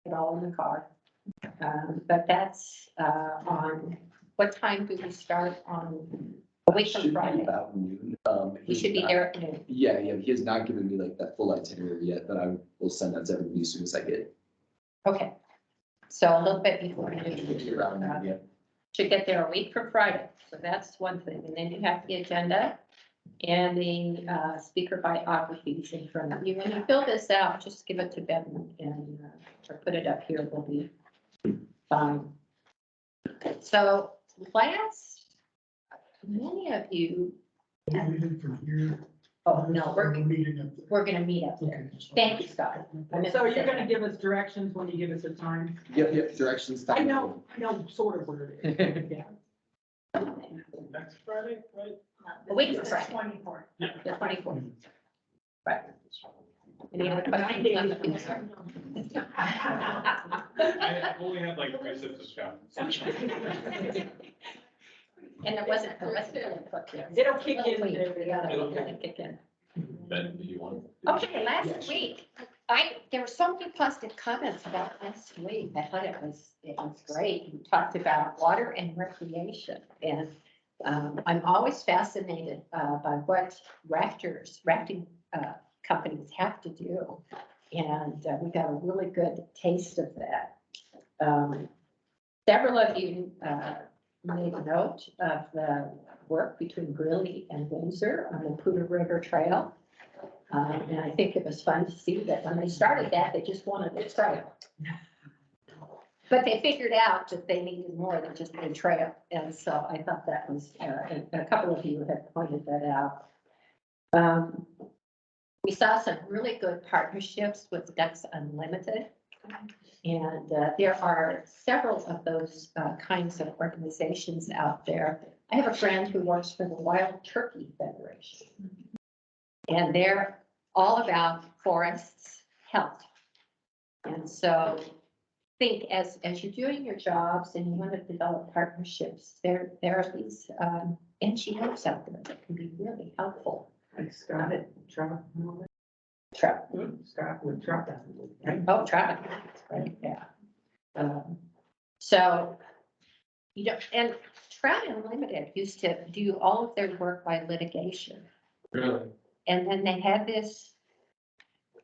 it all in the car. But that's, on, what time do we start on a week Should from be Friday? about noon. We should be there at noon. Yeah, he has not given me like that full itinerary yet, but I will send that to everybody as soon as I get it. Okay. So a little bit before Around noon, noon. yeah. Should get there a week from Friday. So that's one thing. And then you have the agenda and the speaker biographies in front of you. When you fill this out, just give it to Ben and or put it up here. We'll be fine. So last, many of you, Moving from here. oh, no, we're meeting up there. we're gonna meet up there. Okay. Thank you, Scott. I meant So to you're say gonna that. give us directions when you give us a time? Yep, directions. I know sort of where it is. Yeah. Next Friday, right? A week from Friday, 24. the 24th. Right. Any other questions on the future? I only had like 3 sips of scotch. And it wasn't really cooked yet. It'll kick in. Yeah, it'll kick in. Ben, do you want? Okay, last week, there were so many positive comments about last week. I thought it was great. We talked about water and recreation. And I'm always fascinated by what rafting companies have to do. And we got a really good taste of that. Several of you made note of the work between Greeley and Windsor on the Poudre River Trail. And I think it was fun to see that when they started that, they just wanted a trail. But they figured out that they needed more than just a trail. And so I thought that was, and a couple of you had pointed that out. We saw some really good partnerships with Ducks Unlimited. And there are several of those kinds of organizations out there. I have a friend who works for the Wild Turkey Federation. And they're all about forests health. And so think as you're doing your jobs and you want to develop partnerships, there are these NGOs out there that can be really helpful. Like Scott at Trout. Scott with Trout. Right? Oh, traffic, right, yeah. So, you know, and Trout Unlimited used to do all of their work by litigation. Really? And then they had this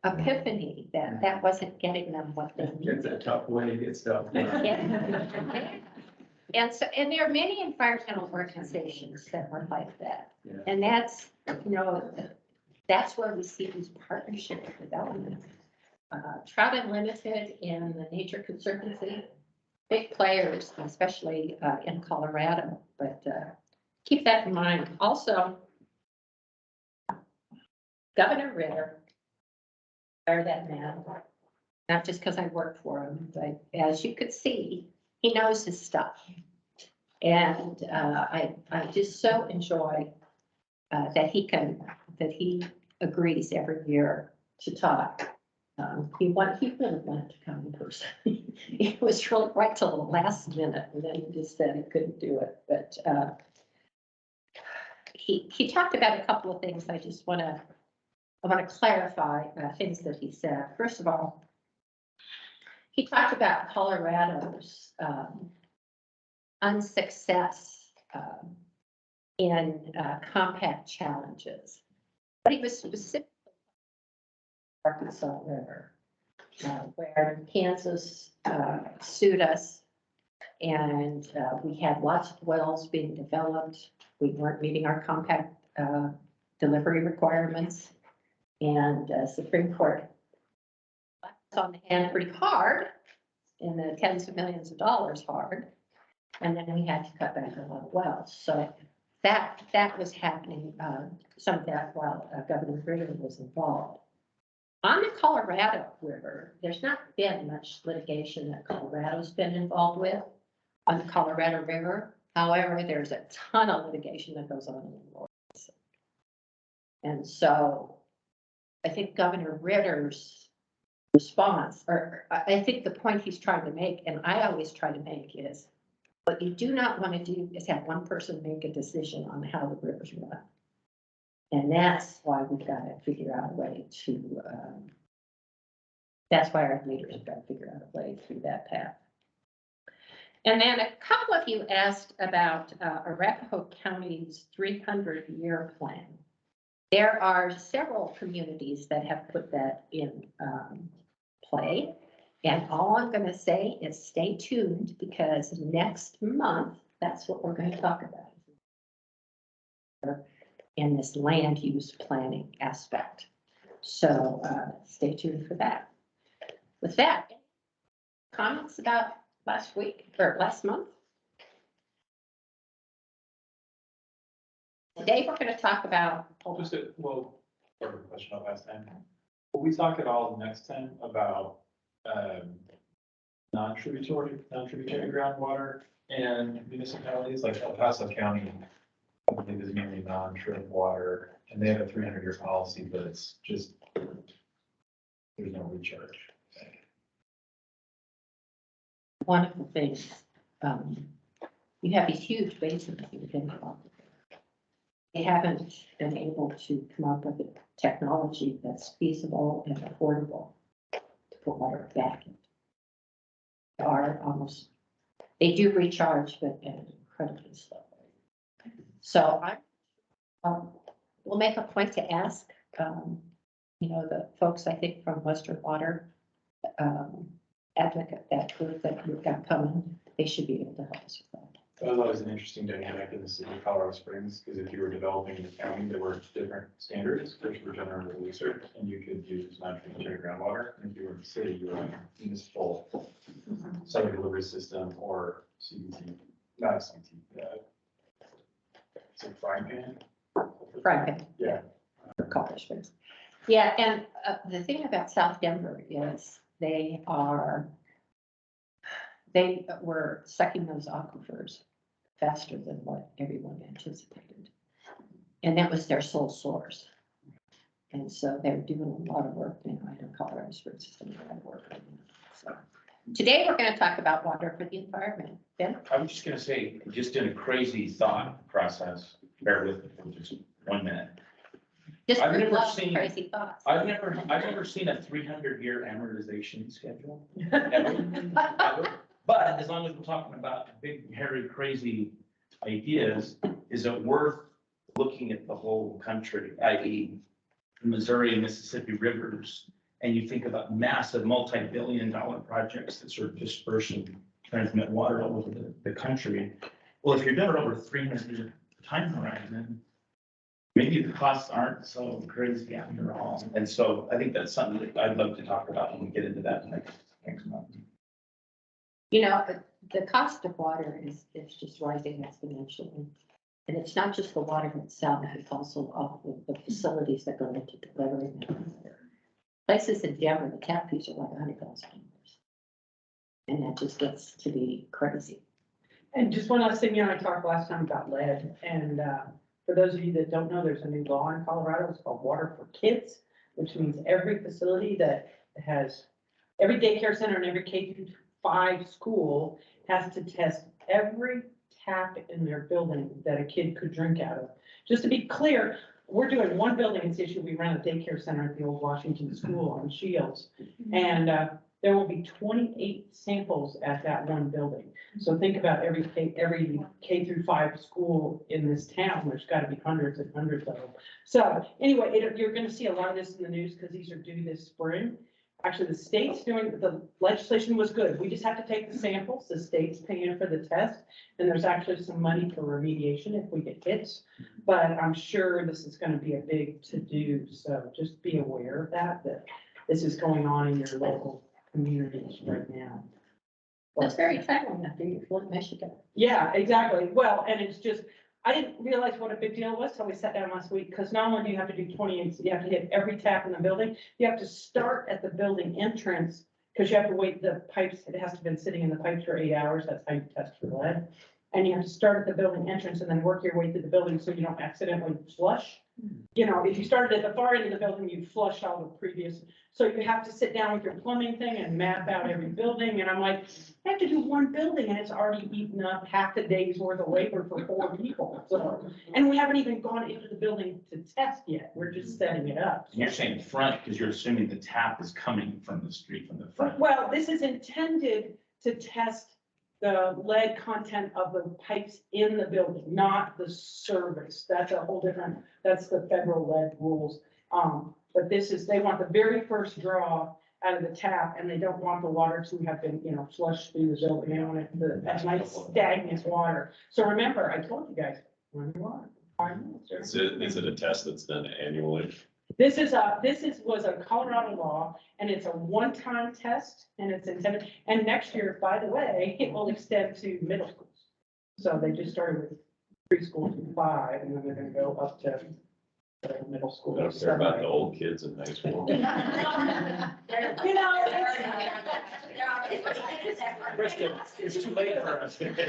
epiphany that that wasn't getting them what they It's needed. a tough way to get stuff. Yeah. And so, and there are many environmental organizations that are like that. Yeah. And that's, you know, that's where we see these partnership development. Trout Unlimited and the Nature Conservancy, big players, especially in Colorado, but keep that in mind. Also, Governor Ritter, or that man, not just because I work for him, but as you could see, he knows his stuff. And I just so enjoy that he agrees every year to talk. He really wanted to come in person. It was really right till the last minute, and then he just said he couldn't do it. But he talked about a couple of things. I want to clarify things that he said. First of all, he talked about Colorado's unsuccess in compact challenges, but he was specific. Arkansas River, where Kansas sued us, and we had lots of wells being developed. We weren't meeting our compact delivery requirements, and Supreme Court was on the hand pretty hard, in the tens of millions of dollars hard, and then we had to cut back a lot of wells. So that was happening. Some of that while Governor Ritter was involved. On the Colorado River, there's not been much litigation that Colorado's been involved with on the Colorado River. However, there's a ton of litigation that goes on in the North. And so I think Governor Ritter's response, or I think the point he's trying to make, and I always try to make, is what you do not want to do is have one person make a decision on how the river's run. And that's why we've got to figure out a way to That's why our leaders have got to figure out a way through that path. And then a couple of you asked about Arapahoe County's 300-year plan. There are several communities that have put that in play. And all I'm going to say is stay tuned, because next month, that's what we're going to talk about in this land use planning aspect. So stay tuned for that. With that, comments about last week or last month? Today, we're going to talk about, I'll just, well, part of the question about last time. Will we talk at all next time about, non-tributary groundwater and municipalities like El Paso County? I believe is mainly non-trib water, and they have a 300-year policy, but it's just, there's no recharge. one of the things, you have these huge basins that you've been involved with. They haven't been able to come up with a technology that's feasible and affordable to put water back in. They are almost, they do recharge, but at an incredibly slow rate. So we'll make a point to ask, the folks, I think, from Western Water, advocate, that group that we've got coming, they should be able to help us with that. That was always an interesting dynamic in the city of Colorado Springs, because if you were developing in the county, there were different standards, which were generally releaser, and you could use non-tributary groundwater. And if you were in the city, you were on a municipal cellular delivery system or CBT, not CBT. It's a frying pan. Private. Yeah. For Colorado Springs. Yeah, and the thing about South Denver is they were sucking those aquifers faster than what everyone anticipated. And that was their sole source. And so they're doing a lot of work now. I know Colorado Springs is doing a lot of work on that. So today we're going to talk about water for the environment. Ben? I was just gonna say, just in a crazy thought process, bear with me for just 1 minute. Just I've for never love seen- crazy thoughts. I've never seen a 300-year amortization schedule. Ever. But as long as we're talking about big, hairy, crazy ideas, is it worth looking at the whole country, i.e. the Missouri and Mississippi rivers, and you think about massive multi-billion-dollar projects that sort of disperse and transmit water all over the country. Well, if you're doing it over a 300-year time horizon, maybe the costs aren't so crazy after all. And so I think that's something that I'd love to talk about when we get into that next month. The cost of water is just rising exponentially. And it's not just the water itself, it's also all of the facilities that go into delivering that water. Places in Denver, the tap fees are like $100,000. And that just gets to be crazy. And just one last thing, I talked last time about lead, and for those of you that don't know, there's a new law in Colorado, it's called Water for Kids, which means every facility that has, every daycare center and every K-5 school has to test every tap in their building that a kid could drink out of. Just to be clear, we're doing one building in Issue. We run a daycare center at the old Washington School on Shields. And there will be 28 samples at that one building. So think about every K through 5 school in this town, there's got to be hundreds and hundreds of them. So anyway, you're going to see a lot of this in the news because these are due this spring. Actually, the state's doing, the legislation was good. We just have to take the samples. The state's paying for the test. And there's actually some money for remediation if we get hits. But I'm sure this is going to be a big to-do. So just be aware of that this is going on in your local communities right now. That's very timely after you Flint, Michigan. Yeah, exactly. Well, and it's just, I didn't realize what a big deal it was till we sat down last week, because not only do you have to do 28, you have to hit every tap in the building, you have to start at the building entrance, because you have to wait the pipes, it has to have been sitting in the pipes for 8 hours, that's how you test for lead. And you have to start at the building entrance and then work your way through the building so you don't accidentally flush You know, if you started at the far end of the building, you'd flush all the previous, so you have to sit down with your plumbing thing and map out every building, and I'm like, I have to do one building, and it's already eaten up half the day's worth of labor for 4 people, so. And we haven't even gone into the building to test yet, we're just setting it up. And you're saying front, because you're assuming the tap is coming from the street, from the front. Well, this is intended to test the lead content of the pipes in the building, not the service. That's a whole different, that's the federal lead rules. But this is, they want the very first draw out of the tap, and they don't want the water to have been, you know, flushed through the building. They want it, that nice stagnant water. So remember, I told you guys, run your water. Is it a test that's done annually? This was a Colorado law, and it's a one-time test, and it's intended, and next year, by the way, it will extend to middle schools. So they just started with preschool to 5, and then they're gonna go up to middle school. I don't care about the old kids in high school. You know, Krista, it's too late for us. We've been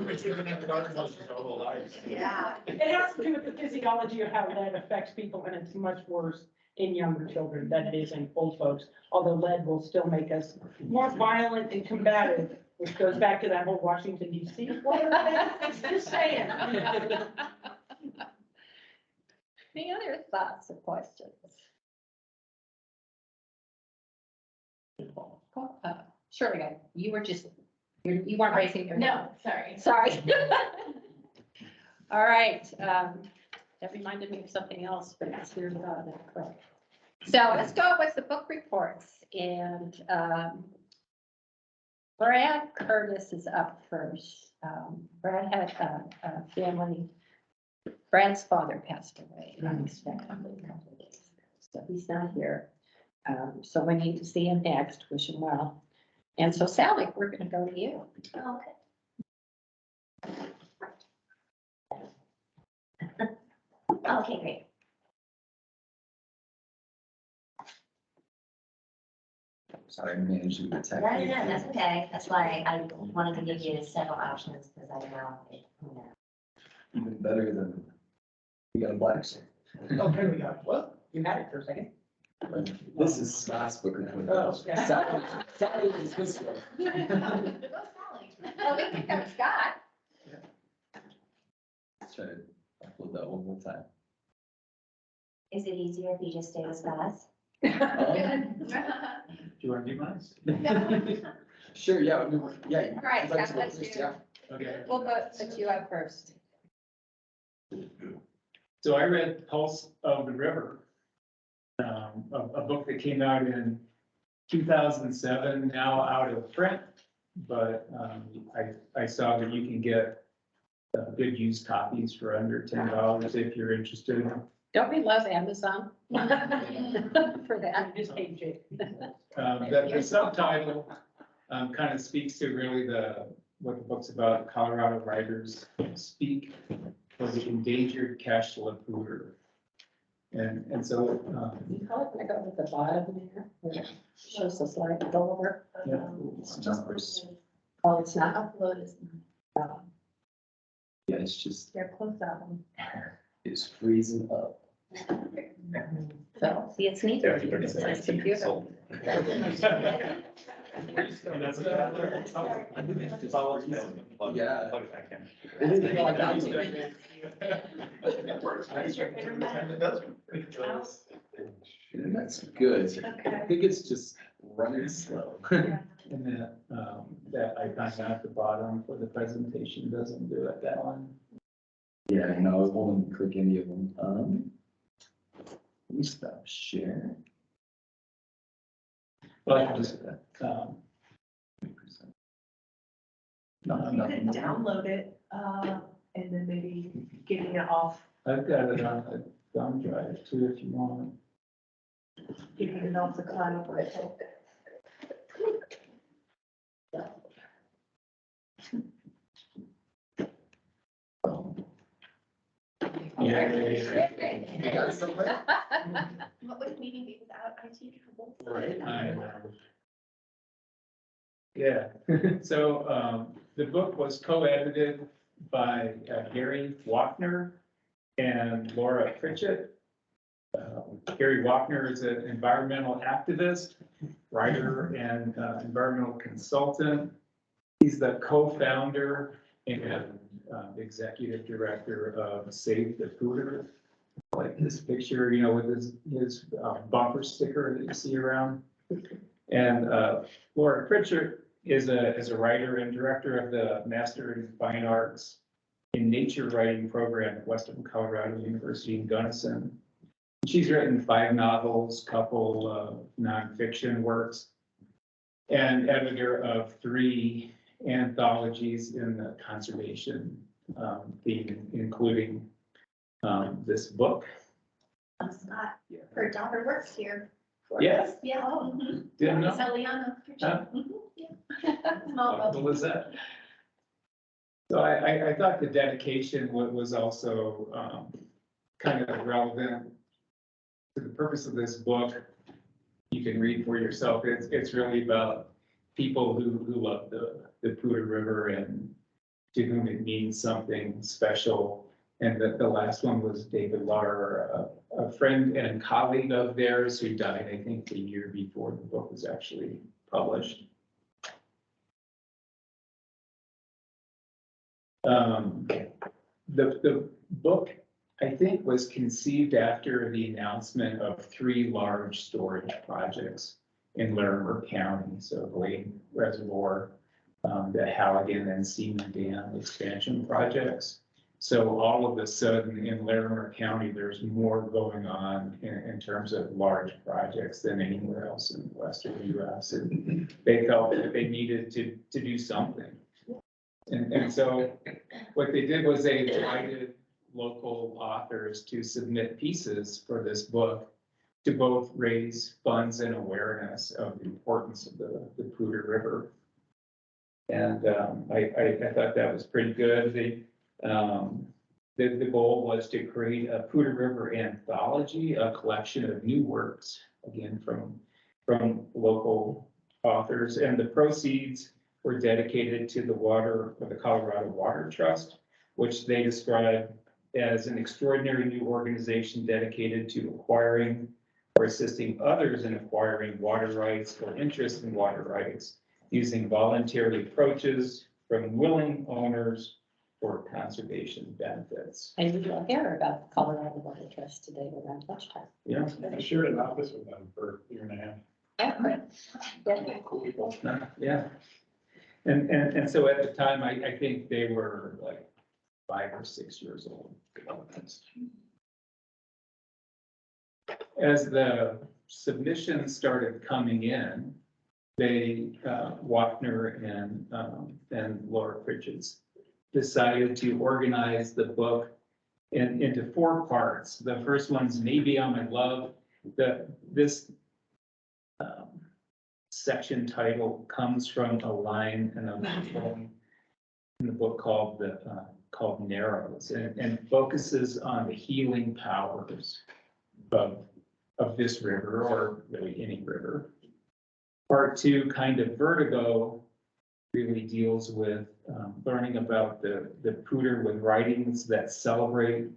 living in the garden most of our whole lives. Yeah. it has to do with the physiology of how lead affects people, and it's much worse in younger children than it is in old folks. Although lead will still make us more violent and combative, which goes back to that whole Washington DC. Just saying. Any other thoughts or questions? Shirley, you were just, you weren't raising your hand. No, sorry. Sorry. All right, that reminded me of something else, but it's here that quick. So let's go with the book reports, and Brad Curtis is up first. Brad had a family. Brad's father passed away unexpectedly a couple of days ago, so he's not here. So we need to see him next, wish him well. And so Sally, we're gonna go to you. Okay, great. Sorry, I'm managing the tech. No, that's okay. That's why I wanted to give you several options, because I know it, you know. Even better than, we got a black sheep. Oh, here we go. Well, you had it for a second. This is Scott's book report. Oh, yeah. Sally is this one. Well, we picked up Scott. Let's try to upload that one more time. Is it easier if you just stay with Scott's? Do you want to do mine? Sure, yeah, I mean, yeah. All right, I'd like to Scott, go let's first, do- yeah. Okay. We'll go, put you up first. So I read Pulse of the River, a book that came out in 2007, now out of print. But I saw that you can get good used copies for under $10 if you're interested. Don't we love Amazon? For that. Just page it. The subtitle kind of speaks to really what the book's about. Colorado writers speak for the endangered cashless pooter. And so, You probably want to go to the bottom there, where it shows the slide go over. yeah. It's numbers. Oh, it's not uploaded. Yeah, it's just, They're close that one. it's freezing up. So, see, it's neat. It's a nice computer. Yeah. That's good. I think it's just running slow. And that icon at the bottom for the presentation doesn't do it, that one. Yeah, no, it won't click any of them. Let me stop share. But I can just, No, You nothing. could download it, and then maybe getting it off, I've got it on a thumb drive too, if you want. getting it off the cloud. Yeah. You got it somewhere? What would a meeting be without IT trouble? I know. Yeah, so the book was co-edited by Gary Wapner and Laura Pritchett. Gary Wapner is an environmental activist, writer, and environmental consultant. He's the co-founder and executive director of Save the Pooter. Like this picture, you know, with his bumper sticker that you see around. And Laura Pritchett is a writer and director of the Master in Fine Arts in Nature Writing program at Western Colorado University in Gunnison. She's written 5 novels, couple of nonfiction works, and editor of 3 anthologies in the conservation theme, including this book. Scott, her daughter works here. for Yeah. us. Yeah. Mhm. Didn't know. Eliana. Huh? Mhm, yeah. Small What world. was that? So I thought the dedication was also kind of relevant to the purpose of this book. You can read for yourself. It's really about people who love the Poudre River and to whom it means something special. And the last one was David Lahr, a friend and colleague of theirs who died, I think, the year before the book was actually published. The book, I think, was conceived after the announcement of 3 large storage projects in Larimer County, so Glade Reservoir, the Halligan and Seaman Dam expansion projects. So all of a sudden in Larimer County, there's more going on in terms of large projects than anywhere else in the western US. And they felt that they needed to do something. And so what they did was they invited local authors to submit pieces for this book to both raise funds and awareness of the importance of the Poudre River. And I thought that was pretty good. The goal was to create a Poudre River anthology, a collection of new works, again, from local authors, and the proceeds were dedicated to the Colorado Water Trust, which they describe as an extraordinary new organization dedicated to acquiring or assisting others in acquiring water rights or interest in water rights using voluntary approaches from willing owners for conservation benefits. And you will hear about the Colorado Water Trust today around lunchtime. Yeah. I shared an office with them for a year and a half. Yeah. And so at the time, I think they were like 5 or 6 years old. As the submissions started coming in, they, Wapner and Laura Pritchett decided to organize the book into 4 parts. The first one's Maybe I'm in Love. This section title comes from a line in the book called Narrows, and focuses on the healing powers of this river, or really any river. Part 2, kind of Vertigo, really deals with learning about the Poudre with writings that celebrate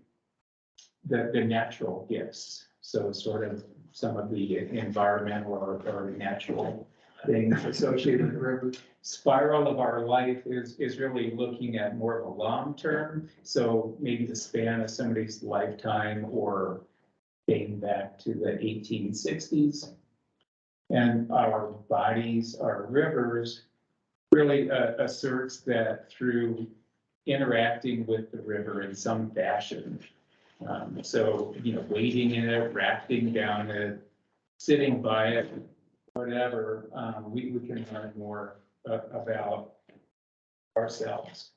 the natural gifts. So sort of some of the environmental or natural things associated with the river. Spiral of Our Life is really looking at more of a long term. So maybe the span of somebody's lifetime or dating back to the 1860s. And Our Bodies, Our Rivers really asserts that through interacting with the river in some fashion. So, wading in it, rafting down it, sitting by it, whatever, we can learn more about ourselves.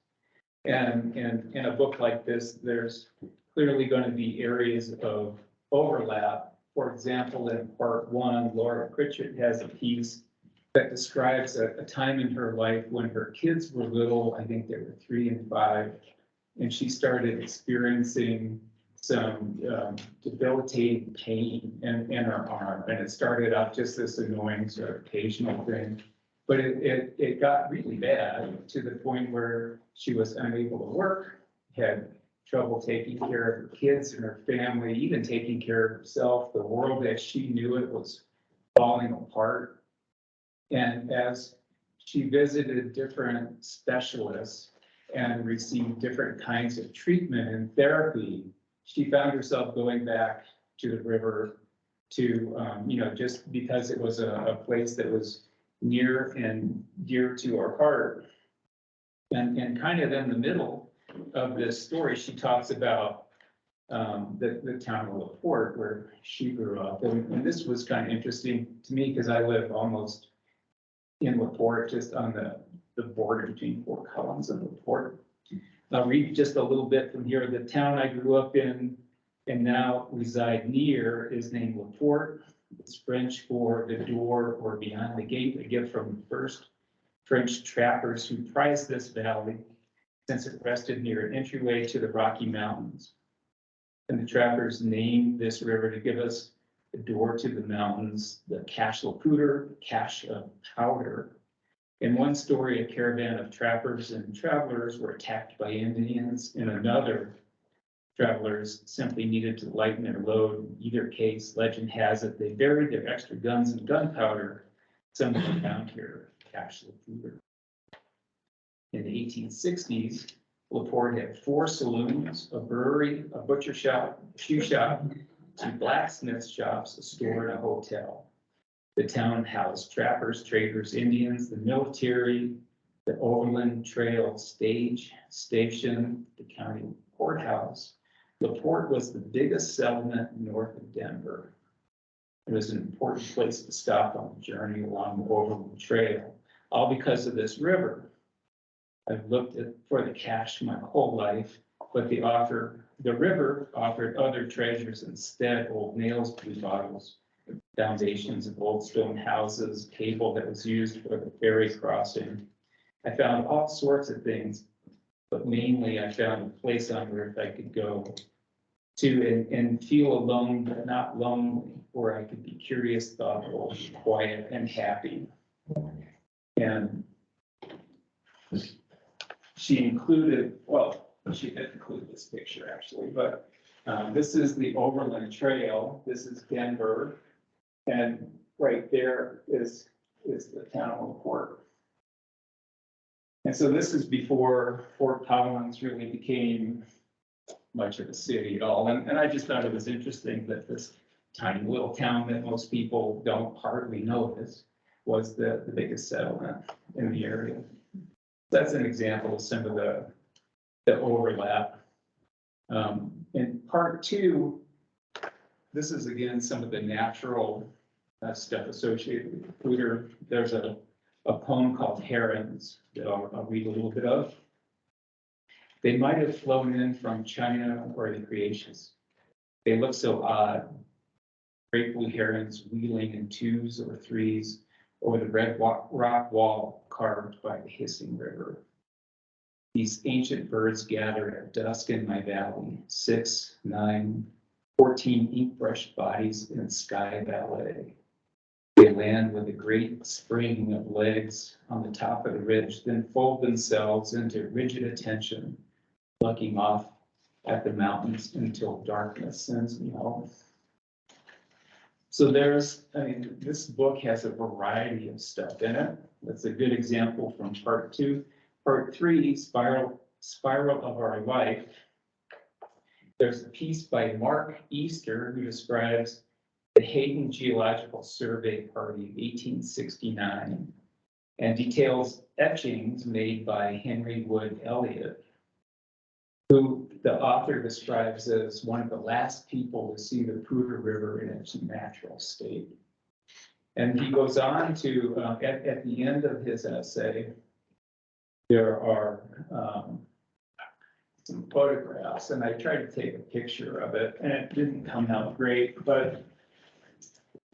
And in a book like this, there's clearly going to be areas of overlap. For example, in part 1, Laura Pritchett has a piece that describes a time in her life when her kids were little. I think they were 3 and 5, and she started experiencing some debilitating pain in her arm. And it started out just this annoying sort of occasional thing, but it got really bad to the point where she was unable to work, had trouble taking care of her kids and her family, even taking care of herself. The world as she knew it was falling apart. And as she visited different specialists and received different kinds of treatment and therapy, she found herself going back to the river to, just because it was a place that was near and dear to her heart. And kind of in the middle of this story, she talks about the town of LaPorte where she grew up. And this was kind of interesting to me because I live almost in LaPorte, just on the border between Fort Collins and LaPorte. I'll read just a little bit from here. The town I grew up in and now reside near is named LaPorte. It's French for the door or beyond the gate, a gift from the first French trappers who prized this valley since it rested near an entryway to the Rocky Mountains. And the trappers named this river to give us the door to the mountains, the cache la poudre, cache of powder. In one story, a caravan of trappers and travelers were attacked by Indians. In another, travelers simply needed to lighten their load. In either case, legend has it, they buried their extra guns and gunpowder somewhere down here, cache la poudre. In the 1860s, LaPorte had 4 saloons, a brewery, a butcher shop, a shoe shop, 2 blacksmith shops, a store, and a hotel. The town housed trappers, traders, Indians, the military, the Overland Trail stage station, the county courthouse. LaPorte was the biggest settlement north of Denver. It was an important place to stop on the journey along the Overland Trail, all because of this river. I've looked for the cache my whole life, but the river offered other treasures instead: old nails, blue bottles, foundations of old stone houses, cable that was used for the ferry crossing. I found all sorts of things, but mainly I found a place on earth I could go to and feel alone, but not lonely, where I could be curious, thoughtful, quiet, and happy. And she included, she didn't include this picture actually, but this is the Overland Trail. This is Denver. And right there is the town of LaPorte. And so this is before Fort Collins really became much of a city at all. And I just thought it was interesting that this tiny little town that most people don't hardly notice was the biggest settlement in the area. That's an example of some of the overlap. In part 2, this is again some of the natural stuff associated with the Poudre. There's a poem called Herons that I'll read a little bit of. They might have flown in from China or the Cretaceous. They look so odd. Great blue herons wheeling in 2s or 3s over the red rock wall carved by the hissing river. These ancient birds gather at dusk in my valley, 6, 9, 14 ink-brushed bodies in sky ballet. They land with a great spring of legs on the top of the ridge, then fold themselves into rigid attention, looking off at the mountains until darkness sends me home. So this book has a variety of stuff in it. That's a good example from part 2. Part 3, Spiral of Our Life. There's a piece by Mark Easter who describes the Hayden Geological Survey Party of 1869 and details etchings made by Henry Wood Elliott, who the author describes as one of the last people to see the Poudre River in its natural state. And he goes on to, at the end of his essay, there are some photographs, and I tried to take a picture of it, and it didn't come out great, but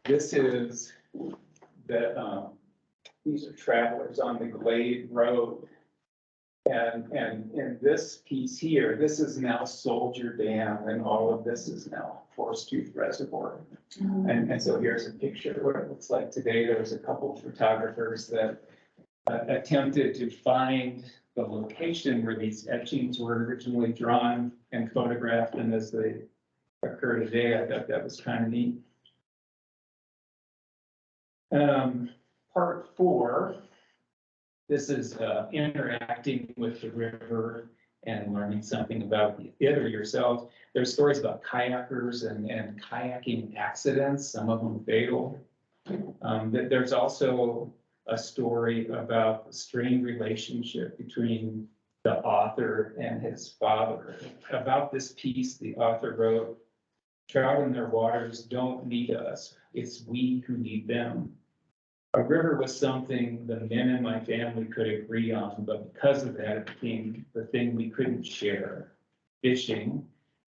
this is these are travelers on the Glade Road. And in this piece here, this is now Soldier Dam, and all of this is now Forest Tooth Reservoir. And so here's a picture of what it looks like today. There was a couple of photographers that attempted to find the location where these etchings were originally drawn and photographed, and as they occur today, I thought that was kind of neat. Part 4, this is interacting with the river and learning something about it or yourself. There's stories about kayakers and kayaking accidents, some of them fatal. There's also a story about the strained relationship between the author and his father. About this piece, the author wrote, "Trout in their waters don't need us. It's we who need them. A river was something the men in my family could agree on, but because of that, it became the thing we couldn't share. Fishing,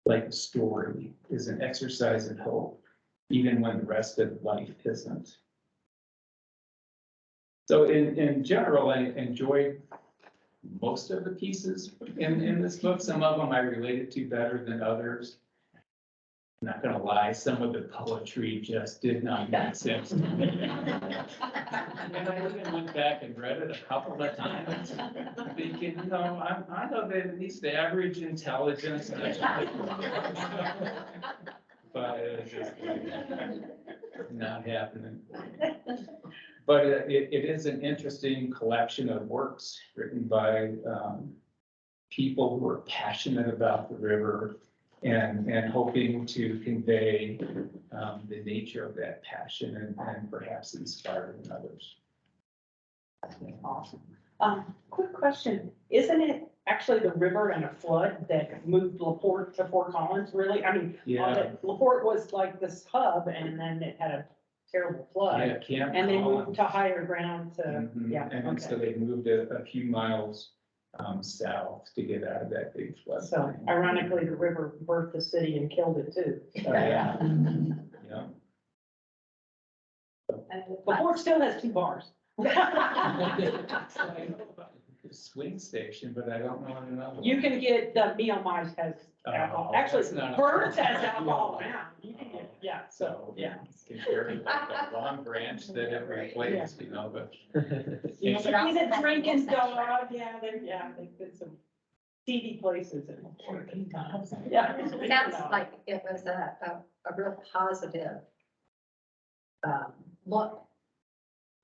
like a story, is an exercise in hope, even when the rest of life isn't." So in general, I enjoyed most of the pieces in this book. Some of them I related to better than others. I'm not gonna lie, some of the poetry just did not make sense to me. And I even went back and read it a couple of times, thinking, you know, I know that at least the average intelligence. But it's just not happening. But it is an interesting collection of works written by people who are passionate about the river and hoping to convey the nature of that passion and perhaps inspire others. Awesome. Quick question, isn't it actually the river and a flood that moved LaPorte to Fort Collins, really? I mean, Yeah, LaPorte was like this hub and then it had a terrible flood. yeah, Camp And they moved Collins. to higher ground to, Mhm. yeah, And then so okay. they moved a few miles south to get out of that big flood. So ironically, the river birthed the city and killed it too. Oh, yeah. Yeah. LaPorte still has 2 bars. So I know about the swing station, but I don't know another. You can get, the Meal Mice has alcohol, Oh, actually, that's not a- Burns has alcohol now. You can get, yeah, so, So, yeah. compared to like the long branch that it replaced, you know, but. Yeah, He's but also a has drinking sex, dog, right? they've been some seedy places in LaPorte. Dogs. Yeah. Sounds like it was a real positive look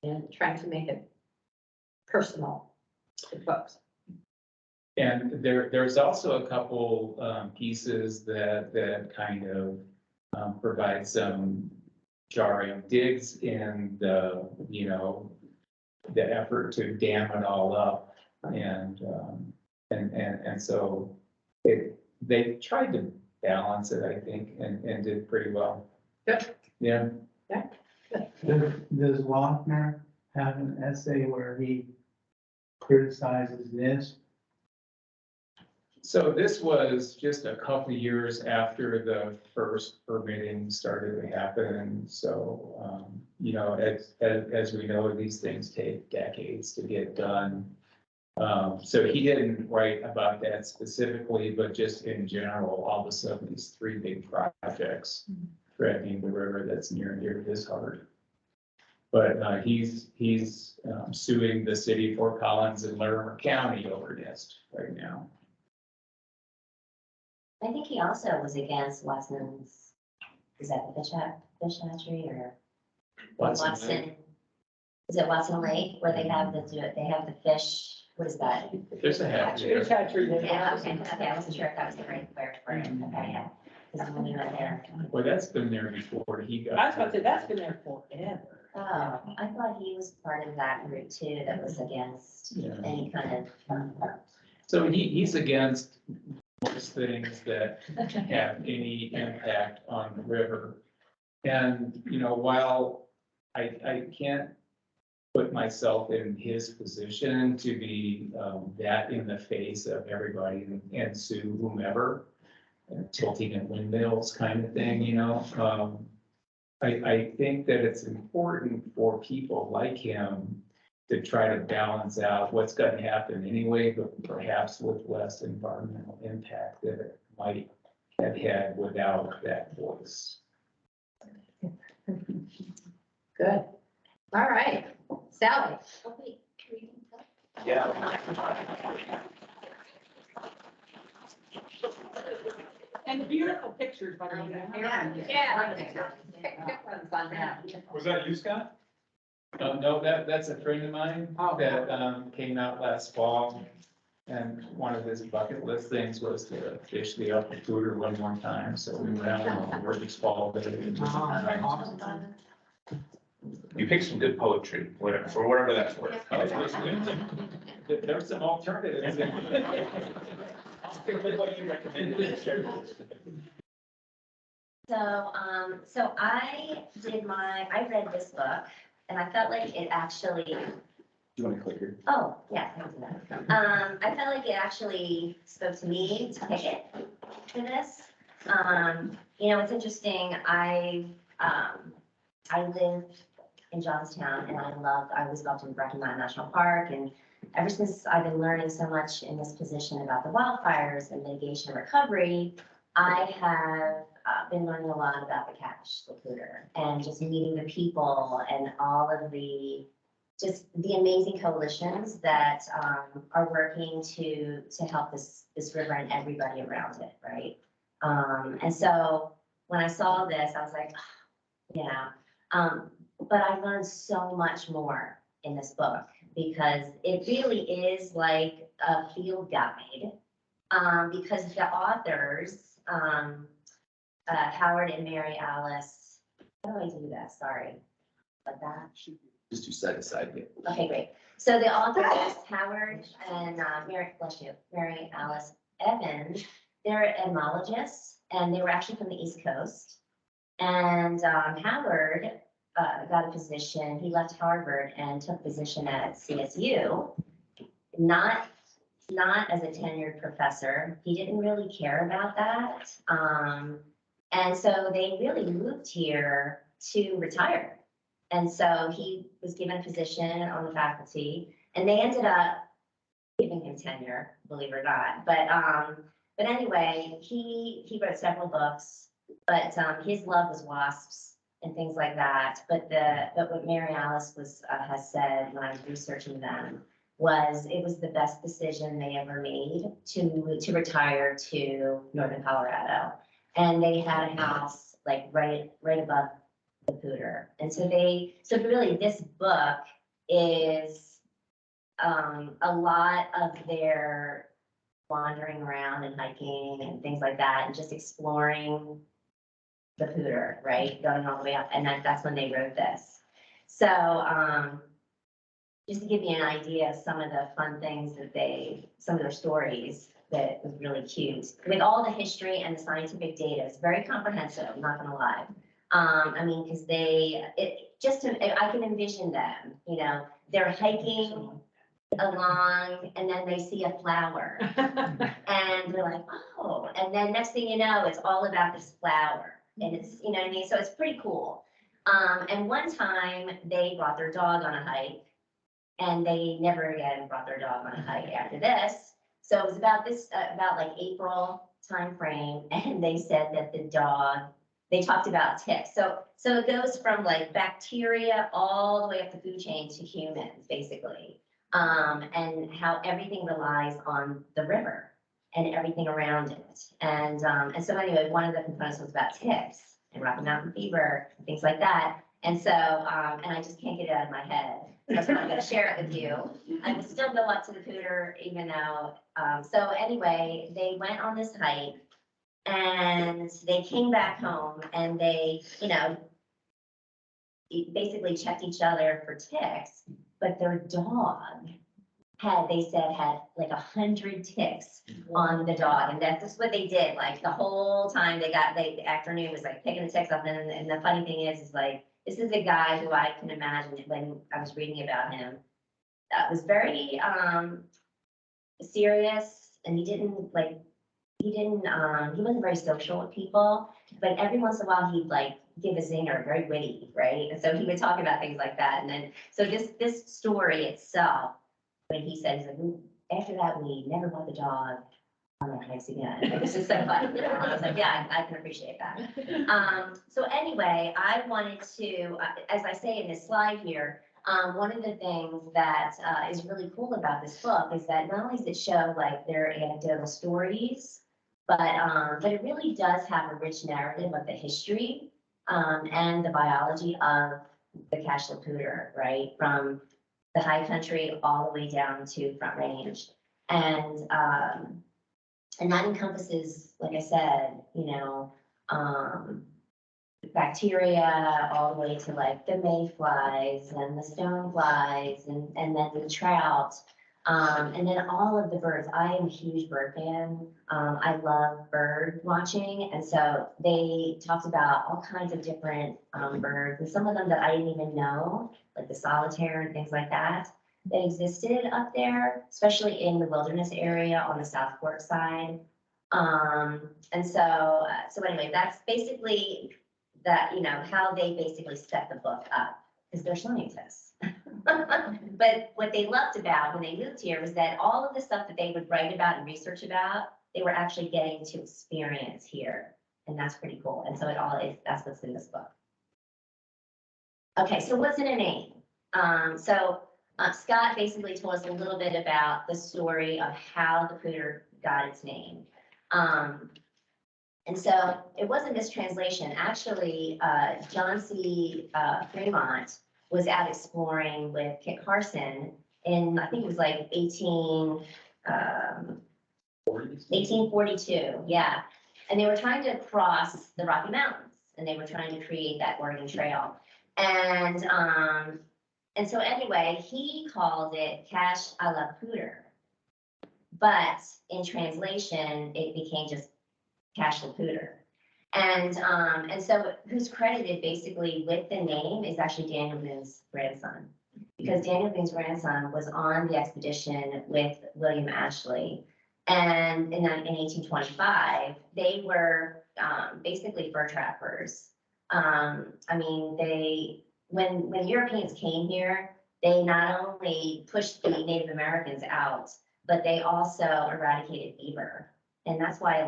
and trying to make it personal to folks. And there's also a couple pieces that kind of provide some jarring digs in the, you know, the effort to dam it all up. And so they tried to balance it, I think, and did pretty well. Good. Yeah. Does Lochner have an essay where he criticizes this? So this was just a couple of years after the first permitting started to happen. So, you know, as we know, these things take decades to get done. So he didn't write about that specifically, but just in general, all of a sudden, these 3 big projects threatening the river that's near and dear to his heart. But he's suing the city of Fort Collins and Larimer County over NIST right now. I think he also was against Watson's, is that the fish hatchery or Watson? Is it Watson Lake where they have the fish, what is that? There's a hatchery. It's hatchery there. Yeah, okay, I wasn't sure if that was the right word for it, okay, yeah. Because when we were there. Well, that's been there before he got. I was about to say, that's been there forever. Oh, I thought he was part of that group too, that was against Yeah. any kind of. So he's against most things that have any impact on the river. And, you know, while I can't put myself in his position to be that in the face of everybody and sue whomever, tilting at windmills kind of thing, you know. I think that it's important for people like him to try to balance out what's going to happen anyway, but perhaps with less environmental impact that it might have had without that voice. Good. All right, Sally. Oh, wait, can we Yeah. And beautiful pictures, by the way. Was that you, Scott? No, that's a friend of mine that, came out last fall. And one of his bucket list things was to fish the upper Cooter one more time, so we went out on the work this fall. You picked some good poetry, whatever, for whatever that's worth. There's some alternatives. I'll stick with what you recommended. So I read this book and I felt like it actually, Do you want a clicker? oh, yeah, I can do that. I felt like it actually spoke to me to pick it for this. It's interesting, I live in Johnstown and I always loved in Rocky Mountain National Park, and ever since I've been learning so much in this position about the wildfires and mitigation and recovery, I have been learning a lot about the cache, the cooter, and just meeting the people and all of the amazing coalitions that are working to help this river and everybody around it, right? And so when I saw this, I was like, but I learned so much more in this book because it really is like a field guide. Because the authors, Howard and Mary Alice, how do I do that? Sorry, like that. Just do side to side here. Okay, great. So the authors, Howard and Mary Alice Evans, they're etymologists, and they were actually from the East Coast. And Howard got a position. He left Harvard and took a position at CSU, not as a tenured professor. He didn't really care about that. And so they really moved here to retire. And so he was given a position on the faculty, and they ended up giving him tenure, believe it or not. But anyway, he wrote several books, but his love was wasps and things like that. But what Mary Alice has said when I was researching them was it was the best decision they ever made to retire to Northern Colorado. And they had a house like right above the Cooter. And so really this book is a lot of their wandering around and hiking and things like that and just exploring the Cooter, right? Going all the way up. And that's when they wrote this. So just to give you an idea of some of the fun things some of their stories that was really cute. With all the history and the scientific data, it's very comprehensive, I'm not gonna lie. Because I can envision them, they're hiking along and then they see a flower and they're like, oh, and then next thing you know, it's all about this flower. And it's, you know what I mean? So it's pretty cool. And one time they brought their dog on a hike and they never again brought their dog on a hike after this. So it was about like April timeframe, and they said that they talked about ticks. So it goes from like bacteria all the way up the food chain to humans, basically. And how everything relies on the river and everything around it. And so anyway, one of the components was about ticks and Rocky Mountain fever, and things like that. And so, and I just can't get it out of my head. That's why I'm gonna share it with you. I would still go up to the Cooter, even though, so anyway, they went on this hike and they came back home and they, basically checked each other for ticks, but their dog had like 100 ticks on the dog. And that's just what they did. Like the whole time the afternoon was like picking the ticks up. And the funny thing is like, this is a guy who I can imagine when I was reading about him, that was very serious, and he wasn't very social with people, but every once in a while he'd like give a zinger, very witty, right? And so he would talk about things like that. And then, so this story itself, when he said, he's like, after that, we never brought the dog on the hikes again. It was just so funny. I was like, yeah, I can appreciate that. So anyway, I wanted to, as I say in this slide here, one of the things that is really cool about this book is that not only does it show like their anecdotal stories, but it really does have a rich narrative of the history and the biology of the Cache Laputa, right? From the high country all the way down to Front Range. And that encompasses, like I said, bacteria all the way to like the mayflies and the stoneflies and then the trout. And then all of the birds. I am a huge bird fan. I love bird watching. And so they talked about all kinds of different birds and some of them that I didn't even know, like the solitaire and things like that existed up there, especially in the wilderness area on the Southport side. And so anyway, that's basically that, how they basically set the book up, because they're scientists. But what they loved about when they moved here was that all of the stuff that they would write about and research about, they were actually getting to experience here. And that's pretty cool. And so that's what's in this book. Okay, so what's in a name? Scott basically told us a little bit about the story of how the Poudre got its name. And so it was a mistranslation. Actually, John C. Fremont was out exploring with Kit Carson in, I think it was like 1842, yeah. And they were trying to cross the Rocky Mountains, and they were trying to create that Oregon Trail. And so anyway, he called it Cache a la Poudre. But in translation, it became just Cache Laputa. And so who's credited basically with the name is actually Daniel Boone's grandson. Because Daniel Boone's grandson was on the expedition with William Ashley. And in 1825, they were basically fur trappers. When Europeans came here, they not only pushed the Native Americans out, but they also eradicated beaver. And that's why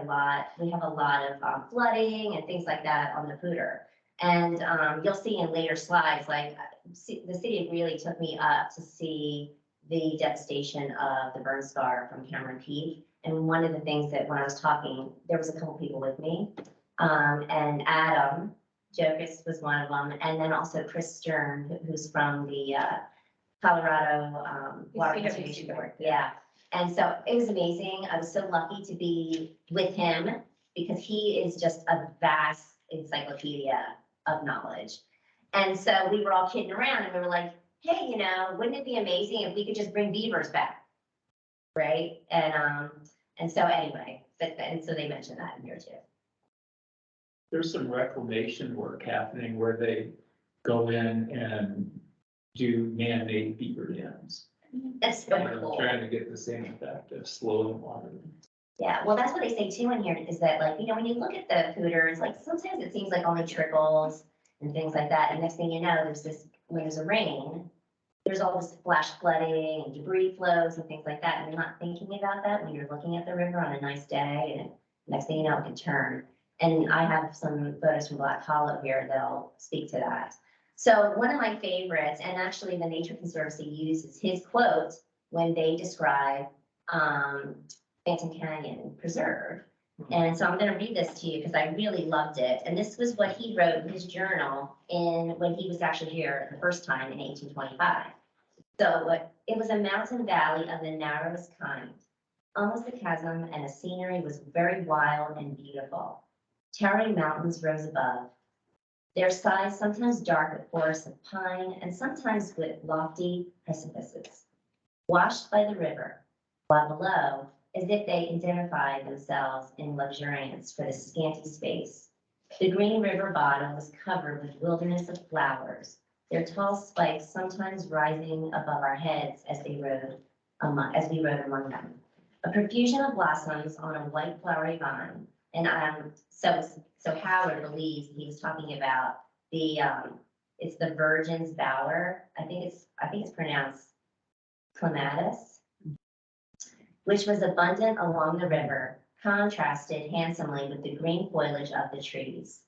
we have a lot of flooding and things like that on the Poudre. And you'll see in later slides, like the city really took me up to see the devastation of the burn scar from Cameron Peak. And one of the things that when I was talking, there was a couple people with me, and Adam Jokas was one of them, and then also Chris Stern, who's from the Colorado Water Conservation Board. Yeah. And so it was amazing. I was so lucky to be with him because he is just a vast encyclopedia of knowledge. And so we were all kidding around and we were like, hey, wouldn't it be amazing if we could just bring beavers back? Right? And so anyway, and so they mentioned that in here too. There's some reclamation work happening where they go in and do man-made beaver dams. That's so cool. Trying to get the same effect of slowing water. Yeah, well, that's what they say too in here is that, like, when you look at the Poudre, it's like sometimes it seems like only trickles and things like that. And next thing you know, when there's a rain, there's all this flash flooding and debris flows and things like that. And you're not thinking about that when you're looking at the river on a nice day. And next thing you know, it can turn. And I have some photos from Black Hollow here that'll speak to that. So one of my favorites, and actually the Nature Conservancy uses his quote when they describe Phantom Canyon Preserve. And so I'm going to read this to you because I really loved it. And this was what he wrote in his journal when he was actually here the first time in 1825. So it was a mountain valley of the narrowest kind, almost a chasm, and the scenery was very wild and beautiful. Towering mountains rose above. Their sides sometimes dark with forests of pine and sometimes with lofty precipices, washed by the river, while below, as if they identified themselves in luxuriance for the scanty space. The green river bottom was covered with wilderness of flowers, their tall spikes sometimes rising above our heads as we rode among them. A profusion of blossoms on a white flowery vine. And so Howard believes he was talking about it's the Virgin's Bower. I think it's pronounced clematis, which was abundant along the river, contrasted handsomely with the green foliage of the trees.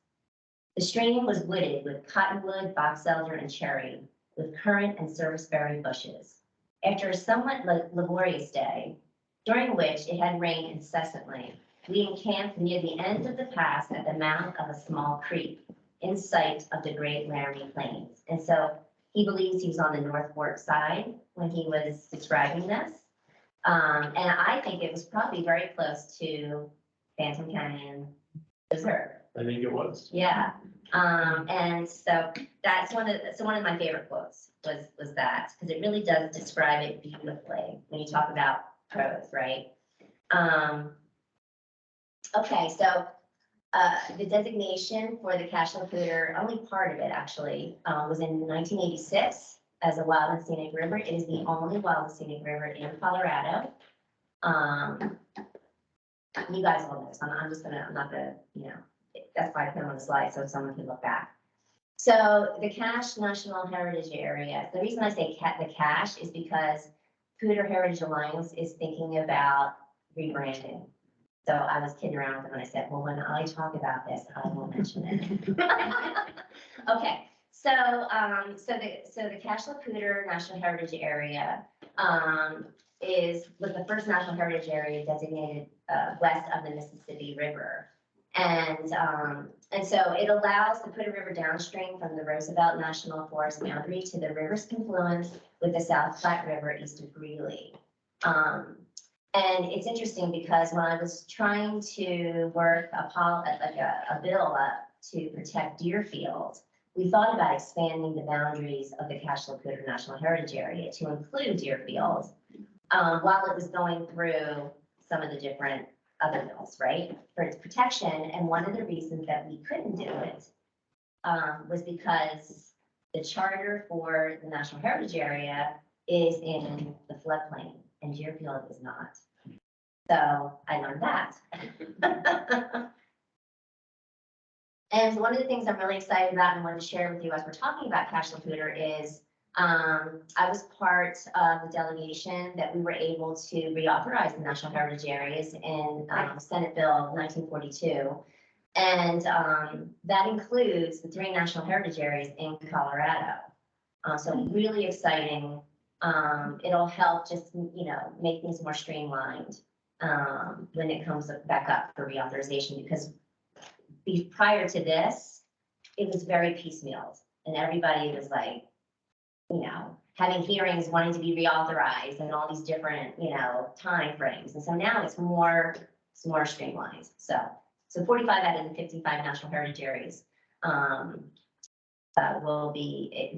The stream was wooded with cottonwood, box elder, and cherry, with currant and service-bearing bushes. After a somewhat laborious day, during which it had rained incessantly, we encamped near the end of the pass at the mouth of a small creek in sight of the Great Laramie Plains. And so he believes he was on the North Fork side when he was describing this. And I think it was probably very close to Phantom Canyon Reserve. I think it was. Yeah, and so that's one of my favorite quotes was that, because it really does describe it beautifully when you talk about prose, right? Okay, so the designation for the Cache la Poudre, only part of it actually, was in 1986 as a wild and scenic river. It is the only wild and scenic river in Colorado. You guys all know this. I'm not gonna, that's why I put them on the slide so someone can look back. So the Cache National Heritage Area, the reason I say the Cache is because Poudre Heritage Alliance is thinking about rebranding. So I was kidding around with them and I said, well, when I talk about this, I will mention it. Okay, so the Cache la Poudre National Heritage Area was the first national heritage area designated west of the Mississippi River. And so it allows the Poudre River downstream from the Roosevelt National Forest boundary to the river's confluence with the South Platte River east of Greeley. And it's interesting because when I was trying to work a bill up to protect Deerfield, we thought about expanding the boundaries of the Cache la Poudre National Heritage Area to include Deerfield while it was going through some of the different other bills, right, for its protection. And one of the reasons that we couldn't do it was because the charter for the National Heritage Area is in the floodplain and Deerfield is not. So I learned that. And one of the things I'm really excited about and wanted to share with you as we're talking about Cache la Poudre is I was part of the delegation that we were able to reauthorize the National Heritage Areas in Senate Bill 1942. And that includes the 3 National Heritage Areas in Colorado. So really exciting. It'll help just, make things more streamlined when it comes back up for reauthorization, because prior to this, it was very piecemeal and everybody was like, having hearings wanting to be reauthorized and all these different, time frames. And so now it's more streamlined. So 45 out of the 55 National Heritage Areas will be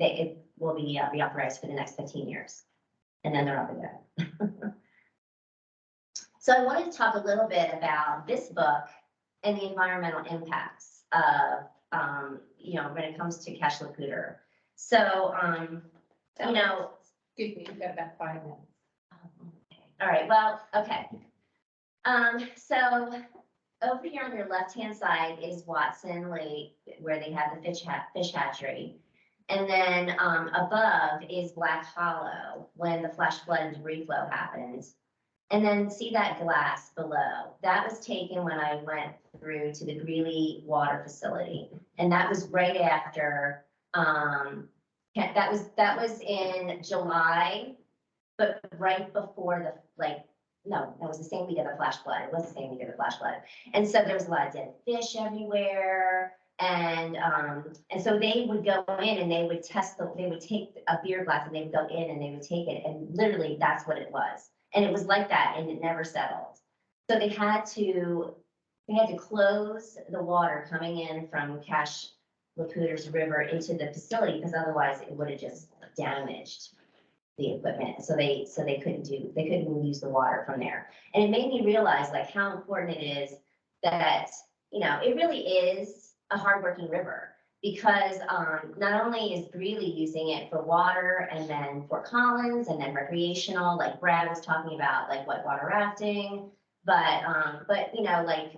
reauthorized for the next 15 years. And then they're up again. So I wanted to talk a little bit about this book and the environmental impacts of, when it comes to Cache la Poudre. So, Excuse me, you've got about 5 minutes. All right, well, okay. So over here on your left-hand side is Watson Lake, where they have the fish hatchery. And then above is Black Hollow, when the flash flood and debris flow happens. And then see that glass below? That was taken when I went through to the Greeley water facility. And that was right after, that was in July, but right before no, that was the same week of the flash flood. It was the same week of the flash flood. And so there was a lot of dead fish everywhere. And so they would go in and they would they would take a beer glass and they would go in and they would take it. And literally that's what it was. And it was like that and it never settled. So they had to close the water coming in from Cache la Poudre's river into the facility, because otherwise it would have just damaged the equipment. So they couldn't even use the water from there. And it made me realize how important it is that, it really is a hardworking river, because not only is Greeley using it for water and then Fort Collins and then recreational, like Brad was talking about, whitewater rafting, but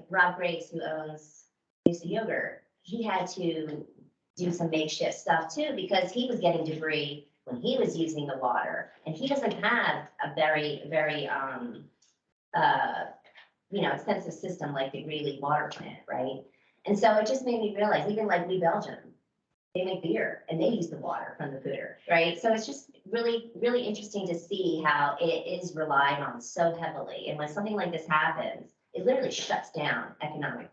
Rob Graves, who owns Noosa Yogurt, he had to do some makeshift stuff too, because he was getting debris when he was using the water, and he doesn't have a very, very, extensive system like the Greeley water plant, right? And so it just made me realize, even New Belgium, they make beer and they use the water from the cooter, right? So it's just really, really interesting to see how it is relied on so heavily. And when something like this happens, it literally shuts down economic,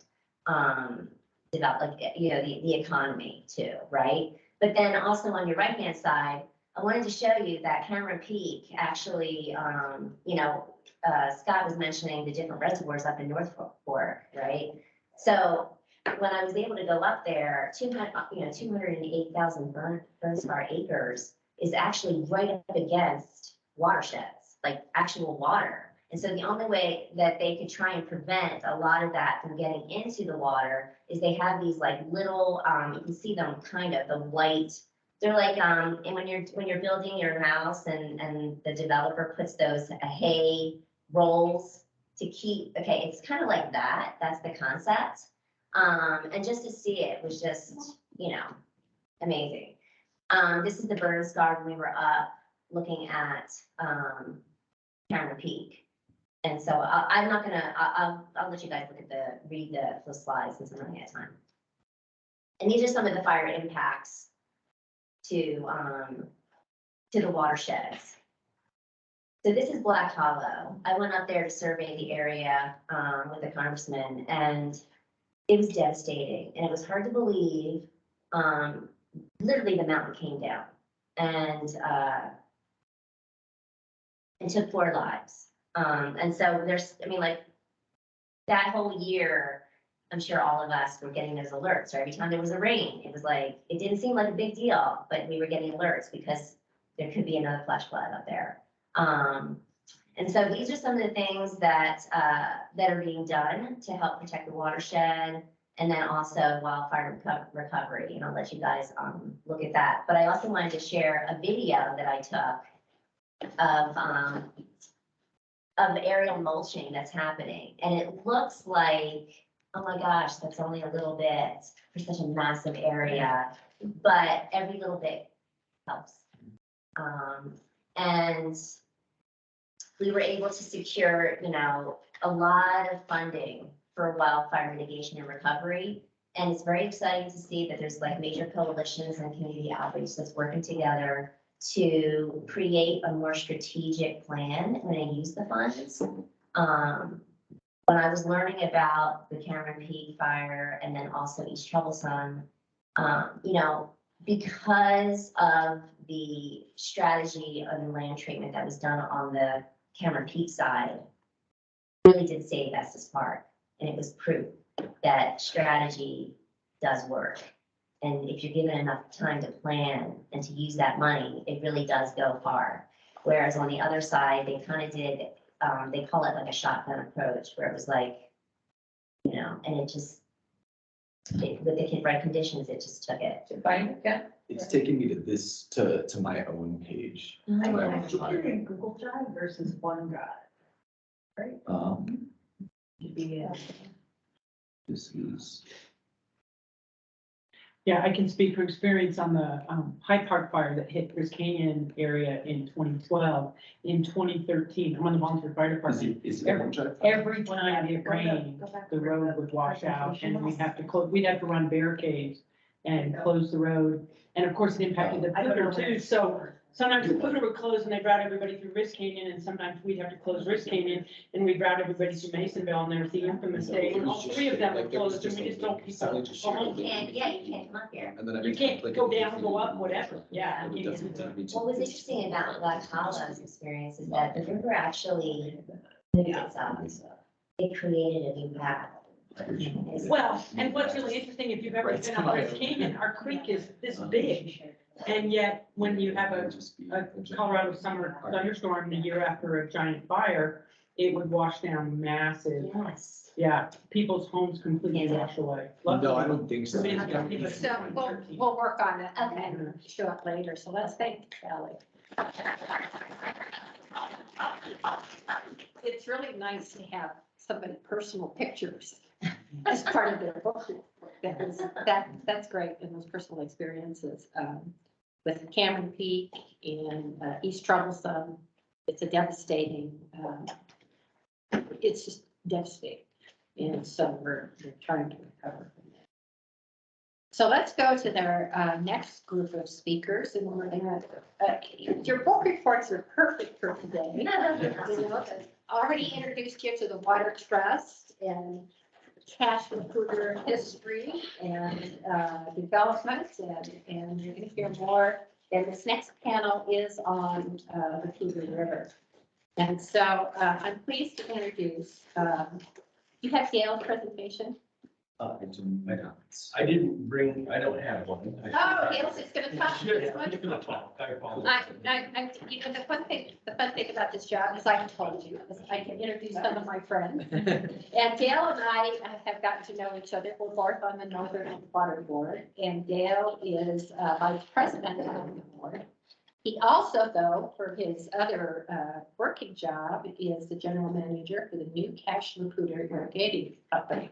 the economy too, right? But then also on your right-hand side, I wanted to show you that Cameron Peak actually, Scott was mentioning the different reservoirs up in North Fork, right? So when I was able to go up there, 208,000 burn scar acres is actually right up against watersheds, like actual water. And so the only way that they could try and prevent a lot of that from getting into the water is they have these like little, you can see them kind of, the white, they're like, and when you're building your house and the developer puts those hay rolls to keep, okay, it's kind of like that, that's the concept. And just to see it was just, amazing. This is the burn scar when we were up looking at, Cameron Peak. And so I'm not gonna, I'll let you guys read the slides since I'm running out of time. And these are some of the fire impacts to the watersheds. So this is Black Hollow. I went up there to survey the area with the congressman, and it was devastating. And it was hard to believe. Literally, the mountain came down and took 4 lives. And so that whole year, I'm sure all of us were getting those alerts. So every time there was a rain, it was like, it didn't seem like a big deal, but we were getting alerts because there could be another flash flood up there. And so these are some of the things that are being done to help protect the watershed, and then also wildfire recovery. And I'll let you guys look at that. But I also wanted to share a video that I took of aerial mulching that's happening. And it looks like, oh my gosh, that's only a little bit for such a massive area, but every little bit helps. And we were able to secure, a lot of funding for wildfire mitigation and recovery. And it's very exciting to see that there's like major coalitions and community outreach that's working together to create a more strategic plan when they use the funds. When I was learning about the Cameron Peak fire and then also East Troublesome, because of the strategy of the land treatment that was done on the Cameron Peak side, really did save Estes Park. And it was proof that strategy does work. And if you're given enough time to plan and to use that money, it really does go far. Whereas on the other side, they kind of did, they call it like a shotgun approach, where it was like, and it just, with the right conditions, it just took it. It's taking me to my own page. I to my own actually drive. in Google Drive versus OneDrive. Right? This is. Yeah, I can speak from experience on the Hyde Park fire that hit Chris Canyon area in 2012. In 2013, I'm on the volunteer fire department. Is it Every- OneDrive? Every time it rained, the road would wash out and we'd have to run barricades and close the road. And of course, it impacted the footer too. So sometimes the footer would close and they'd route everybody through Risk Canyon, and sometimes we'd have to close Risk Canyon and we'd route everybody through Masonville. And there's the infamous day when all 3 of them were closed and we just don't keep them. You can't come up here. And then You can't go down, go up, whatever. Yeah. It would definitely tell me to- What was interesting about Black Hollow's experience is that the river actually moved itself. It created a new path. Well, and what's really interesting, if you've ever Right. been on West Canyon, our creek is this big. And yet, when you have a Colorado summer thunderstorm the year after a giant fire, it would wash down massive, Yes. yeah, people's homes completely wash away. No, I don't think so. So we'll work on it and show it later. So let's thank Kelly. It's really nice to have somebody personal pictures as part of their book. That's great, and those personal experiences with Cameron Peak and East Troublesome. It's a devastating. It's just devastating, and so we're trying to recover from that. So let's go to their next group of speakers, and we're gonna, your book reports are perfect for today. You know, already introduced you to the Water Trust and cash recruiter history and development, and you're gonna hear more. And this next panel is on the Cougar River. And so I'm pleased to introduce, you have Gail's presentation? It's in my notes. I didn't bring, I don't have one. Oh, Gail's just gonna talk. Sure, I'm just gonna talk. I apologize. You know, the fun thing about this job is I told you, is I can introduce some of my friends. And Dale and I have gotten to know each other. We're both on the Northern Water Board, and Dale is vice president of the board. He also, though, for his other working job, is the general manager for the new Cash Recruiter Irrigating Company.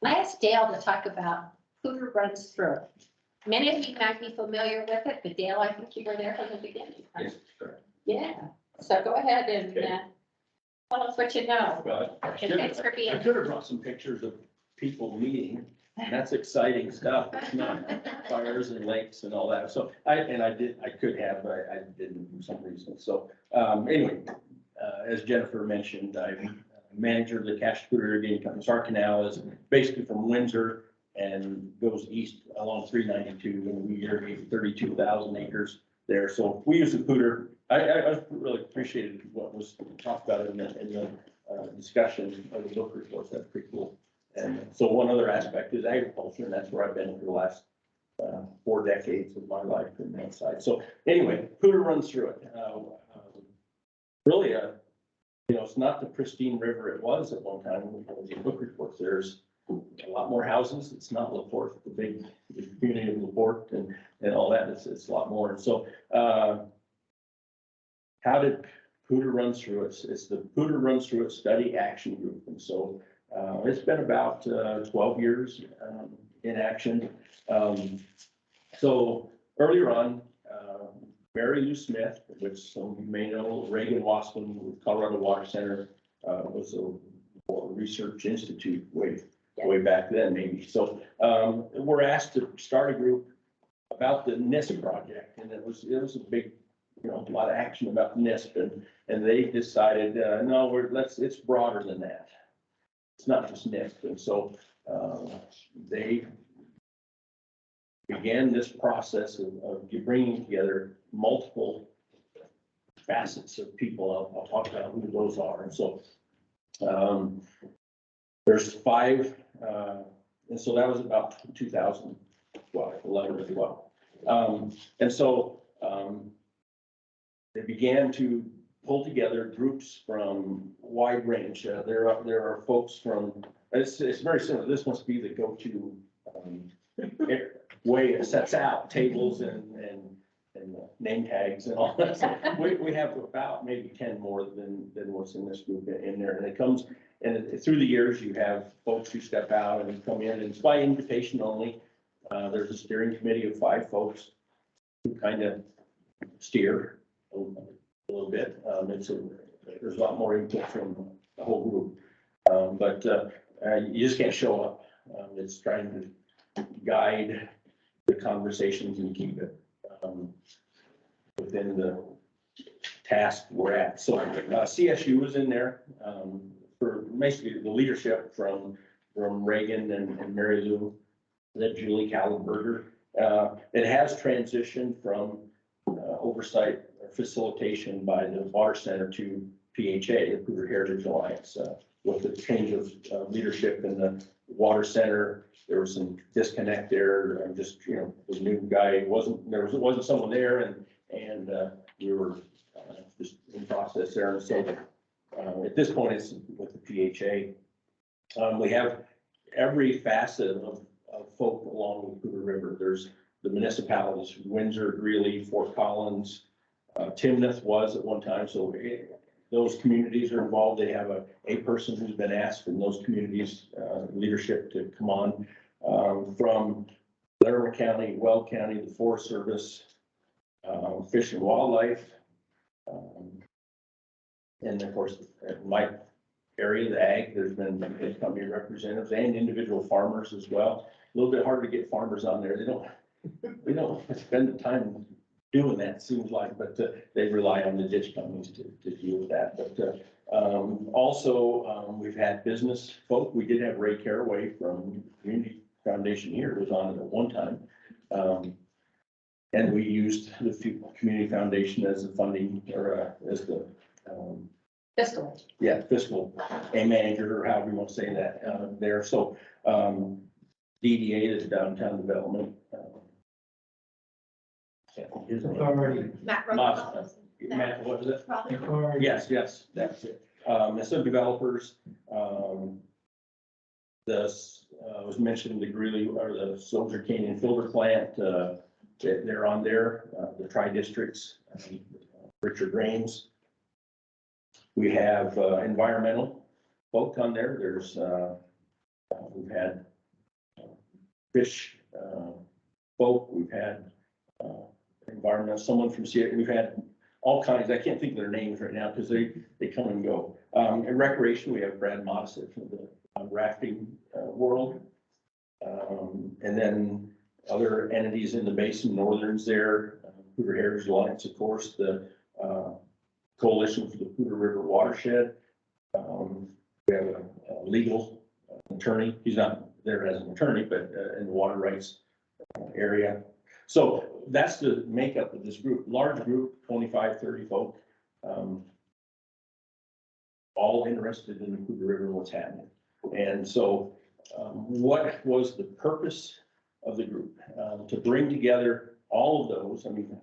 I asked Dale to talk about who runs through it. Many of you might be familiar with it, but Dale, I think you were there from the beginning. Right? Yes, sir. Yeah, so go ahead and tell us what you know. Well, I And thanks for being. could have brought some pictures of people meeting. That's exciting stuff. It's not fires and lakes and all that. So I could have, but I didn't for some reason. So anyway, as Jennifer mentioned, I'm manager of the Cash Recruiter Irrigating Company. Our canal is basically from Windsor and goes east along 392, and we irrigate 32,000 acres there. So we use the Cooter. I really appreciated what was talked about in the discussion of the book reports. That's pretty cool. And so one other aspect is agriculture, and that's where I've been for the last 4 decades of my life in that side. So anyway, Cooter runs through it. Really, you know, it's not the pristine river it was at one time when the book reports. There's a lot more houses. It's not LaPorte, the big community of LaPorte and all that. It's a lot more. And so, how did Cooter run through it? It's the Cooter runs through it study action group. And so, it's been about 12 years in action. So earlier on, Mary Lou Smith, which some of you may know, Reagan Wasson with Colorado Water Center, was a research institute way back then, maybe. So we're asked to start a group about the NISP project, and it was a big, you know, a lot of action about NISP, and they decided, no, it's broader than that. It's not just NISP, and so they began this process of bringing together multiple facets of people. I'll talk about who those are. And so there's 5, and so that was about 2012, 11 or 12. And so they began to pull together groups from wide range. There are folks from, it's very similar. This must be the go-to way it sets out tables and name tags and all that. So we have about maybe 10 more than what's in this group in there. And it comes, and through the years, you have folks who step out and come in, and it's by invitation only. There's a steering committee of 5 folks who kind of steer a little bit. There's a lot more input from the whole group. But you just can't show up. It's trying to guide the conversations and keep it within the task we're at. So CSU was in there for basically the leadership from Reagan and Mary Lou, then Julie Kallenberger. It has transitioned from oversight or facilitation by the Water Center to PHA, the Cougar Heritage Alliance. With the change of leadership in the Water Center, there was some disconnect there. Just, you know, the new guy wasn't someone there, and we were just in process there. And so at this point, it's with the PHA. We have every facet of folk along the Cougar River. There's the municipalities, Windsor, Greeley, Fort Collins, Timnath was at one time. So those communities are involved. They have a person who's been asked from those communities leadership to come on from Larimer County, Weld County, the Forest Service, Fish and Wildlife, and of course my area, the ag, there's been company representatives and individual farmers as well. A little bit hard to get farmers on there. They don't spend the time doing that, seems like, but they rely on the ditch companies to deal with that. But also, we've had business folk. We did have Ray Caraway from Community Foundation here was on it at one time. And we used the Community Foundation as the funding or as the, Fiscal. yeah, fiscal a manager or however you want to say that there. So DDA is downtown development. His name. Authority. Matt Matt, what is it? Authority. Yes, that's it. And some developers, was mentioned the Greeley or the Soldier Canyon filter plant, they're on there, the tri-districts, Richard Raines. We have, environmental folk on there. There's, we've had fish, folk, we've had, environmental, someone from Seattle, we've had all kinds, I can't think of their names right now because they come and go. In recreation, we have Brad Modisett from the rafting world. And then other entities in the basin, Northern's there, Hooter Heritage Alliance, of course, the Coalition for the Hooter River Watershed. We have a legal attorney, he's not there as an attorney, but in the water rights area. So that's the makeup of this group, large group, 25, 30 folk, all interested in the Hooter River and what's happening. And so what was the purpose of the group? To bring together all of those. I mean,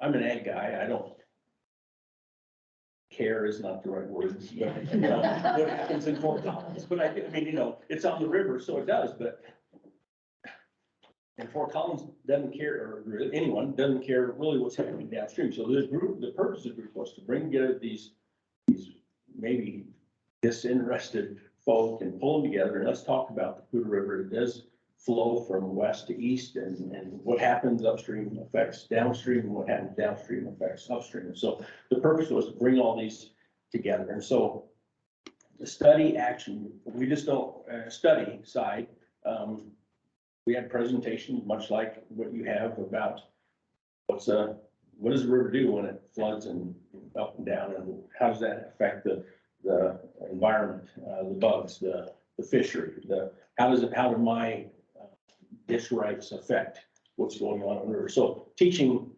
I'm an ag guy, I don't care is not the right word, but you know, what happens in Fort Collins, but I mean, you know, it's on the river, so it does, but and Fort Collins doesn't care, or anyone doesn't care really what's happening downstream. So this group, the purpose of the group was to bring together these maybe disinterested folk and pull them together. And let's talk about the Hooter River. It does flow from west to east, and what happens upstream affects downstream, and what happens downstream affects upstream. And so the purpose was to bring all these together. And so the study action, we just don't study side. We had presentations much like what you have about what does the river do when it floods and up and down, and how does that affect the environment, the bugs, the fishery, how do my dish rights affect what's going on in the river? So teaching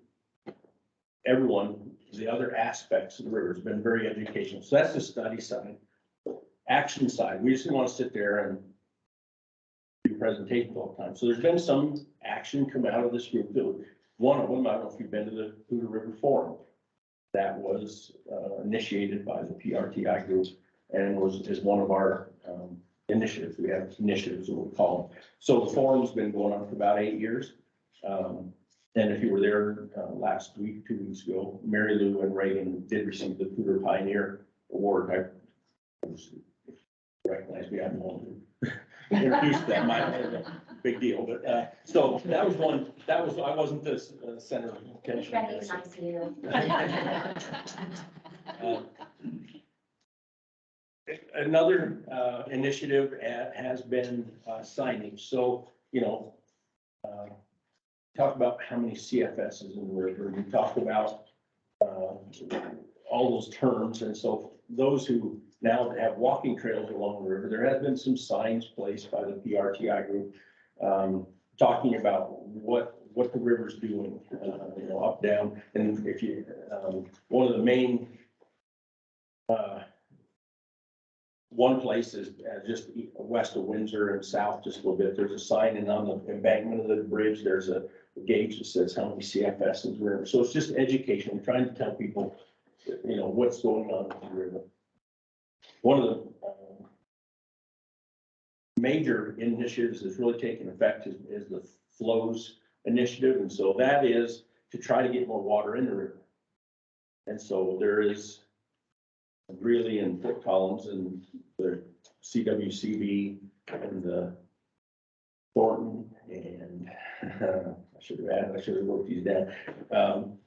everyone the other aspects of the river has been very educational. So that's the study side. Action side, we just didn't want to sit there and do presentations all the time. So there's been some action come out of this group. One of them, I don't know if you've been to the Hooter River Forum. That was initiated by the PRTI group and is one of our initiatives. We have initiatives, what we call them. So the forum's been going on for about 8 years. And if you were there last week, 2 weeks ago, Mary Lou and Reagan did receive the Hooter Pioneer Award. I recognize me, I'm the one who introduced them. Big deal, but so that was one. I wasn't the center of attention. Recognize you. Another initiative has been signage. So, you know, talk about how many CFSs in the river. You talk about all those terms. And so those who now have walking trails along the river, there has been some signs placed by the PRTI group talking about what the river's doing, you know, up, down. And if you, one of the main one place is just west of Windsor and south just a little bit. There's a sign, and on the embankment of the bridge, there's a gauge that says how many CFS in the river. So it's just education, trying to tell people, you know, what's going on with the river. One of the major initiatives that's really taken effect is the flows initiative. And so that is to try to get more water in the river. And so there is really in Fort Collins and the CWCB and the Thornton and I should have wrote these down.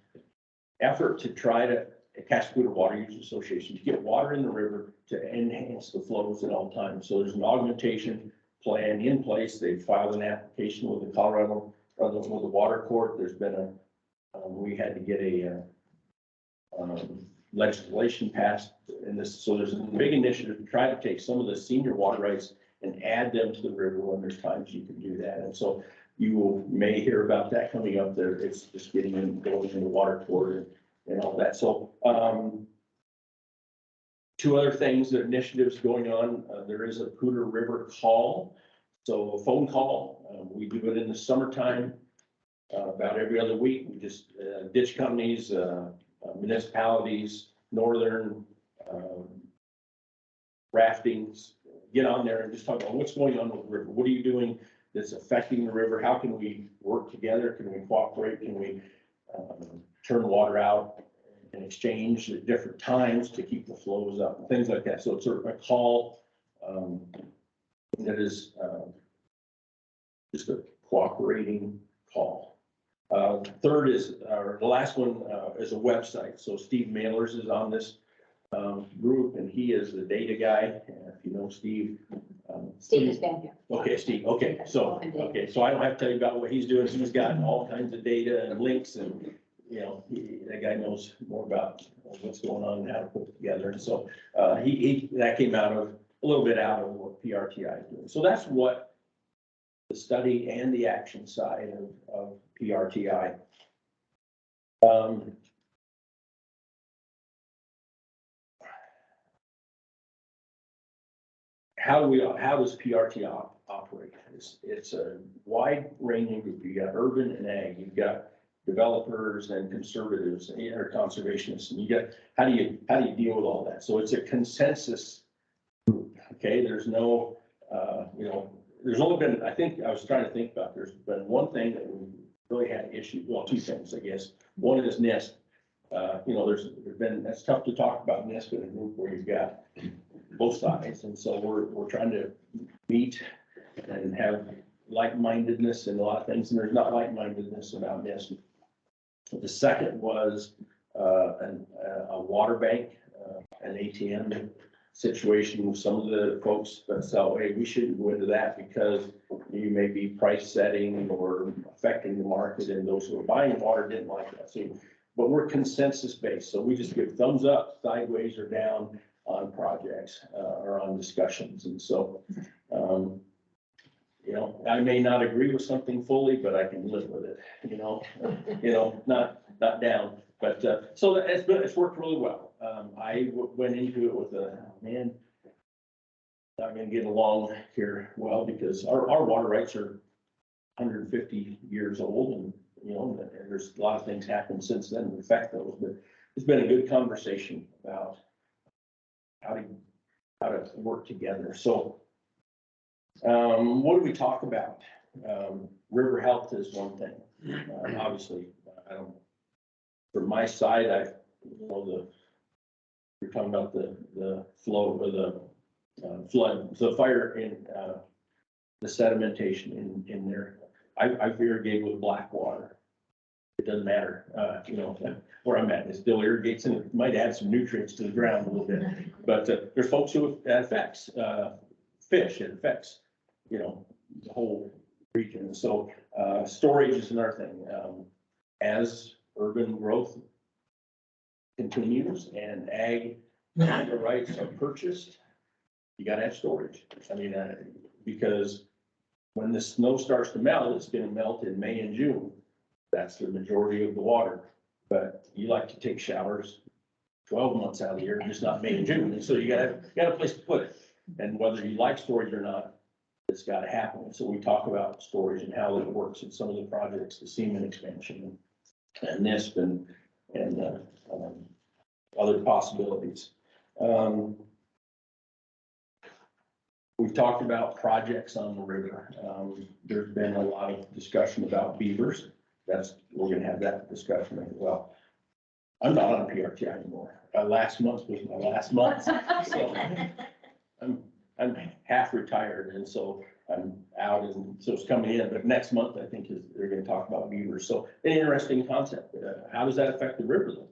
Effort to try to Cascade Water Users Association, to get water in the river to enhance the flows at all times. So there's an augmentation plan in place. They filed an application with the Colorado, with the Water Court. There's been we had to get a legislation passed in this. So there's a big initiative to try to take some of the senior water rights and add them to the river when there's times you can do that. And so may hear about that coming up there. It's just getting in, going in the Water Court and all that. So, two other things, the initiatives going on, there is a Poudre River call. So a phone call, we do it in the summertime, about every other week. We just, ditch companies, municipalities, northern, raftings, get on there and just talk about what's going on with the river. What are you doing that's affecting the river? How can we work together? Can we cooperate? Can we turn water out and exchange at different times to keep the flows up and things like that? So it's sort of a call that is just a cooperating call. Third is, or the last one is a website. So Steve Mailers is on this group, and he is the data guy. If you know Steve. Steve has been here. Okay, Steve, okay, so I don't have to tell you about what he's doing. He's got all kinds of data and links, and, you know, that guy knows more about what's going on and how to put it together. And so, that came out of, a little bit out of what PRTI is doing. So that's what the study and the action side of PRTI. How does PRTI operate? It's a wide ranging group. You got urban and ag, you've got developers and conservatives or conservationists, and you got, how do you deal with all that? So it's a consensus group, okay? There's no, there's only been, I think, I was trying to think about, there's been one thing that we really had issues, well, two things, I guess. One is NIST. There's been, that's tough to talk about NIST in a group where you've got both sides. And so we're trying to meet and have like-mindedness in a lot of things, and there's not like-mindedness about NIST. The second was a water bank, an ATM situation with some of the folks that say, hey, we shouldn't go into that because you may be price setting or affecting the market, and those who are buying water didn't like that. So, but we're consensus based, so we just give thumbs up, sideways, or down on projects or on discussions. And so, I may not agree with something fully, but I can live with it, not down. But so it's worked really well. I went into it with man, not gonna get along here well, because our water rights are 150 years old, and and there's a lot of things happened since then that affect those. But it's been a good conversation about how to work together. So what do we talk about? River health is one thing. Obviously, from my side, you're talking about the flow or the flood, the fire in the sedimentation in there. I've irrigated with black water. It doesn't matter, where I'm at, it still irrigates, and it might add some nutrients to the ground a little bit. But there's folks who that affects fish, it affects, the whole region. So storage is another thing. As urban growth continues and ag rights are purchased, you gotta have storage. Because when the snow starts to melt, it's gonna melt in May and June. That's the majority of the water. But you like to take showers 12 months out of the year, just not May and June. And so you got a place to put it. And whether you like storage or not, it's gotta happen. So we talk about storage and how it works in some of the projects, the Seaman expansion and NISP and other possibilities. We've talked about projects on the river. There's been a lot of discussion about beavers. We're gonna have that discussion as well. I'm not on PRTI anymore. Last month was my last month. So I'm half retired, and so I'm out, and so it's coming in. But next month, I think they're gonna talk about beavers. So an interesting concept. How does that affect the river though?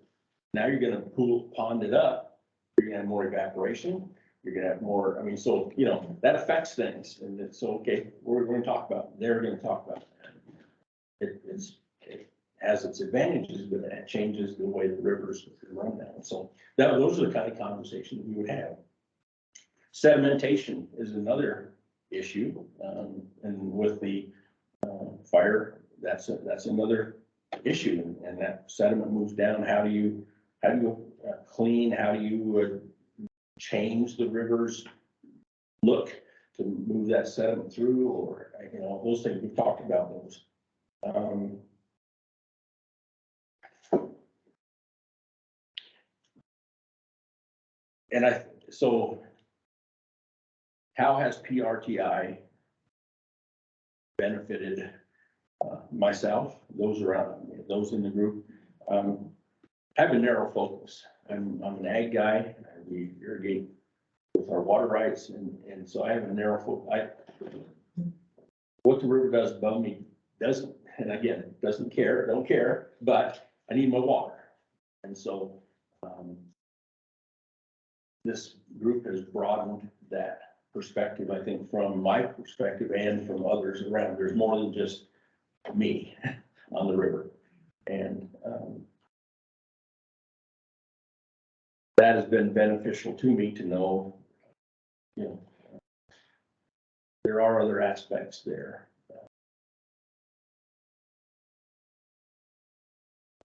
Now you're gonna pond it up, you're gonna have more evaporation, you're gonna have more, I mean, so, you know, that affects things, and it's, so, okay, we're gonna talk about, they're gonna talk about that. It has its advantages, but it changes the way the rivers run down, so those are the kind of conversations we would have. Sedimentation is another issue, and with the, fire, that's another issue, and that sediment moves down. How do you clean, how do you change the river's look to move that sediment through, or, you know, those things, we've talked about those. So how has PRTI benefited myself, those around me, those in the group? I have a narrow focus. I'm an ag guy. We irrigate with our water rights, and so I have a narrow focus. What the river does above me doesn't, and again, don't care, but I need my water. And so this group has broadened that perspective, I think, from my perspective and from others around. There's more than just me on the river. And that has been beneficial to me to know, you know, there are other aspects there.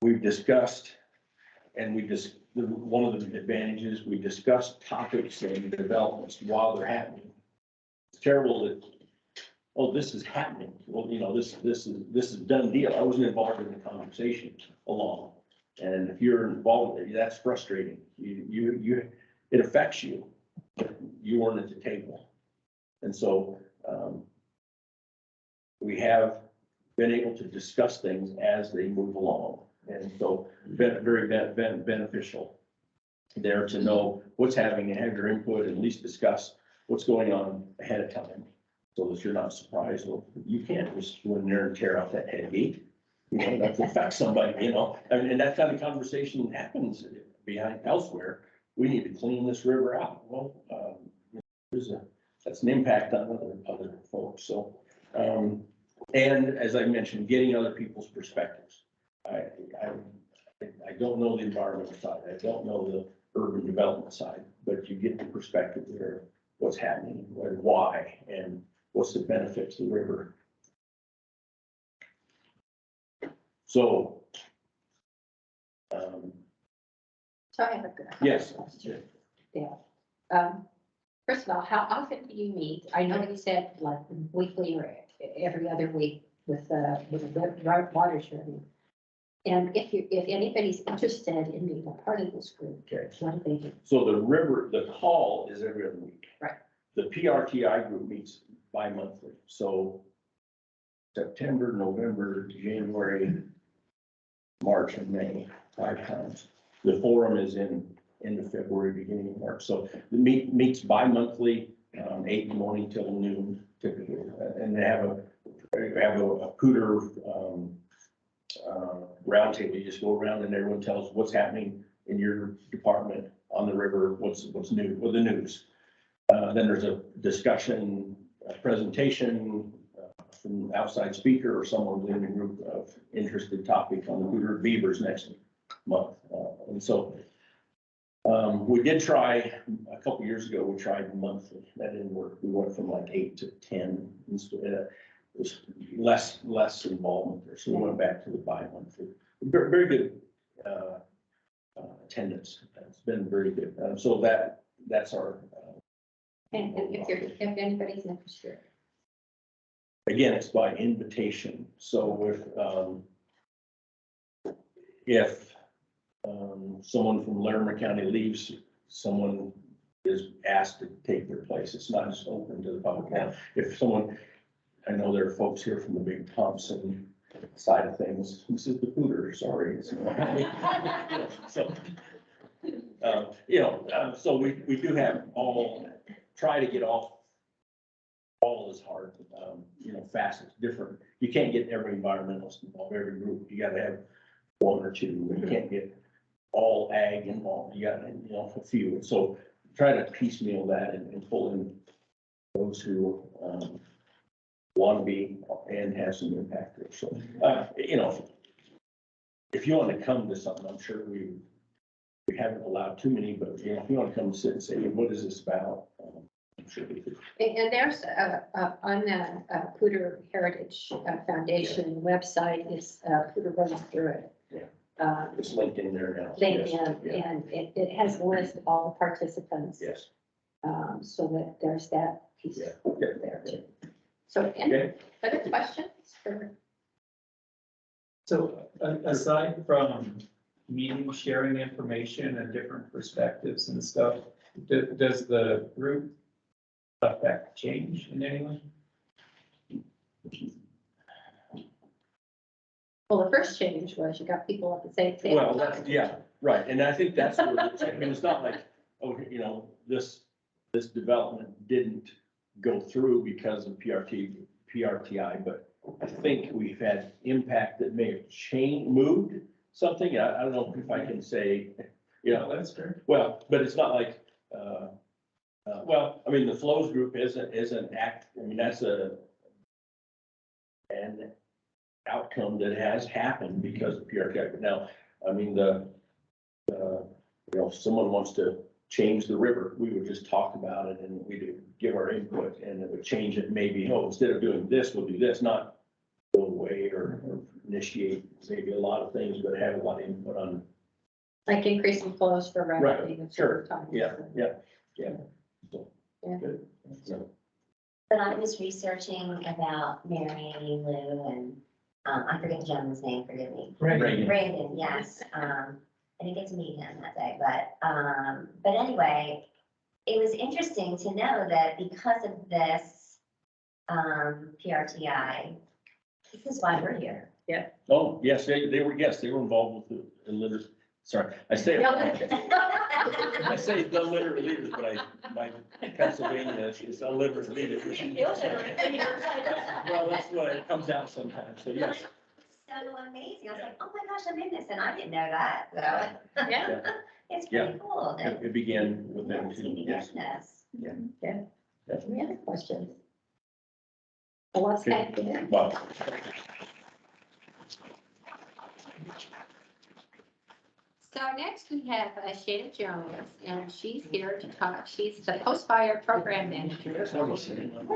We've discussed, and one of the advantages, we discussed topics and developments while they're happening. It's terrible that, oh, this is happening. Well, you know, this is a done deal. I wasn't involved in the conversation along. And if you're involved, that's frustrating. It affects you. You weren't at the table. And so we have been able to discuss things as they move along. And so very beneficial there to know what's happening and have your input and at least discuss what's going on ahead of time, so that you're not surprised. Well, you can't just go in there and tear out that head gate. You know, that affects somebody, you know, and that kind of conversation happens behind elsewhere. We need to clean this river out. Well, that's an impact on other folks. So, and as I mentioned, getting other people's perspectives. I don't know the environmental side. I don't know the urban development side, but you get the perspective there, what's happening, why, and what's the benefit to the river. So, So I have a good. yes. Yeah. First of all, how often do you meet? I know you said like weekly or every other week with the water sharing. And if anybody's interested in being a part of this group, Okay. what do they do? So the call is every other week. Right. The PRTI group meets bi-monthly. So September, November, January, March, and May, 5 times. The forum is in end of February, beginning of March. So the meets bi-monthly, 8 in the morning till noon typically. And they have a cooter roundtable. You just go around and everyone tells what's happening in your department on the river, what's new with the news. Then there's a discussion, a presentation from outside speaker or someone within the group of interested topic on the cooter beavers next month. And so we did try a couple years ago, we tried monthly. That didn't work. We went from like 8 to 10. It was less involvement there. So we went back to the bi-monthly. Very good attendance. It's been very good. So that's our. And if anybody's interested. Again, it's by invitation. So if someone from Larimer County leaves, someone is asked to take their place. It's not just open to the public. Now, if someone, I know there are folks here from the big Thompson side of things. This is the cooter, sorry. So, so we do have try to get all is hard, facets, different. You can't get every environmentalist involved, every group. You gotta have 1 or 2. You can't get all ag involved, you got, you know, a few, so try to piecemeal that and pull in those who, want to be and have some impact there, so, you know, if you want to come to something, I'm sure we haven't allowed too many, but, you know, if you want to come sit and say, hey, what is this about? I'm sure we could. And there's, on the Water Heritage Foundation website is, Water runs through it. Yeah. It's linked in there now. Linked Yes, in, yeah. and it has a list of all the participants. Yes. So that there's that piece Yeah. there too. So any Okay. other questions for? So aside from meeting, sharing information and different perspectives and stuff, does the group affect change in any way? Well, the first change was you got people at the same table. Well, that's, yeah, right, and I think that's where, I mean, it's not like, oh, you know, this development didn't go through because of PRTI, but I think we've had impact that may have moved something, I don't know if I can say, you know, That's fair. well, but it's not like, well, I mean, the flows group is an act, I mean, that's an outcome that has happened because of PRTI. But now, I mean, you know, if someone wants to change the river, we would just talk about it and we'd give our input and it would change it. Maybe, oh, instead of doing this, we'll do this, not go away or initiate maybe a lot of things, but have a lot of input on. Like increasing flows for rafting and Sure. certain times. Yeah. So, Yeah. good. So, But I was researching about Mary Lou and, I forget the gentleman's name, forgive me. Reagan. Brandon, yes, I didn't get to meet him that day, but anyway, it was interesting to know that because of this, PRTI, this is why we're here. Oh, yes, they were involved with the litters. Sorry, I say the literate leaders, but my Pennsylvania is illiterate leaders. Well, that's what it comes out sometimes, so yes. So amazing, I was like, oh my gosh, I'm in this, and I didn't know that, so. Yeah. It's pretty cool. that- It began with them Yes, too, we yes. began this. Any other questions? Well, let's thank you. Wow. So next we have Shayna Jones, and she's here to talk. She's the post-fire program manager. Coalition of the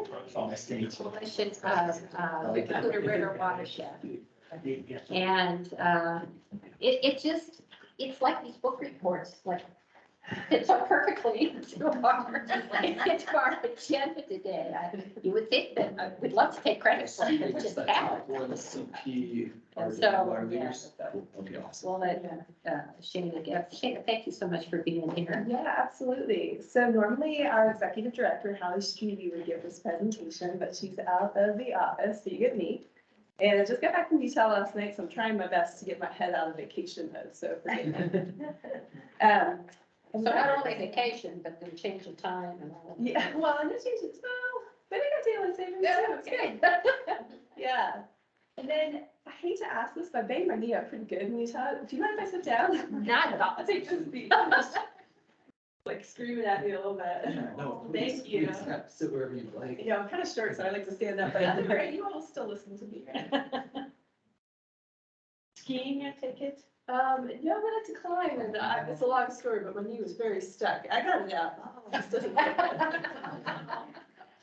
Water River Watershed. And it's like these book reports, like, it's so perfectly into our agenda today. You would think that we'd love to take credit for it, but it's just how. And so, yes, Okay, awesome. we'll let Shayna give. Shayna, thank you so much for being here. Yeah, absolutely. So normally our executive director, Hallie Streety, would give this presentation, but she's out of the office, so you get me. And I just got back from Utah last night, so I'm trying my best to get my head out of vacation mode, so forgive me. So not only vacation, but then change of time and all that. Yeah, well, no changes, well, but I got daylight savings too, it's good. Yeah, and then I hate to ask this, but I banged my knee up pretty good in Utah. Do you mind if I sit down? Not at all. I think just be like screaming at me a little bit. No, Thank you. please, sit wherever you'd like. Yeah, I'm kind of short, so I like to stand up, but I think you all still listen to me, right? Skiing, I take it? No, I had to climb, and it's a long story, but my knee was very stuck. I got it out. It's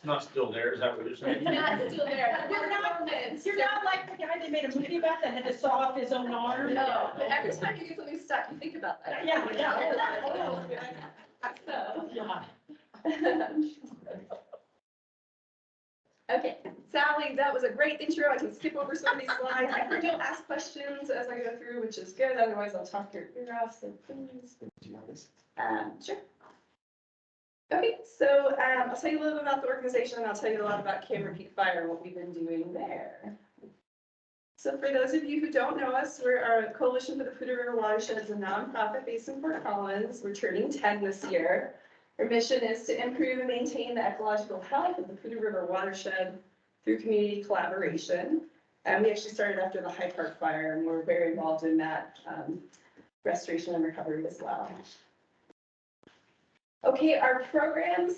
not still there, is that what you're saying? It's still there. You're not like the guy they made a movie about that had to saw off his own arm? No, but every time you get something stuck, you think about that. Okay, Sally, that was a great intro. I can skip over some of these slides. I heard you'll ask questions as I go through, which is good. Otherwise, I'll talk your ear off, so please. Sure. Okay, so I'll tell you a little bit about the organization, and I'll tell you a lot about Cameron Peak Fire and what we've been doing there. So for those of you who don't know us, we're our Coalition for the Water River Watershed is a nonprofit based in Fort Collins. We're turning 10 this year. Our mission is to improve and maintain the ecological health of the Water River Watershed through community collaboration. And we actually started after the High Park fire, and we're very involved in that. restoration and recovery as well. Okay, our programs,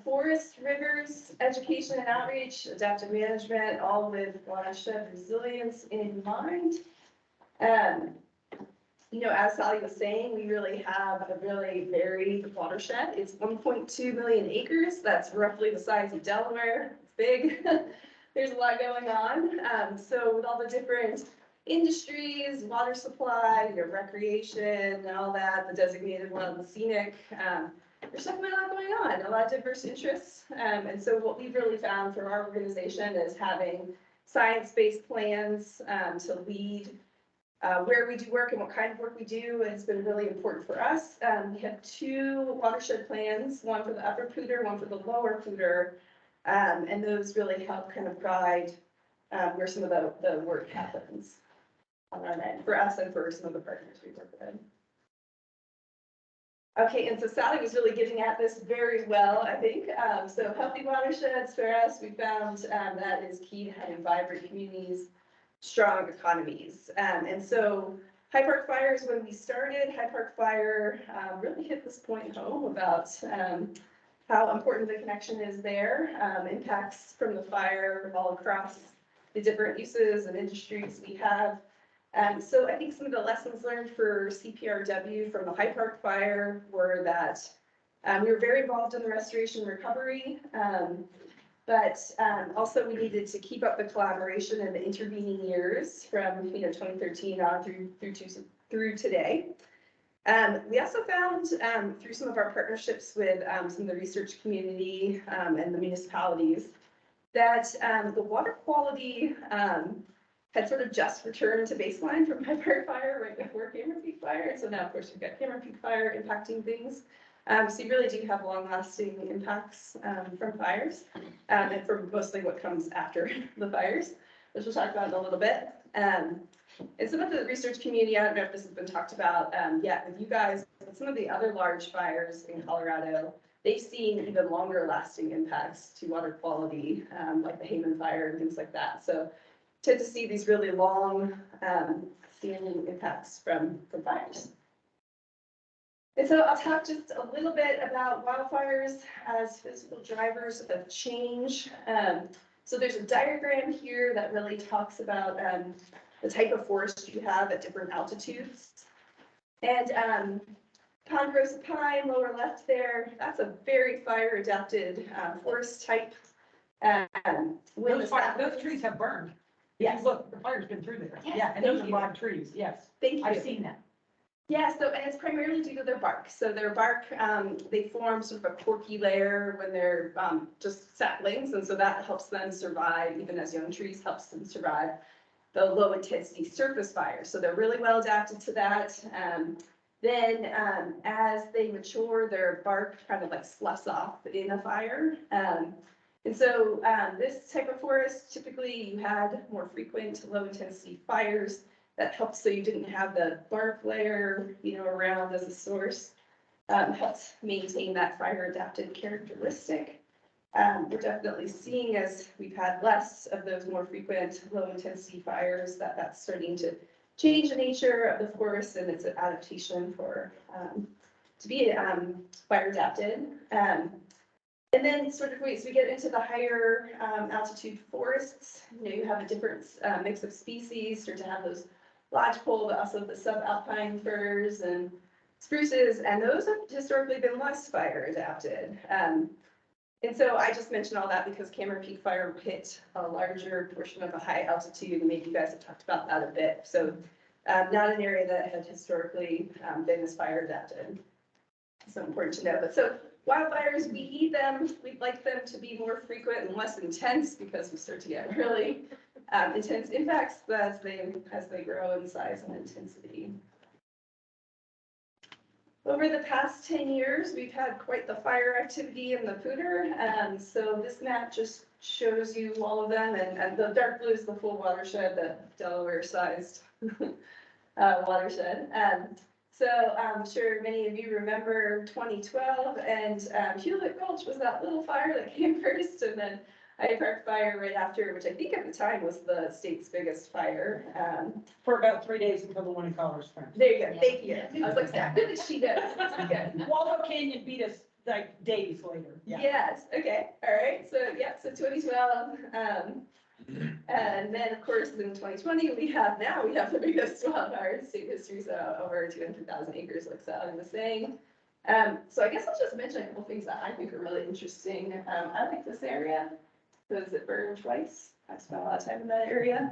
forests, rivers, education and outreach, adaptive management, all with watershed resilience in mind. As Sally was saying, we really have a really varied watershed. It's 1.2 million acres. That's roughly the size of Delaware. It's big. There's a lot going on. So with all the different industries, water supply, recreation, and all that, the designated one, the scenic, there's definitely a lot going on, a lot of diverse interests. And so what we've really found for our organization is having science-based plans to lead where we do work and what kind of work we do has been really important for us. We have 2 watershed plans, one for the upper Poudre, one for the lower Poudre. And those really help kind of guide where some of the work happens on our end, for us and for some of the partners we work with. Okay, and so Sally was really getting at this very well, I think. So healthy watersheds for us, we found that is key to having vibrant communities, strong economies. And so High Park Fire is when we started. High Park Fire really hit this point home about how important the connection is there, impacts from the fire all across the different uses and industries we have. So I think some of the lessons learned for CPRW from the High Park Fire were that we were very involved in the restoration and recovery, but also we needed to keep up the collaboration in the intervening years from 2013 on through today. We also found through some of our partnerships with some of the research community and the municipalities that the water quality had sort of just returned to baseline from High Park Fire right before Cameron Peak Fire. And so now, of course, we've got Cameron Peak Fire impacting things. So you really do have long-lasting impacts from fires and from mostly what comes after the fires, which we'll talk about in a little bit. And some of the research community, I don't know if this has been talked about yet with you guys, but some of the other large fires in Colorado, they've seen even longer lasting impacts to water quality, like the Haven Fire and things like that. So tend to see these really long standing impacts from fires. And so I'll talk just a little bit about wildfires as physical drivers of change. So there's a diagram here that really talks about the type of forest you have at different altitudes. And ponderosa pine, lower left there, that's a very fire adapted forest type. Those trees have burned. Yes. Look, the fire's been through there. Yes, Yeah, and those are live trees, yes. Thank you. I've seen that. Yeah, so, and it's primarily due to their bark. So their bark, they form sort of a corky layer when they're just saplings. And so that helps them survive, even as young trees, helps them survive the low intensity surface fire. So they're really well adapted to that. Then as they mature, their bark kind of like sloughs off in a fire. And so this type of forest, typically you had more frequent low intensity fires. That helps so you didn't have the bark layer, around as a source. Helps maintain that fire adapted characteristic. We're definitely seeing as we've had less of those more frequent low intensity fires that's starting to change the nature of the forest and its adaptation for to be fire adapted. And then sort of as we get into the higher altitude forests, you have a different mix of species, start to have those lodgepole, but also the subalpine firs and spruces, and those have historically been less fire adapted. And so I just mentioned all that because Cameron Peak Fire hit a larger portion of a high altitude, and maybe you guys have talked about that a bit. So not an area that had historically been as fire adapted. So important to know. But so wildfires, we need them. We'd like them to be more frequent and less intense because we start to get really intense impacts as they grow in size and intensity. Over the past 10 years, we've had quite the fire activity in the Poudre. So this map just shows you all of them, and the dark blue is the full watershed, the Delaware-sized watershed. So I'm sure many of you remember 2012, and Hewlett Gulch was that little fire that came first, and then Hyde Park fire right after, which I think at the time was the state's biggest fire. For about 3 days until the one in Colorado Springs. There you go, thank you. I was like, that good she does. This is good. Wallow Canyon beat us like days later. Yeah. Yes, okay, all right, so, yeah, so 2012, and then, of course, in 2020, we have the biggest wildfire in state history, so over 200,000 acres, like Sally was saying. So I guess I'll just mention a couple things that I think are really interesting. I like this area, because it burned twice. I spent a lot of time in that area,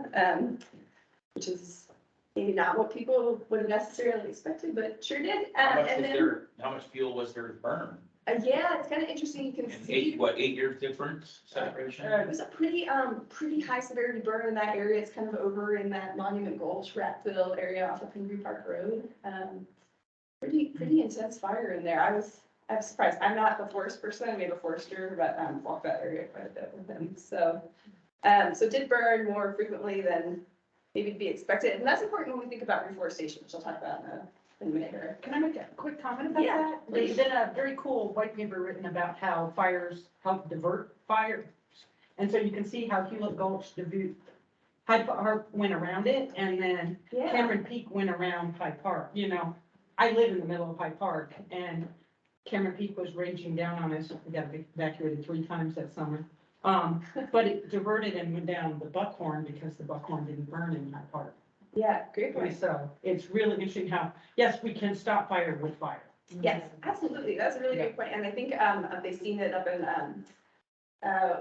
which is maybe not what people would have necessarily expected, but sure did. How much fuel was there to burn? Yeah, it's kind of interesting, you can And see. 8 years difference separation? It was a pretty high severity burn in that area. It's kind of over in that Monument Gulch, Ratville area off of Henry Park Road. Pretty intense fire in there. I was surprised. I'm not the forest person. We have a forester, but walked that area quite a bit with him. So, so it did burn more frequently than maybe to be expected. And that's important when we think about reforestation, which I'll talk about in a minute here. Can I make a quick comment about Yeah, that? There's been a very cool white paper written about how fires help divert fires. And so you can see how Hewlett Gulch, Hyde Park went around it, and then Yeah. Cameron Peak went around Hyde Park. You know, I live in the middle of Hyde Park, and Cameron Peak was raging down on us. We got evacuated 3 times that summer. But it diverted and went down the Buckhorn because the Buckhorn didn't burn in Hyde Park. Yeah, great point. So it's really interesting how, yes, we can stop fire with fire. Yes, absolutely. That's a really good point. And I think they've seen it up in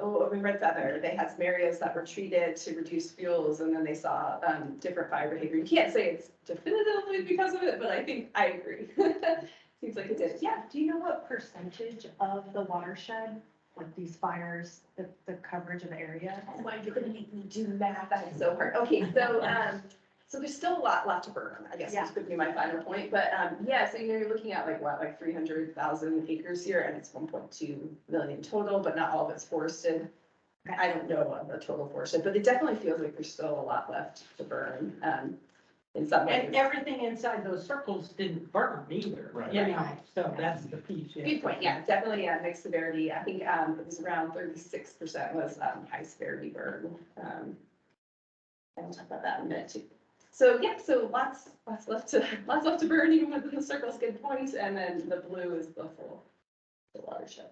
over in Red Feather. They had some areas that were treated to reduce fuels, and then they saw different fire behavior. You can't say it's definitively because of it, but I think I agree. Seems like it did. Yeah. Do you know what percentage of the watershed, like these fires, the coverage of the area? Oh my, you're gonna make me do math. That is so hard. Okay, so so there's still a lot left to burn, I guess, Yeah. this could be my final point, but, yeah, so you're looking at like 300,000 acres here, and it's 1.2 million total, but not all of it's forested. I don't know of the total forested, but it definitely feels like there's still a lot left to burn, in some ways. And everything inside those circles didn't burn either, Right. you know, so that's the piece, yeah. Good point, yeah, definitely, mixed severity, I think, it was around 36% was, high severity burn, and we'll talk about that in a minute too. So, yeah, so lots left to burn, even within the circle's good point, and then the blue is the full watershed.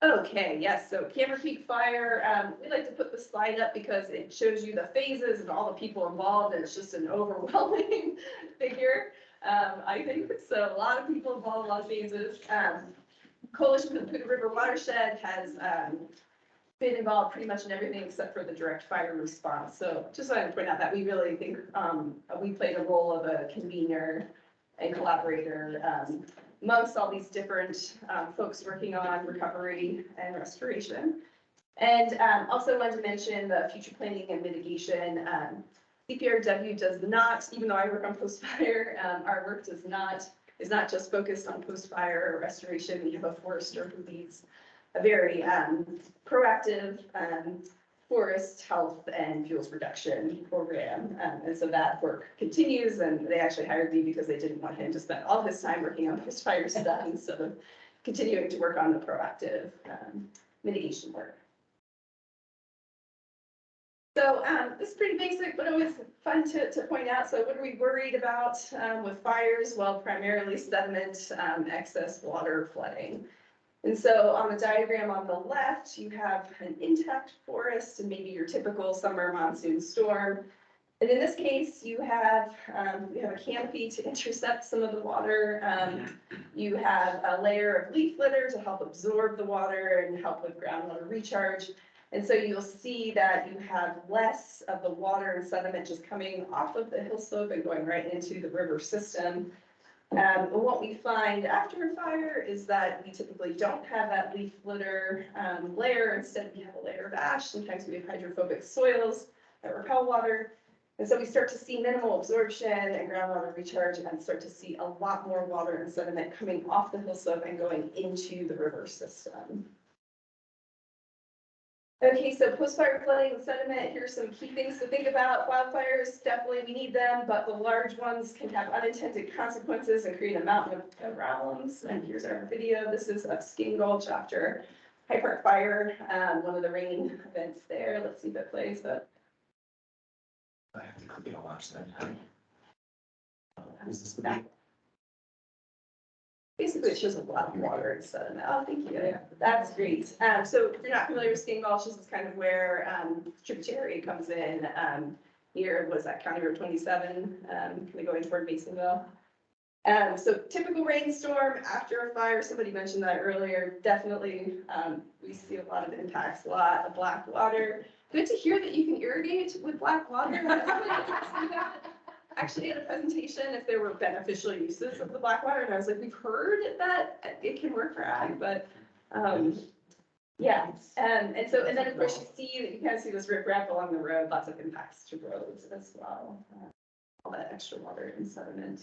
Okay, yes, so Cameron Peak Fire, we like to put the slide up because it shows you the phases and all the people involved, and it's just an overwhelming figure, I think. So a lot of people involved, a lot of phases. Coalition for the Poudre River Watershed has been involved pretty much in everything except for the direct fire response. So just wanted to point out that we really think we played a role of a convener and collaborator amongst all these different folks working on recovery and restoration. And also wanted to mention the future planning and mitigation. CPRW does not, even though I work on post-fire, our work is not just focused on post-fire restoration. We have a forester who leads a very proactive forest health and fuels reduction program. And so that work continues, and they actually hired me because they didn't want him to spend all his time working on post-fire stuff instead of continuing to work on the proactive mitigation work. So this is pretty basic, but always fun to point out. So what are we worried about with fires? Well, primarily sediment, excess water, flooding. And so on the diagram on the left, you have an intact forest and maybe your typical summer monsoon storm. And in this case, you have a canopy to intercept some of the water. You have a layer of leaf litter to help absorb the water and help with groundwater recharge. And so you'll see that you have less of the water and sediment just coming off of the hill slope and going right into the river system. And what we find after a fire is that we typically don't have that leaf litter layer. Instead, we have a layer of ash. Sometimes we have hydrophobic soils that repel water. And so we start to see minimal absorption and groundwater recharge, and start to see a lot more water and sediment coming off the hill slope and going into the river system. Okay, so post-fire flooding and sediment, here's some key things to think about. Wildfires, definitely we need them, but the large ones can have unintended consequences and create a mountain of problems. And here's our video. This is of Skin Gulch after Hyde Park Fire, one of the rain events there. Let's see if it plays, but I have to quickly watch that. Is this the that- basically it shows a lot of water instead of, oh, thank you. Yeah, that's great. So if you're not familiar with skiing gulch, this is kind of where tributary comes in. Here was that County Road 27, kind of going toward Masonville. So typical rainstorm after a fire, somebody mentioned that earlier, definitely, we see a lot of impacts, a lot of black water. Good to hear that you can irrigate with black water. Actually, at a presentation, if there were beneficial uses of the black water, and I was like, we've heard that it can work for ag, but, yeah. And then of course you see that you kind of see this riprap along the road, lots of impacts to roads as well. All that extra water and sediment.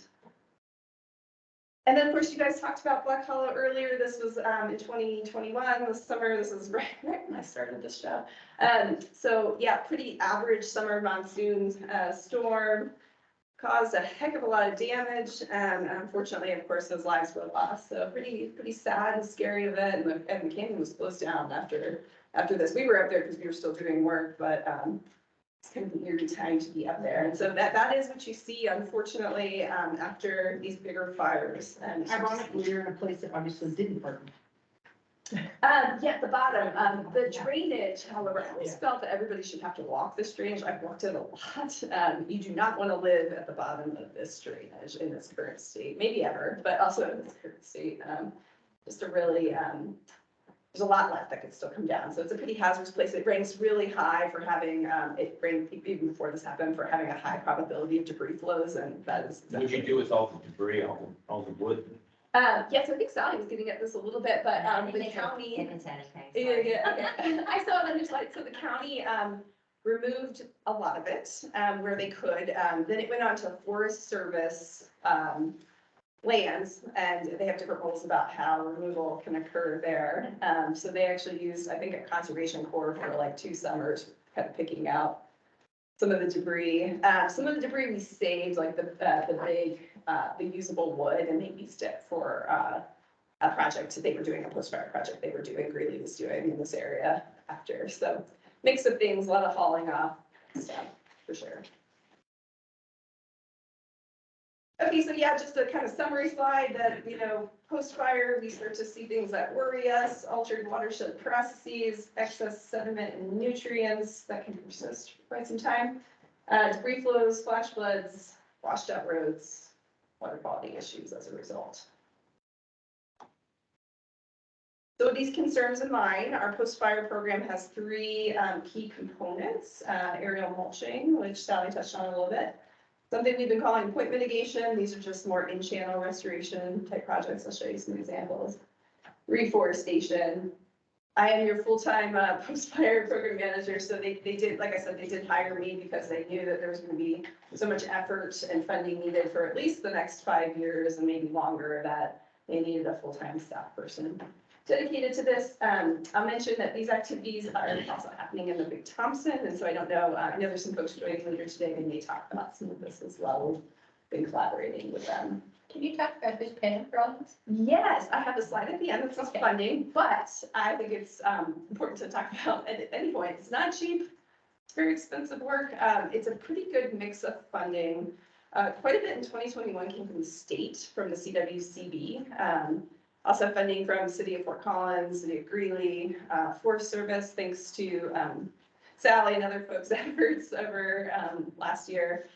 And then, of course, you guys talked about Black Hollow earlier. This was in 2021, this summer. This is right when I started this show. So yeah, pretty average summer monsoon storm. Caused a heck of a lot of damage, and unfortunately, of course, those lives were lost. So pretty sad and scary event, and the canyon was closed down after this. We were up there because we were still doing work, but it's kind of an eerie time to be up there. And so that is what you see, unfortunately, after these bigger fires. And Ironically, you're in a place that obviously didn't burn. Yeah, at the bottom, the drainage, however, I always felt that everybody should have to walk this drainage. I've walked it a lot. You do not want to live at the bottom of this drainage in its current state, maybe ever, but also in its current state. Just a really, there's a lot left that could still come down. So it's a pretty hazardous place. It ranks really high for having, it ranked even before this happened, for having a high probability of debris flows, and that is. What do you do with all the debris, all the wood? Yes, I think Sally was getting at this a little bit, but the county. Yeah, I saw it on your slide. So the county removed a lot of it where they could. Then it went on to Forest Service lands, and they have different rules about how removal can occur there. So they actually used, I think, a conservation corps for like 2 summers, kind of picking out some of the debris. Some of the debris we saved, like the big, the usable wood, and they used it for a project they were doing, a post-fire project they were doing, Greeley was doing in this area after. So mix of things, a lot of hauling off stuff, for sure. Okay, so yeah, just a kind of summary slide that, post-fire, we start to see things that worry us, altered watershed processes, excess sediment and nutrients that can persist for quite some time, debris flows, flash floods, washed out roads, water quality issues as a result. So with these concerns in mind, our post-fire program has 3 key components: aerial mulching, which Sally touched on a little bit. Something we've been calling point mitigation. These are just more in-channel restoration type projects. I'll show you some examples. Reforestation. I am your full-time post-fire program manager, so they did, like I said, they did hire me because they knew that there was going to be so much effort and funding needed for at least the next 5 years and maybe longer, that they needed a full-time staff person dedicated to this. I'll mention that these activities are also happening in the Big Thompson, and so I don't know, I know there's some folks joining later today, they may talk about some of this as well. We've been collaborating with them. Can you talk about who's paying for all this? Yes, I have a slide at the end that says funding, but I think it's important to talk about at any point. It's not cheap, it's very expensive work. It's a pretty good mix of funding. Quite a bit in 2021 came from the state, from the CWCB. Also funding from the City of Fort Collins, City of Greeley, Forest Service, thanks to Sally and other folks' efforts over last year.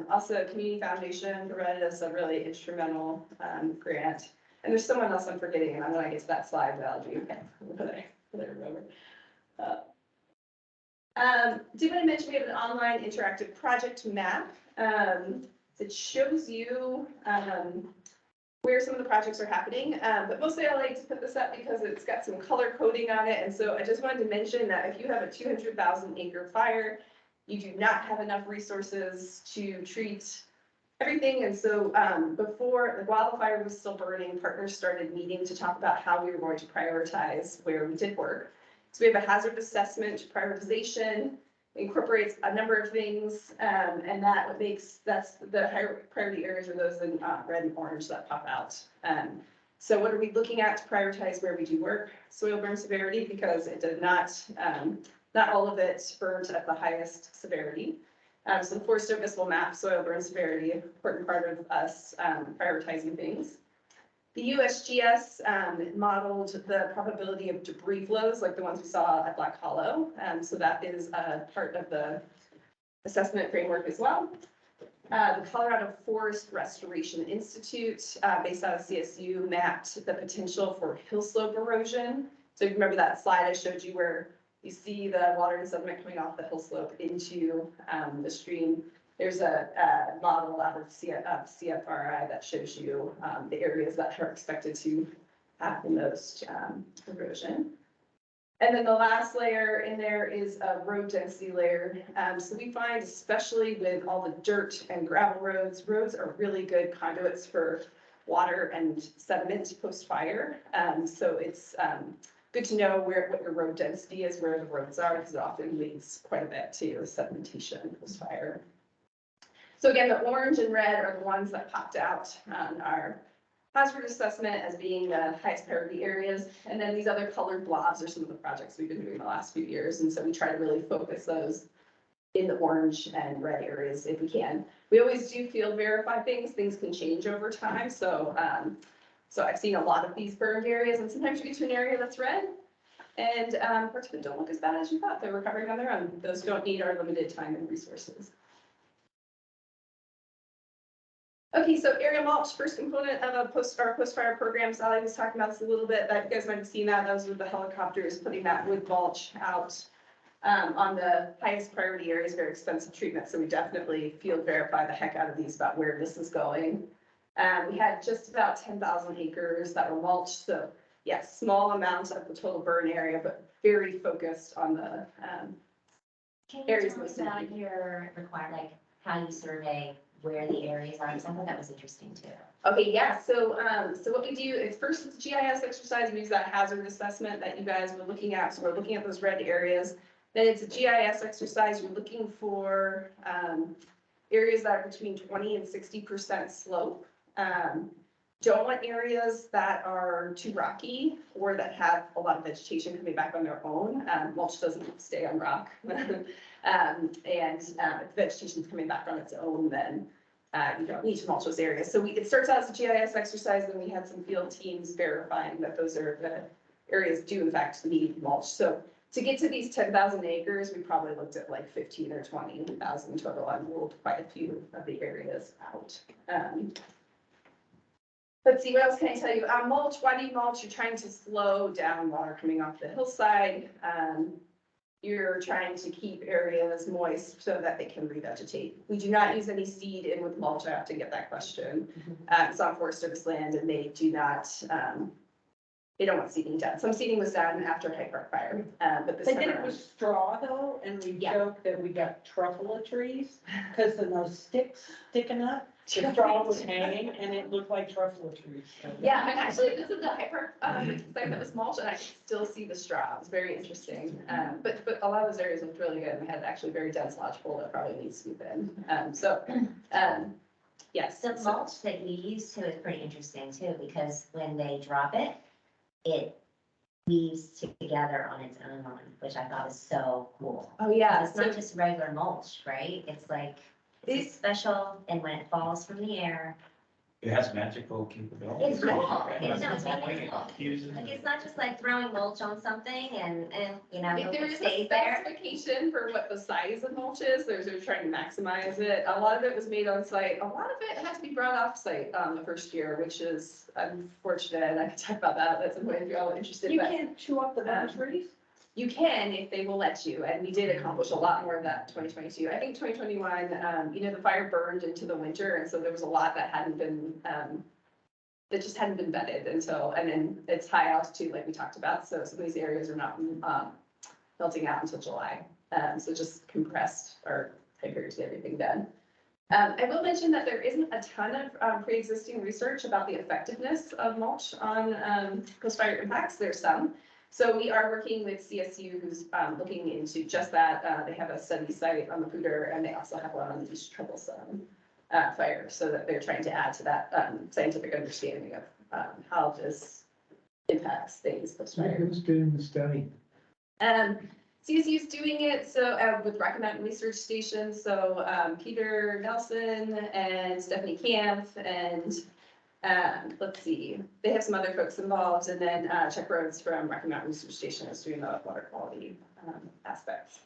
Also, Community Foundation provided us a really instrumental grant. And there's someone else I'm forgetting, and when I get to that slide, I'll do what I remember. Did want to mention we have an online interactive project map that shows you where some of the projects are happening, but mostly I like to put this up because it's got some color coding on it. And so I just wanted to mention that if you have a 200,000 acre fire, you do not have enough resources to treat everything. And so before, while the fire was still burning, partners started meeting to talk about how we were going to prioritize where we did work. So we have a hazard assessment prioritization, incorporates a number of things, and that's the higher priority areas are those in red and orange that pop out. So what are we looking at to prioritize where we do work? Soil burn severity, because it did not, not all of it burned at the highest severity. So the Forest Service will map soil burn severity, important part of us prioritizing things. The USGS modeled the probability of debris flows, like the ones we saw at Black Hollow. So that is a part of the assessment framework as well. The Colorado Forest Restoration Institute, based out of CSU, mapped the potential for hill slope erosion. So if you remember that slide I showed you where you see the water and sediment coming off the hill slope into the stream. There's a model out of CFRI that shows you the areas that are expected to have the most erosion. And then the last layer in there is a road density layer. So we find, especially with all the dirt and gravel roads are really good conduits for water and sediment post-fire. So it's good to know what your road density is, where the roads are, because it often leads quite a bit to sedimentation post-fire. So again, the orange and red are the ones that popped out on our hazard assessment as being the highest priority areas. And then these other colored blobs are some of the projects we've been doing the last few years. And so we try to really focus those in the orange and red areas if we can. We always do field verify things. Things can change over time. So, so I've seen a lot of these burned areas, and sometimes you get to an area that's red and parts of it don't look as bad as you thought. They're recovering on their own. Those don't need our limited time and resources. Okay, so area mulch, first component of our post-fire program. Sally was talking about this a little bit, that you guys might have seen that. Those were the helicopters putting that wood mulch out on the highest priority areas, very expensive treatment. So we definitely field verify the heck out of these about where this is going. We had just about 10,000 acres that were mulched. So yes, small amounts of the total burn area, but very focused on the Can you areas tell us most about your required, like how you survey where the areas are? Something that was interesting too. Okay, yeah, so so what we do is first it's a GIS exercise. We use that hazard assessment that you guys were looking at. So we're looking at those red areas. Then it's a GIS exercise. You're looking for areas that are between 20 and 60% slope. Don't want areas that are too rocky or that have a lot of vegetation coming back on their own. Mulch doesn't stay on rock. If vegetation is coming back on its own, then you don't need to mulch those areas. So it starts out as a GIS exercise, then we had some field teams verifying that those are the areas do in fact need mulch. So to get to these 10,000 acres, we probably looked at like 15 or 20,000 total and ruled quite a few of the areas out. Let's see, what else can I tell you? Mulch, why do you mulch? You're trying to slow down water coming off the hillside. You're trying to keep areas moist so that they can revegetate. We do not use any seed in with mulch. I have to get that question. It's on Forest Service land and they do not, they don't want seeding done. Some seeding was done after Hyde Park fire, but this They time did it around. with straw though, and we Yeah. joke that we got truffle trees, because then those sticks sticking up, the straw was hanging, and it looked like truffle trees. So- Yeah, and actually, this is the Hyde Park site that was mulched, and I can still see the straw. It was very interesting. But a lot of those areas looked really good, and we had actually very dense lodgepole that probably needs to be thin. Yes. The mulch that you use too is pretty interesting too, because when they drop it, it weaves together on its own, which I thought was so cool. Oh, yeah. It's not just regular mulch, right? It's like, it's special, and when it falls from the air, It has magical capabilities. it's cool. It's not really cool. Uses- Like, it's not just like throwing mulch on something and you know, There it is a stays there. specification for what the size of mulch is. They're trying to maximize it. A lot of it was made on site. A lot of it had to be brought off site the first year, which is unfortunate. I could talk about that at some point if you're all interested. You but can't chew up the trees? You can if they will let you, and we did accomplish a lot more of that in 2022. I think 2021, the fire burned into the winter, and so there was a lot that hadn't been, that just hadn't been vetted until, and then it's high altitude like we talked about, so some of these areas are not melting out until July. So just compressed our time period to get everything done. I will mention that there isn't a ton of pre-existing research about the effectiveness of mulch on post-fire impacts. There's some. So we are working with CSU, who's looking into just that. They have a study site on the Pooter, and they also have one on the East Troublesome fire, so that they're trying to add to that scientific understanding of how this impacts things post-fire. Who's doing the study? CSU's doing it, so, with Rocky Mountain Research Station, so, Peter Nelson and Stephanie Camp, and, let's see, they have some other folks involved, and then, Chuck Rhodes from Rocky Mountain Research Station is doing the water quality, aspects.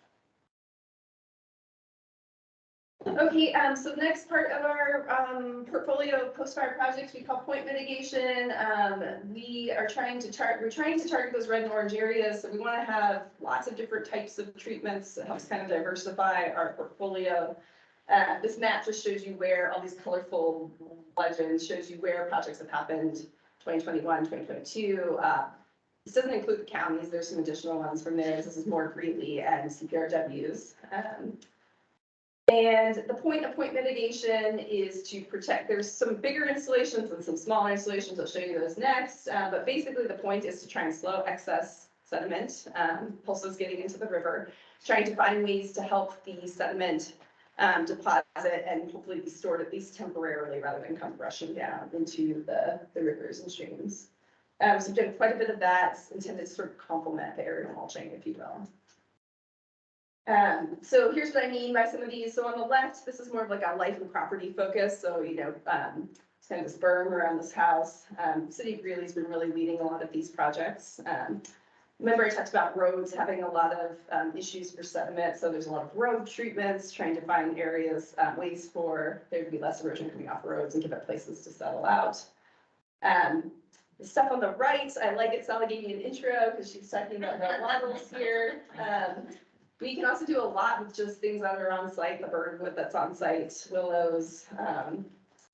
Okay, so the next part of our portfolio of post-fire projects we call point mitigation. We're trying to target those red and orange areas. So we want to have lots of different types of treatments. It helps kind of diversify our portfolio. This map just shows you where all these colorful legends shows you where projects have happened 2021, 2022. This doesn't include the counties. There's some additional ones from there. This is more Greeley and CPRWs. And the point of point mitigation is to protect, there's some bigger installations and some smaller installations. I'll show you those next. But basically the point is to try and slow excess sediment, pulses getting into the river, trying to find ways to help the sediment deposit and hopefully be stored at least temporarily rather than come rushing down into the rivers and streams. So we've done quite a bit of that. It's intended to sort of complement the aerial mulching, if you will. So here's what I mean by some of these. So on the left, this is more of like a life and property focus. So, you know, it's kind of this berm around this house. City of Greeley's been really leading a lot of these projects. Remember I talked about roads having a lot of issues for sediment. So there's a lot of road treatments, trying to find areas, ways for there to be less erosion coming off roads and give it places to settle out. The stuff on the right, I like it. Sally gave me an intro because she's talking about the models here. We can also do a lot with just things that are on site, the birdwood that's on site, willows.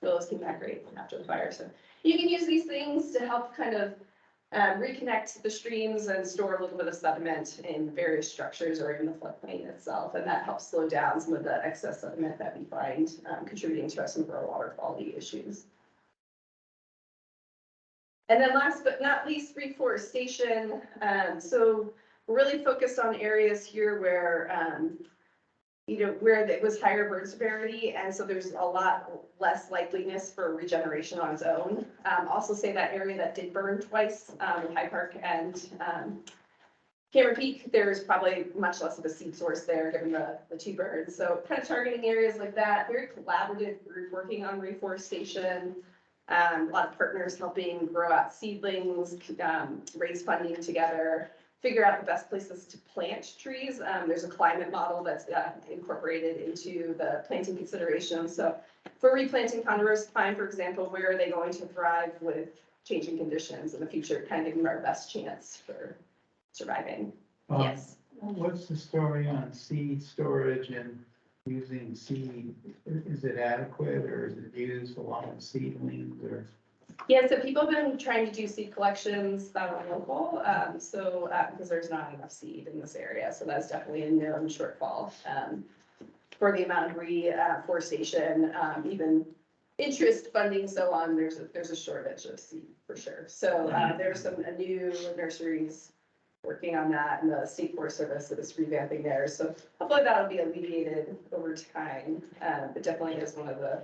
Willows came back great after the fire. So you can use these things to help kind of reconnect the streams and store a little bit of sediment in various structures or in the floodplain itself. And that helps slow down some of the excess sediment that we find contributing to some of our water quality issues. And then last but not least, reforestation. So we're really focused on areas here where, you know, where it was higher bird severity. And so there's a lot less likeliness for regeneration on its own. Also say that area that did burn twice, High Park and Cameron Peak, there's probably much less of a seed source there given the two burns. So kind of targeting areas like that, very collaborative group working on reforestation. A lot of partners helping grow out seedlings, raise funding together, figure out the best places to plant trees. There's a climate model that's incorporated into the planting considerations. So for replanting ponderosa pine, for example, where are they going to thrive with changing conditions in the future, kind of giving them our best chance for surviving. Yes. What's the story on seed storage and using seed? Is it adequate or is it used along with seedlings or? Yeah, so people have been trying to do seed collections that are local, because there's not enough seed in this area. So that's definitely a known shortfall for the amount of reforestation, even interest funding, so on. There's a shortage of seed for sure. So there's some new nurseries working on that, and the State Forest Service is revamping theirs. So hopefully that'll be alleviated over time. But definitely is one of the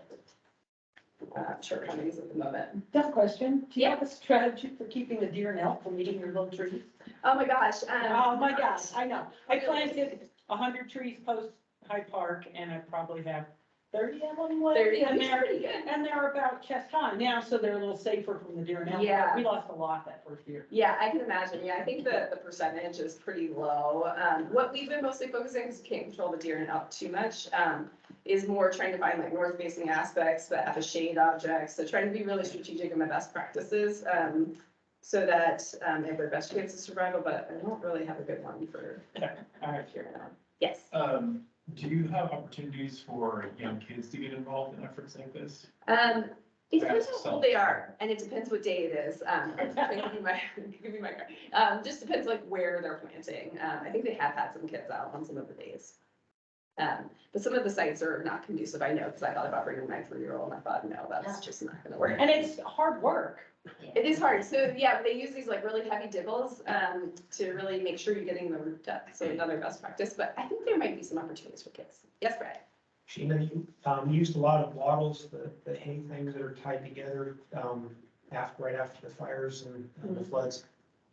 shortcomings at the moment. Dumb question. Do you have a strategy for keeping the deer and elk from eating your little trees? Oh my gosh. Oh my gosh, I know. I planted 100 trees post Hyde Park and I probably have 30 of them left. 30, and that's they're, pretty good. and they're about chest high now, so they're a little safer from the deer and elk. Yeah. We lost a lot that first year. Yeah, I can imagine. Yeah, I think the percentage is pretty low. What we've been mostly focusing, because we can't control the deer and elk too much, is more trying to find like north facing aspects that have a shade object. So trying to be really strategic in my best practices, so that they have their best chance of survival, but I don't really have a good one for All right. here now. Yes. Do you have opportunities for young kids to get involved in efforts like this? It depends how old they are, and it depends what day it is. Give me my card. Just depends like where they're planting. I think they have had some kids out on some of the days. But some of the sites are not conducive, I know, because I thought about bringing my 3-year-old and I thought, no, that's just not gonna work. And it's hard work. It is hard. So yeah, they use these like really heavy dibbles to really make sure you're getting the root depth. So another best practice, but I think there might be some opportunities for kids. Yes, Brad? Sheena, you used a lot of wattles, the hay things that are tied together. right after the fires and the floods.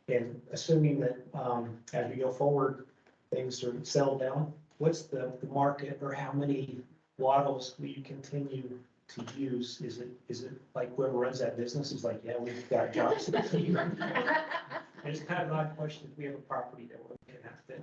And assuming that, as we go forward, things are settled down, what's the market, or how many wattles will you continue to use? Is it like whoever runs that business is like, yeah, we've got jobs. And it's kind of an odd question if we have a property that we're looking at that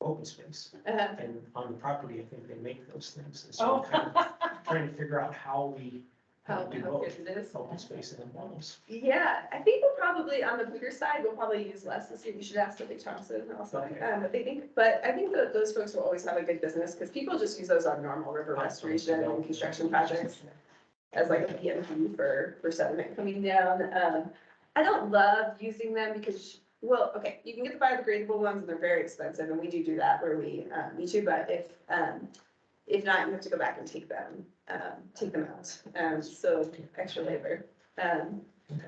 open space. And on the property, I think they make those things. And so I'm kind of trying to figure out how we How do good both it is. open space and then wattles. Yeah, I think we'll probably, on the bigger side, we'll probably use less this year. You should ask Lily Thompson also, what they think. But I think that those folks will always have a good business because people just use those on normal river restoration and construction projects as like a PMP for sediment coming down. I don't love using them because, well, okay, you can get the biodegradable ones and they're very expensive and we do that where we need to, but if not, you have to go back and take them out. So extra labor.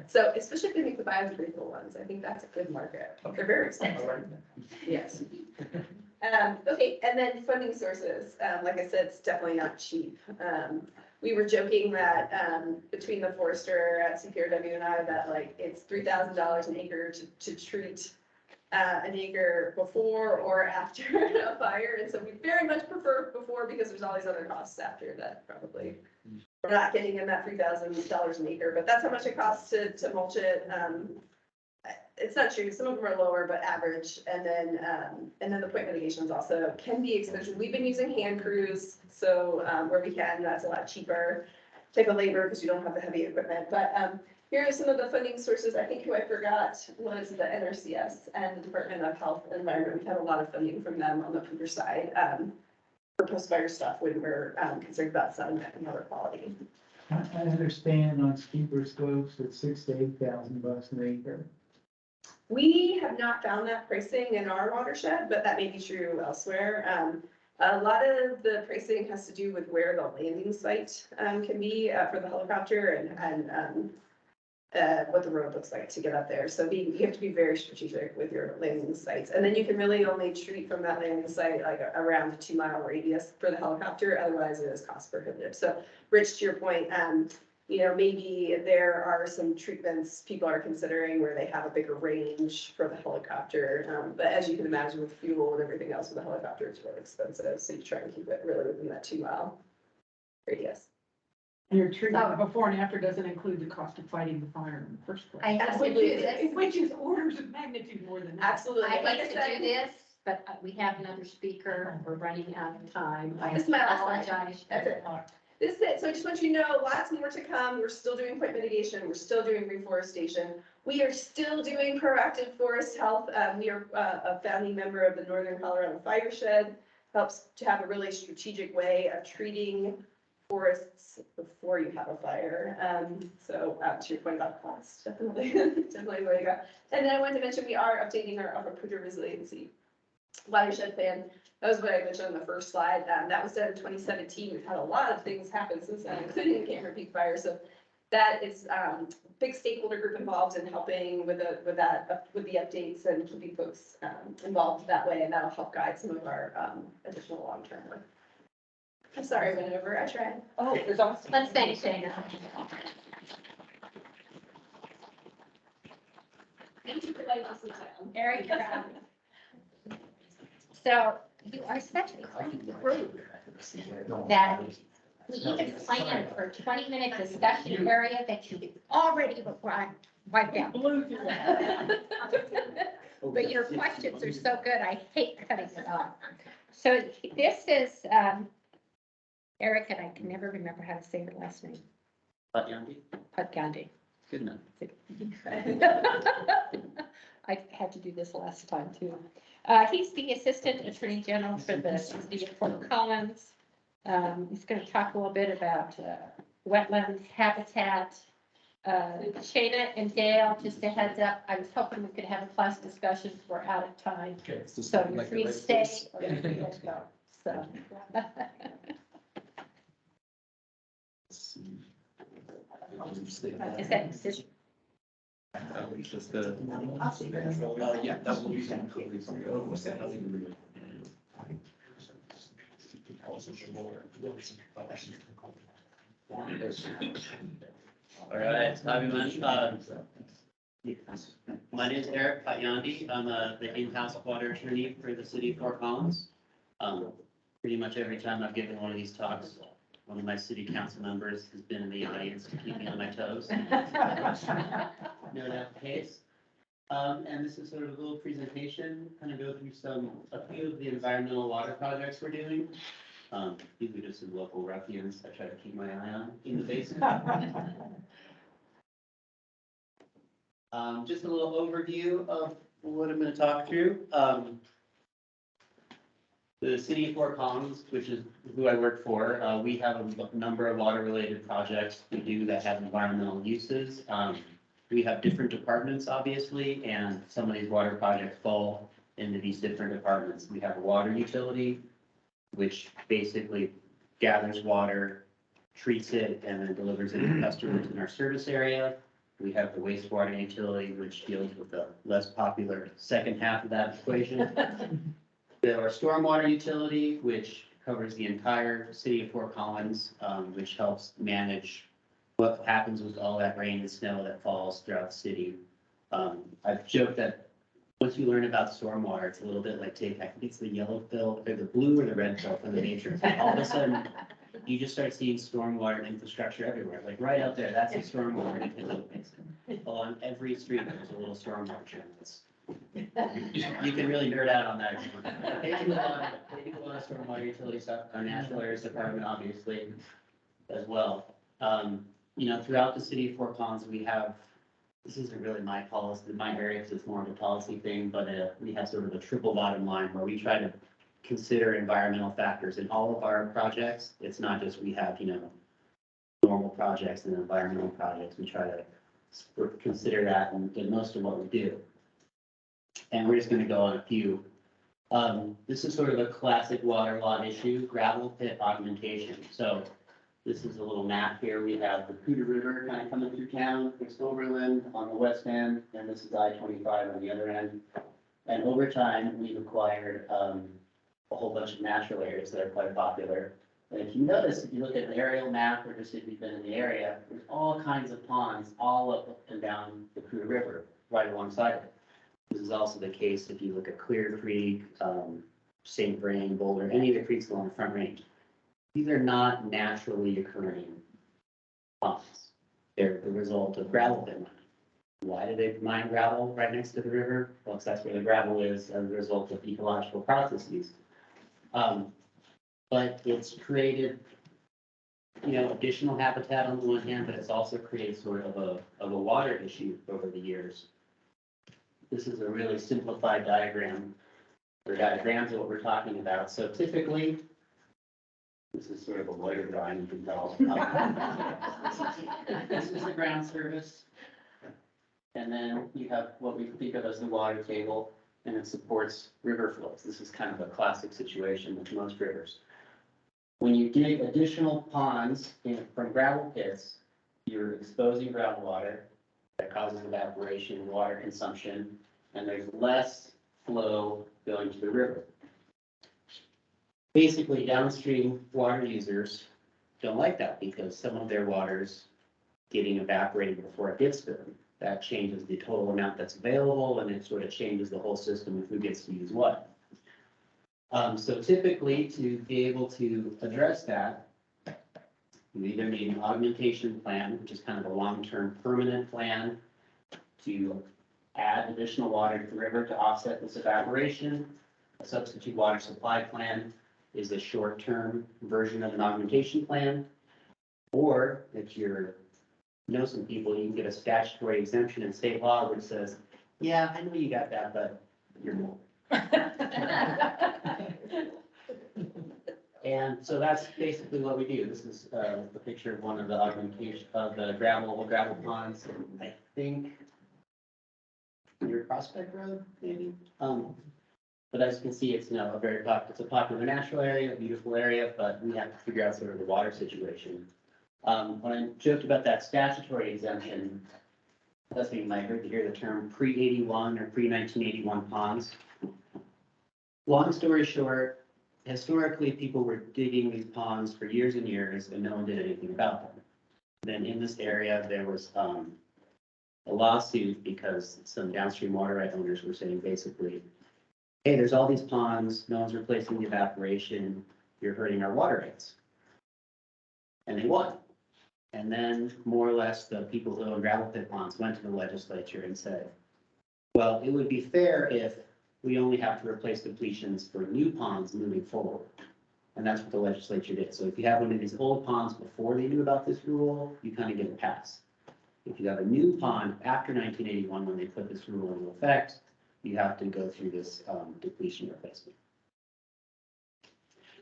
So especially if they make the biodegradable ones, I think that's a good market. They're very expensive. Yes. Okay, and then funding sources, like I said, it's definitely not cheap. We were joking that between the forester at CPRW and I, that like it's $3,000 an acre to treat an acre before or after a fire. And so we very much prefer before because there's all these other costs after that probably. We're not getting in that $3,000 an acre, but that's how much it costs to mulch it. It's not true. Some of them are lower, but average. And then the point mitigations also can be expensive. We've been using hand crews. So where we can, that's a lot cheaper type of labor because you don't have the heavy equipment. But here are some of the funding sources. I think who I forgot was the NRCS and the Department of Health and Environment. We've had a lot of funding from them on the Cougar side for post-fire stuff when we're concerned about sediment and water quality. I understand on steeper slopes, it's $6,000 to $8,000 an acre. We have not found that pricing in our watershed, but that may be true elsewhere. A lot of the pricing has to do with where the landing site can be for the helicopter and what the road looks like to get up there. So you have to be very strategic with your landing sites. And then you can really only treat from that landing site like around a 2-mile radius for the helicopter. Otherwise it is cost prohibitive. So Rich, to your point, maybe there are some treatments people are considering where they have a bigger range for the helicopter. But as you can imagine with fuel and everything else for the helicopter, it's really expensive. So you try and keep it really within that 2-mile radius. And your treatment before and after doesn't include the cost of fighting the fire in the first place. I hate to do this. Which is orders of magnitude more than that. Absolutely. I Like hate to do this, but we have another speaker. We're running out of time. I This is my last slide. apologize. That's it. This is it. So I just want you to know, lots more to come. We're still doing point mitigation. We're still doing reforestation. We are still doing proactive forest health. We are a founding member of the Northern Colorado Fireshed. Helps to have a really strategic way of treating forests before you have a fire. So to your point about cost, definitely, definitely the way to go. And then I wanted to mention we are updating our upper resiliency watershed plan. That was what I mentioned on the first slide. That was done in 2017. We've had a lot of things happen since then, including the Cameron Peak fire. So that is big stakeholder group involved in helping with the updates and keeping folks involved that way, and that'll help guide some of our additional long-term work. I'm sorry I went over. I tried. Oh, it was awesome. Let's thank Shana. Thank you for letting us sit down. Eric, so you are such a great group that we even planned for a 20-minute discussion area that you already wiped out. But your questions are so good, I hate cutting it off. So this is Eric, and I can never remember how to say her last name. Patgandi. Good enough. I had to do this last time too. He's the Assistant Attorney General for the City of Fort Collins. He's going to talk a little bit about wetlands, habitat. Shana and Dale, just a heads up, I was hoping we could have a class discussion. We're out of time. Okay. So you're free to stay or you're free to go. So. Is that decision? Just the. Yeah, that will be. All right, hi everyone. My name is Eric Patyandi. I'm the in-house water attorney for the city of Fort Collins. Pretty much every time I've given one of these talks, one of my city council members has been in the audience to keep me on my toes. No doubt the case. And this is sort of a little presentation, kind of go through a few of the environmental water projects we're doing. These are just some local ruffians I try to keep my eye on in the basin. Just a little overview of what I'm going to talk through. The city of Fort Collins, which is who I work for, we have a number of water-related projects we do that have environmental uses. We have different departments, obviously, and some of these water projects fall into these different departments. We have a water utility, which basically gathers water, treats it, and then delivers it to customers in our service area. We have the wastewater utility, which deals with the less popular second half of that equation. We have our stormwater utility, which covers the entire city of Fort Collins, which helps manage what happens with all that rain and snow that falls throughout the city. I've joked that once you learn about stormwater, it's a little bit like I think it's the yellow pill, or the blue or the red pill from the Matrix. All of a sudden, you just start seeing stormwater infrastructure everywhere. Like right out there, that's a stormwater basin. Along every street, there's a little stormwater channel. You can really nerd out on that. They do a lot of stormwater utility stuff. Our National Areas Department, obviously, as well. Throughout the city of Fort Collins, we have, this isn't really my policy, my area, because it's more of a policy thing, but we have sort of a triple bottom line where we try to consider environmental factors in all of our projects. It's not just we have, normal projects and environmental projects. We try to consider that in most of what we do. And we're just going to go on a few. This is sort of a classic water law issue, gravel pit augmentation. So this is a little map here. We have the Poudre River kind of coming through town, it's Overland on the west end, and this is I-25 on the other end. And over time, we've acquired a whole bunch of natural areas that are quite popular. And if you notice, if you look at an aerial map, or just if you've been in the area, there's all kinds of ponds all up and down the Poudre River, right alongside it. This is also the case if you look at Clear Creek, St. Vrain, Boulder, any of the creeks along the Front Range. These are not naturally occurring ponds. They're the result of gravel pit mining. Why do they mine gravel right next to the river? Well, that's where the gravel is as a result of ecological processes. But it's created, additional habitat on the one hand, but it's also created sort of a water issue over the years. This is a really simplified diagram, or diagrams of what we're talking about. So typically, this is sort of a lawyer drawing, you can tell. This is the ground surface. And then you have what we think of as the water table, and it supports river flows. This is kind of a classic situation with most rivers. When you dig additional ponds from gravel pits, you're exposing groundwater that causes evaporation, water consumption, and there's less flow going to the river. Basically, downstream water users don't like that because some of their water's getting evaporated before it gets to them. That changes the total amount that's available, and it sort of changes the whole system of who gets to use what. So typically, to be able to address that, you either need an augmentation plan, which is kind of a long-term permanent plan to add additional water to the river to offset this evaporation. A substitute water supply plan is a short-term version of an augmentation plan. Or if you're some people, you can get a statutory exemption in state law which says, yeah, I know you got that, but you're more. And so that's basically what we do. This is a picture of one of the augmentation of the gravel ponds. I think near Prospect Road, maybe. But as you can see, it's it's a popular natural area, a beautiful area, but we have to figure out sort of the water situation. When I joked about that statutory exemption, that's when you might hear the term pre-81 or pre-1981 ponds. Long story short, historically, people were digging these ponds for years and years, and no one did anything about them. Then in this area, there was, a lawsuit because some downstream water right owners were saying basically, hey, there's all these ponds, no one's replacing the evaporation, you're hurting our water rights. And they won. And then more or less the people who own gravel pit ponds went to the legislature and said, well, it would be fair if we only have to replace depletions for new ponds moving forward. And that's what the legislature did. So if you have one of these old ponds before they knew about this rule, you kind of get a pass. If you have a new pond after 1981, when they put this rule into effect, you have to go through this depletion replacement.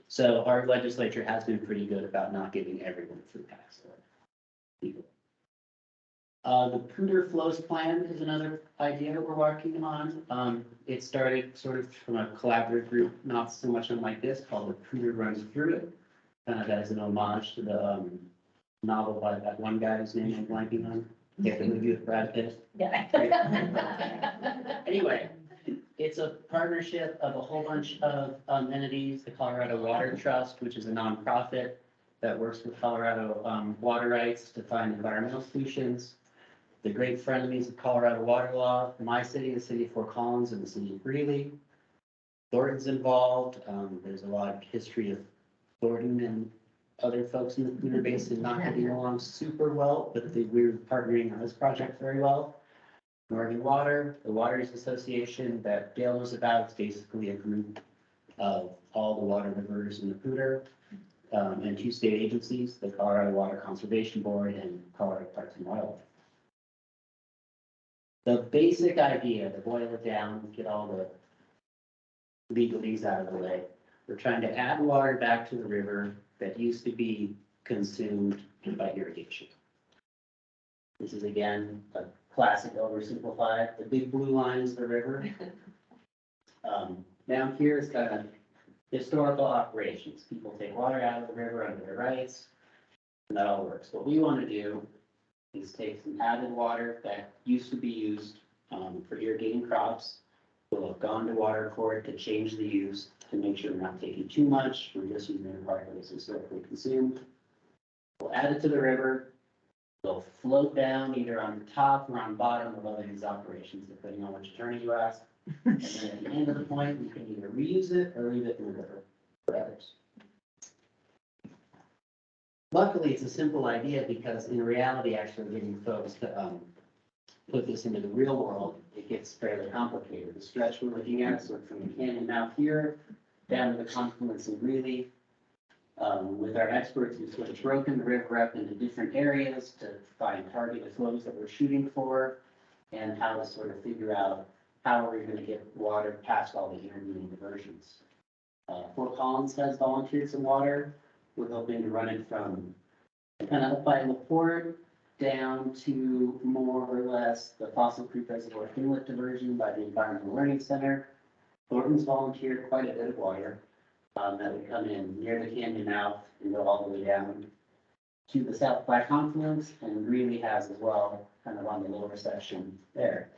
So our legislature has been pretty good about not giving everyone a free pass. The Cooter Flows Plan is another idea that we're working on. It started sort of from a collaborative group, not so much unlike this, called The Cooter Runs Through It. Kind of as an homage to the novel by that one guy whose name I'm blanking on. Get the movie with Brad Pitt. Yeah. Anyway, it's a partnership of a whole bunch of entities, the Colorado Water Trust, which is a nonprofit that works with Colorado water rights to find environmental solutions. The Great Frenemies of Colorado Water Law, my city, the city of Fort Collins, and the city of Greeley. Thornton's involved. There's a lot of history of Thornton and other folks in the Cooter Basin not getting along super well, but we're partnering on this project very well. Oregon Water, the Waters Association that Dale knows about, it's basically a group of all the water rivers in the Cooter, and two state agencies, the Colorado Water Conservation Board and Colorado Parks and Wildlife. The basic idea, to boil it down, get all the legalese out of the way, we're trying to add water back to the river that used to be consumed by irrigation. This is again a classic oversimplified. The big blue line is the river. Down here is kind of historical operations. People take water out of the river under their rights, and that all works. What we want to do is take some added water that used to be used for irrigating crops. We'll have gone to water court to change the use to make sure we're not taking too much. We're just using the part that was historically consumed. We'll add it to the river. They'll float down either on top or on bottom of other these operations, depending on which attorney you ask. And then at the end of the point, you can either reuse it or leave it in the river for others. Luckily, it's a simple idea because in reality, actually getting folks to put this into the real world, it gets fairly complicated. The stretch we're looking at, so from the canyon mouth here down to the confluence in Greeley. With our experts, we've sort of broken the river up into different areas to find targeted flows that we're shooting for and how to sort of figure out how are we going to get water past all the intervening diversions. Fort Collins has volunteered some water. We're hoping to run it from kind of up by LaPorte down to more or less the Fossil Creek Reservoir Inlet diversion by the Environmental Learning Center. Thornton's volunteered quite a bit of water that would come in near the canyon mouth and go all the way down to the South Platte confluence, and Greeley has as well, kind of on the lower section there.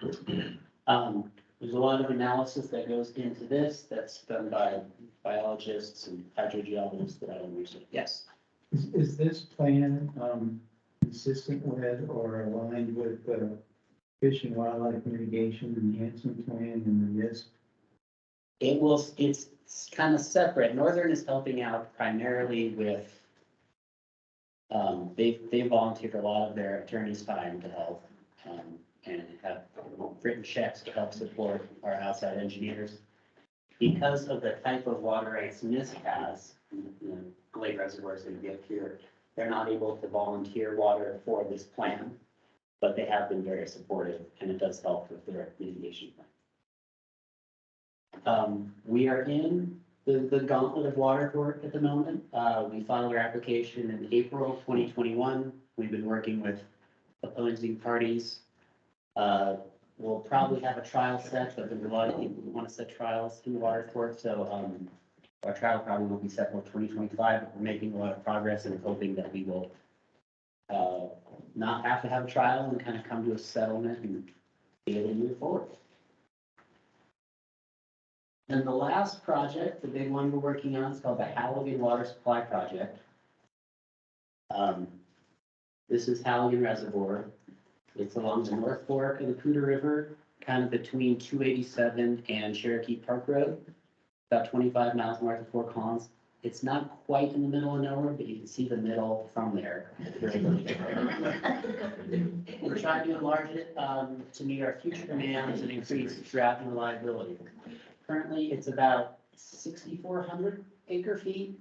There's a lot of analysis that goes into this that's done by biologists and hydrogeologists that I don't research. Yes. Is this plan consistent with or aligned with the Fish and Wildlife Mitigation Enhancement Plan and the risk? It's kind of separate. Northern is helping out primarily with, they volunteered a lot of their attorney's time to help, and have written checks to help support our outside engineers. Because of the type of water rights NIST has, Glade Reservoir is going to be up here, they're not able to volunteer water for this plan, but they have been very supportive, and it does help with their mitigation plan. We are in the gauntlet of water court at the moment. We filed our application in April 2021. We've been working with opposing parties. We'll probably have a trial set, but there's a lot of people who want to set trials in the water court, so our trial probably will be set for 2025, but we're making a lot of progress and hoping that we will not have to have a trial and kind of come to a settlement and be able to move forward. And the last project, the big one we're working on, is called the Halligan Water Supply Project. This is Halligan Reservoir. It's along the North Fork of the Poudre River, kind of between 287 and Cherokee Park Road, about 25 miles north of Fort Collins. It's not quite in the middle of nowhere, but you can see the middle from there. We're trying to enlarge it to meet our future demands and increase draft reliability. Currently, it's about 6,400 acre feet,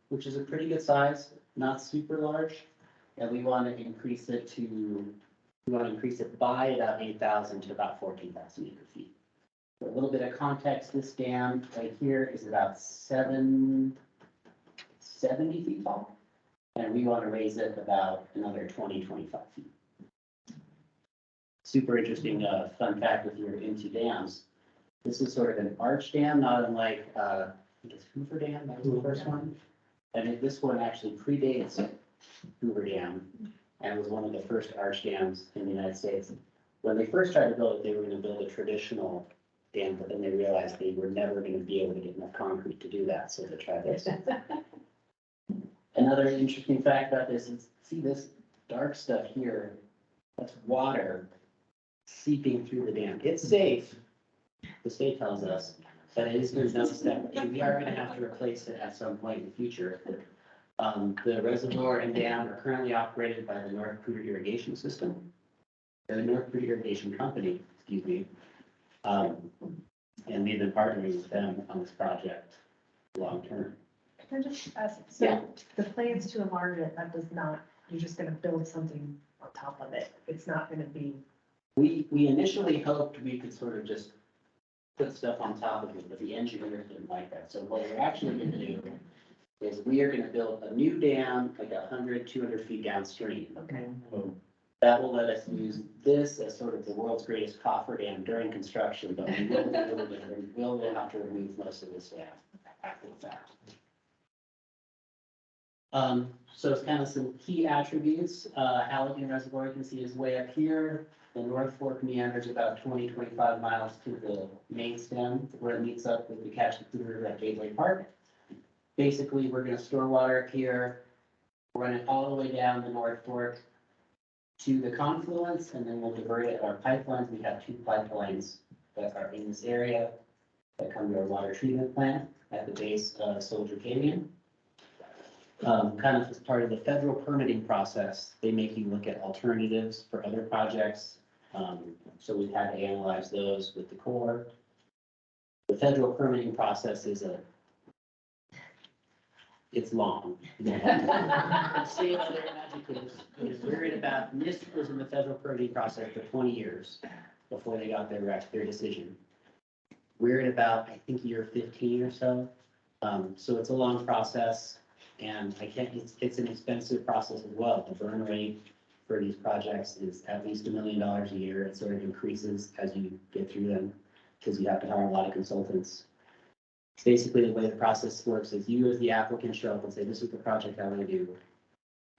which is a pretty good size, not super large. And we want to increase it by about 8,000 to about 14,000 acre feet. For a little bit of context, this dam right here is about 770 feet tall. And we want to raise it about another 20-25 feet. Super interesting fun fact if you're into dams. This is sort of an arch dam, not unlike I guess Hoover Dam, that was the first one. And this one actually predates Hoover Dam and was one of the first arch dams in the United States. When they first tried to build it, they were going to build a traditional dam, but then they realized they were never going to be able to get enough concrete to do that, so they tried this. Another interesting fact about this is, see this dark stuff here? That's water seeping through the dam. It's safe, the state tells us, but it is going to notice that we are going to have to replace it at some point in the future. The reservoir and dam are currently operated by the North Poudre Irrigation System, or the North Poudre Irrigation Company, excuse me. And we've been partnering with them on this project long term. Can I just ask, Yeah. so the plans to enlarge it, that does not, you're just gonna build something on top of it. It's not gonna be. We initially hoped we could sort of just put stuff on top of it, but the engineers didn't like that. So what we're actually gonna do is we are gonna build a new dam, like 100, 200 feet downstream. Okay. That will let us use this as sort of the world's greatest coffer dam during construction, but we will have to remove most of this dam after the fact. So it's kind of some key attributes. Halligan Reservoir, you can see is way up here. The North Fork meanders about 20-25 miles to the main stem where it meets up with the Catchment River at Gateway Park. Basically, we're going to store water up here, run it all the way down the North Fork to the confluence, and then we'll divert it. Our pipelines, we have 2 pipelines that are in this area that come to our water treatment plant at the base of Soldier Canyon. Kind of as part of the federal permitting process, they make you look at alternatives for other projects. So we've had to analyze those with the cohort. The federal permitting process it's long. Say other adjectives, we're in about, NIST was in the federal permitting process for 20 years before they got their decision. We're at about, I think, year 15 or so. So it's a long process. And it's an expensive process as well. The burn rate for these projects is at least $1 million a year. It sort of increases as you get through them because you have to hire a lot of consultants. Basically, the way the process works is you as the applicant show up and say, this is the project I want to do.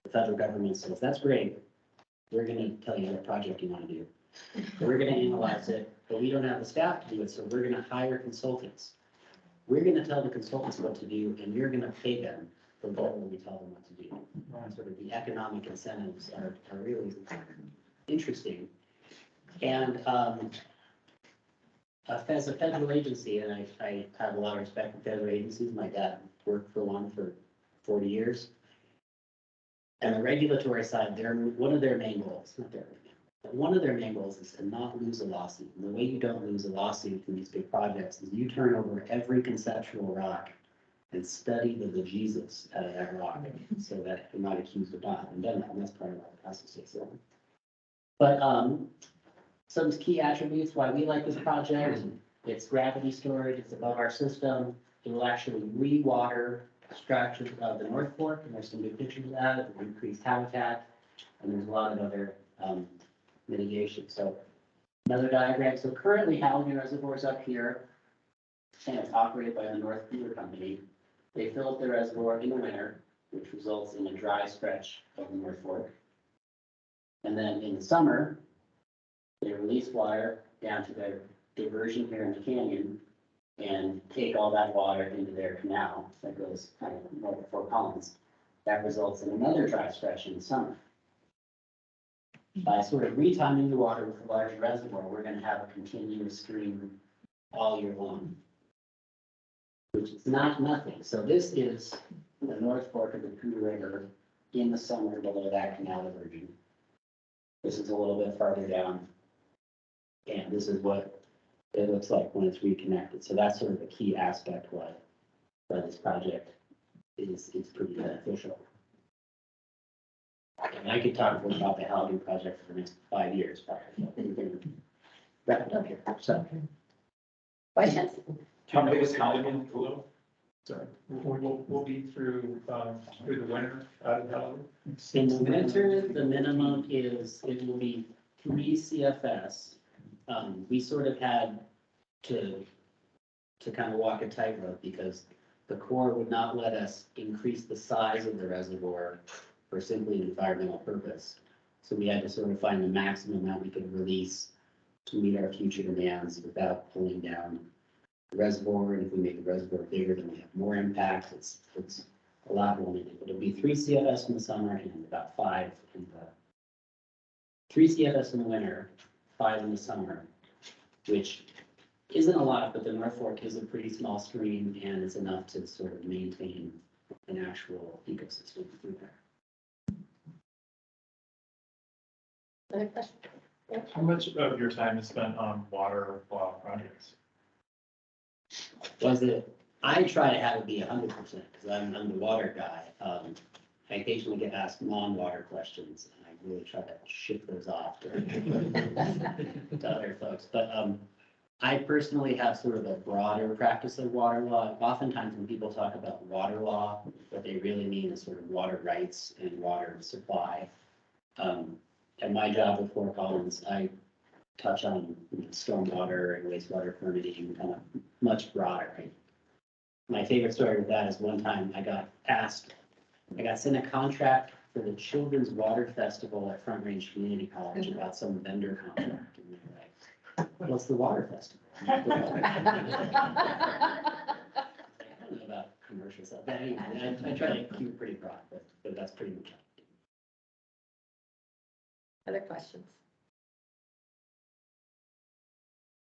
The federal government says, that's great. We're going to tell you what project you want to do. We're going to analyze it, but we don't have the staff to do it. So we're going to hire consultants. We're going to tell the consultants what to do, and you're going to pay them for what we tell them what to do. Sort of the economic incentives are really interesting. And as a federal agency, and I have a lot of respect for federal agencies, my dad worked for one for 40 years. And the regulatory side, one of their main goals, not their main, but one of their main goals is to not lose a lawsuit. And the way you don't lose a lawsuit in these big projects is you turn over every conceptual rock and study the bejesus out of that rock so that you're not accused of not having done that. And that's part of our process. But some key attributes why we like this project, it's gravity storage, it's above our system. It will actually re-water stretches of the North Fork, and there's some good pictures of that. It will increase habitat, and there's a lot of other mitigation. So another diagram. So currently Halligan Reservoir is up here, and it's operated by the North Poudre Company. They fill up the reservoir in the winter, which results in a dry stretch of the North Fork. And then in the summer, they release water down to their diversion here in the canyon and take all that water into their canal that goes kind of north of Fort Collins. That results in another dry stretch in the summer. By sort of retiming the water with a large reservoir, we're gonna have a continuous stream all year long. Which is not nothing. So this is the North Fork of the Pooh River in the summer below that canal diversion. This is a little bit farther down. And this is what it looks like when it's reconnected. So that's sort of the key aspect why this project is pretty beneficial. And I could talk more about the Halligan project for the next 5 years, probably. We can wrap it up here. So, Questions? How big is Halligan below? Sorry, we'll be through the winter out of Halligan. in the winter, the minimum is, it will be 3 CFS. We sort of had to kind of walk a tightrope because the Corps would not let us increase the size of the reservoir for simply an environmental purpose. So we had to sort of find the maximum amount we could release to meet our future demands without pulling down the reservoir. And if we make the reservoir bigger, then we have more impact. It's a lot more. It'll be 3 CFS in the summer and about 5 in the 3 CFS in the winter, 5 in the summer, which isn't a lot, but the North Fork is a pretty small stream and it's enough to sort of maintain an actual ecosystem through there. Other questions? How much of your time is spent on water law projects? Was it, I try to have it be 100% because I'm the water guy. I occasionally get asked non-water questions and I really try to shift those off to other folks. But I personally have sort of a broader practice of water law. Oftentimes when people talk about water law, what they really mean is sort of water rights and water supply. At my job with Fort Collins, I touch on stormwater and wastewater permitting kind of much broader. Right? My favorite story with that is one time I got sent a contract for the Children's Water Festival at Front Range Community College about some vendor contract. And they're like, what's the water festival? I don't know about commercial stuff. But anyway, I try to keep it pretty broad, but that's pretty much it. Other questions?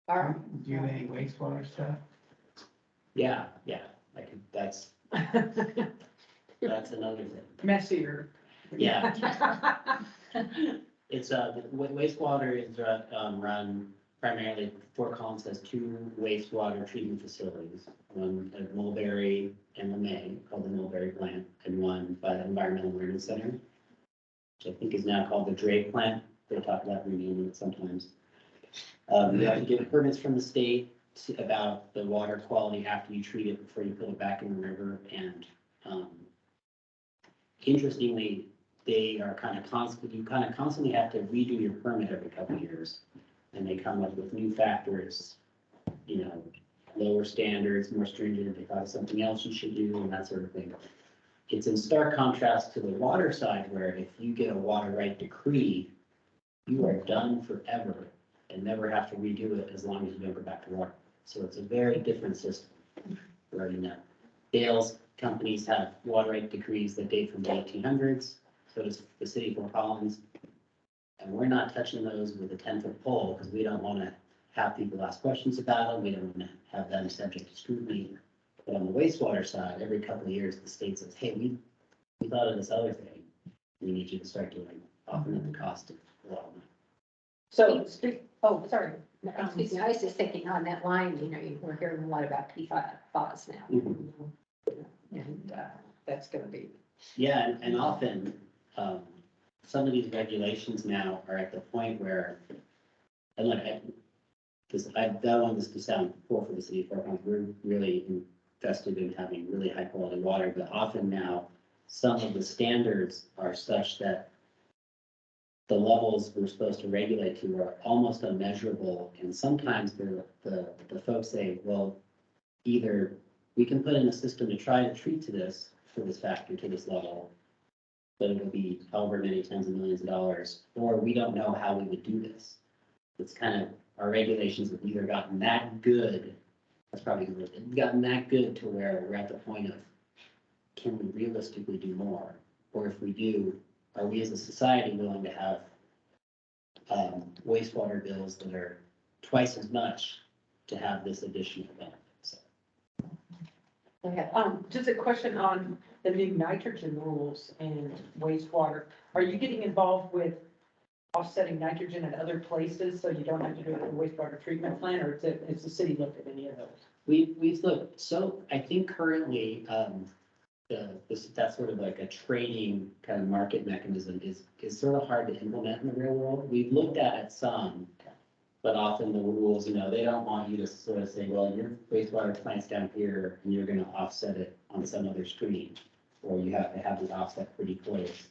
All right. Do you have any wastewater stuff? Yeah, I could, that's another thing. Messier. Yeah. It's, wastewater is, run primarily, Fort Collins has 2 wastewater treatment facilities. One at Mulberry and LeMay, called the Mulberry plant, and one by the Environmental Learning Center, which I think is now called the Drake plant. They talk about renaming it sometimes. You have to get permits from the state about the water quality after you treat it before you put it back in the river. And interestingly, they are kind of constant. You kind of constantly have to redo your permit every couple of years, and they come up with new factors. Lower standards, more stringent. They thought of something else you should do, and that sort of thing. It's in stark contrast to the water side, where if you get a water right decree, you are done forever and never have to redo it as long as you don't go back to water. So it's a very different system. Where, Dale's companies have water right decrees that date from the 1800s. So does the city of Fort Collins. And we're not touching those with a 10-foot pole because we don't want to have people ask questions about them. We don't want to have them subject to scrutiny. But on the wastewater side, every couple of years, the state says, hey, we thought of this other thing. We need you to start doing, often at the cost of a lot of money. So, Oh, sorry. Excuse me. I was just thinking on that line, we're hearing a lot about PFAS now. Mhm. And that's going to be. Yeah, and often, some of these regulations now are at the point where, and look, I don't want this to sound poor for the city of Fort Collins. We're really invested in having really high quality water, but often now, some of the standards are such that the levels we're supposed to regulate to are almost unmeasurable. And sometimes the folks say, well, either we can put in a system to try to treat to this, for this factor to this level, but it'll be however many tens of millions of dollars, or we don't know how we would do this. It's kind of, our regulations have either gotten that good, that's probably good, it's gotten that good to where we're at the point of, can we realistically do more? Or if we do, are we as a society willing to have wastewater bills that are twice as much to have this additional benefit. So Go ahead. Just a question on the new nitrogen rules and wastewater. Are you getting involved with offsetting nitrogen at other places so you don't have to do it at the wastewater treatment plant, or is the city looked at any of those? we've looked, so I think currently, that's sort of like a trading kind of market mechanism is sort of hard to implement in the real world. We've looked at it some, but often the rules, they don't want you to sort of say, well, your wastewater plant's down here and you're gonna offset it on some other stream, or you have to have the offset pretty close.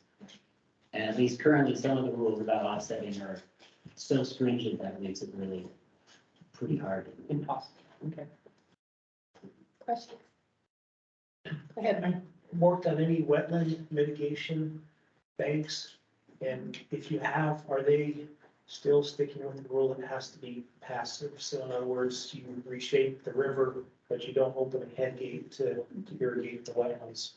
And at least currently, some of the rules about offsetting are so stringent that it makes it really pretty hard. Impossible, okay. Question? Go ahead. Worked on any wetland mitigation banks? And if you have, are they still sticking with the rule that it has to be passive? So in other words, you reshape the river, but you don't open a head gate to irrigate the wetlands.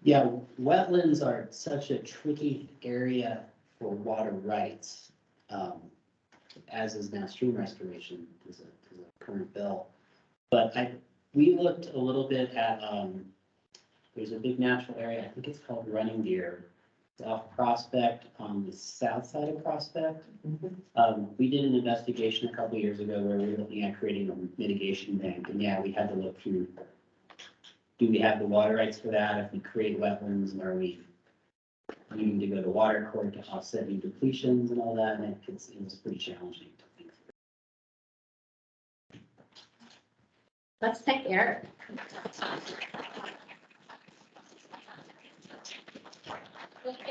Yeah, wetlands are such a tricky area for water rights, as is now stream restoration is a current bill. But we looked a little bit at, there's a big natural area, I think it's called Running Deer, it's off Prospect on the south side of Prospect. We did an investigation a couple years ago where we were looking at creating a mitigation bank, and yeah, we had to look through, do we have the water rights for that? If we create wetlands, are we needing to go to water court to offset any depletions and all that? And it was pretty challenging to think through. Let's thank Eric.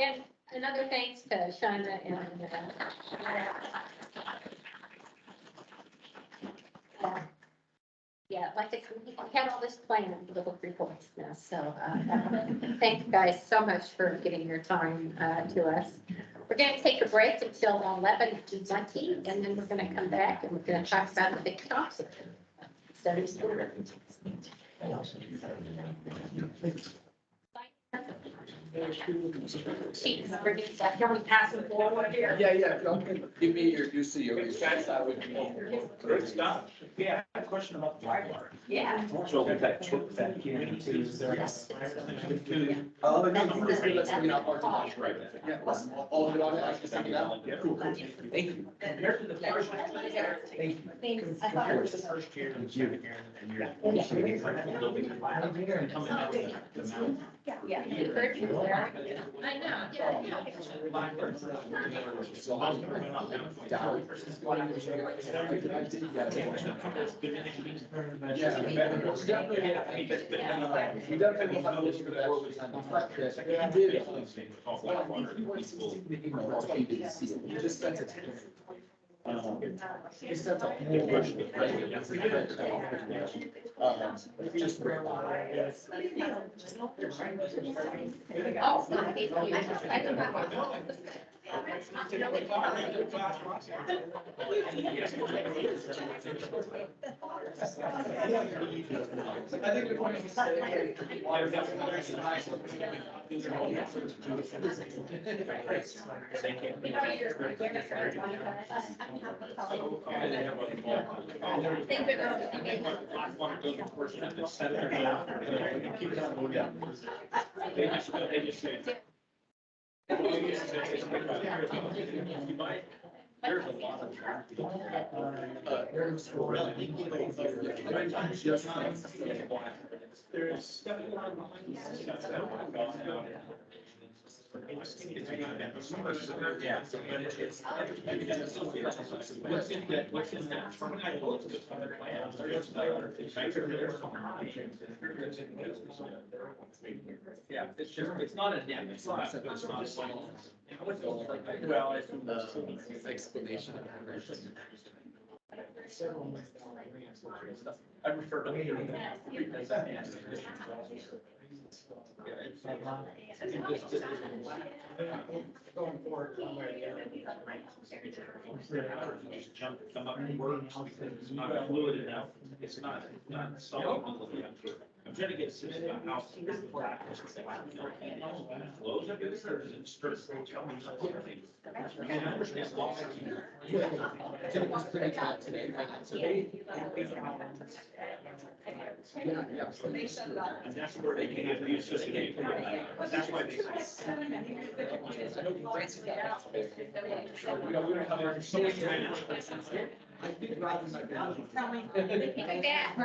And another thanks to Shonda and yeah, like we had all this planned for the book reports now, so thank you guys so much for giving your time to us. We're going to take a break until 11:20, and then we're going to come back and we're going to talk about the big topic. So, she's bringing stuff. Can we pass it forward here? Yeah, y'all can give me your UC, that would be. Good stuff. Yeah, I have a question about the Whitewater. Yeah. So that community, is there? Oh, no, let's bring it up. Right. Yeah, all of it on it, I can take it out. Yeah. Cool. Thank you. Compared to the first one, thank you. I thought it was the first year and you're building a lab and coming out with the mountain. Yeah, you heard you there. I know, yeah. There's a lot of yeah, it's just, it's not a net, it's not a song. Well, it's the explanation of everything. I refer to. Going forward. Just jump, come up and work, because it's not fluid enough, it's not solid. I'm trying to get a system on how. Close up this or is it strict? Tell me something. It was pretty hot today. And that's where they can't use this. That's why they. We don't have so much time. I think rather than my dad.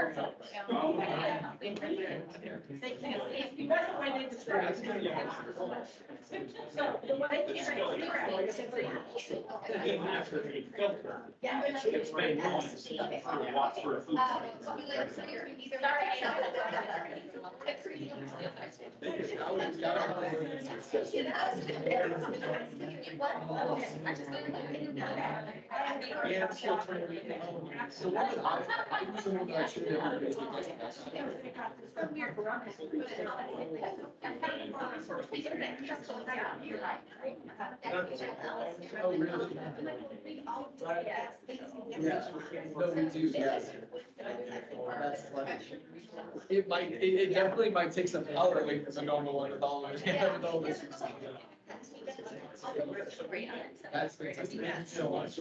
It's been long. Watch for a food. Yeah, it's still trying to read. So what did I was the one that I should have been Oh, really? Yeah, no, we do, yes. That's funny. It definitely might take some power away from the normal $100. That's fantastic. Thank you so much.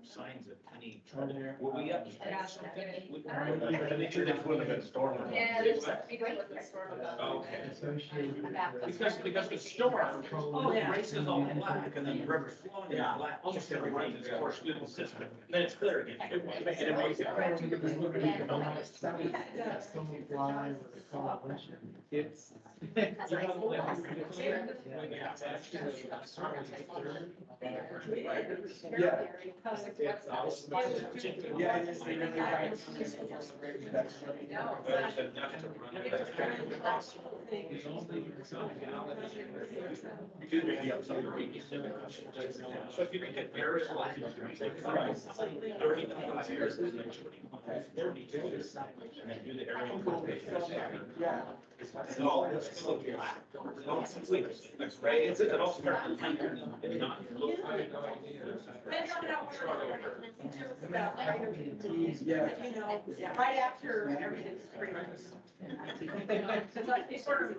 Signs of any trouble. Will we up? I make sure that's one of the storm. Yeah, there's something going with the storm. Okay. Associated with the. Because the storm, races all black and then the river's flowing in black, almost every rain is of course through the system. Then it's clear again. It makes it. It's. Yeah. Yeah, it is. So if you make it very slow. 35 years. And then do the aerial. Yeah. No, it's still black. No, it's complete. It's gray. It's also very tender and not. Yeah. You know, right after everything's pretty much. It's like they sort of.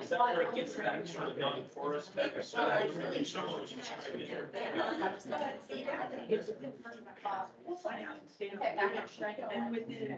Is that where it gets back to the young forest? And within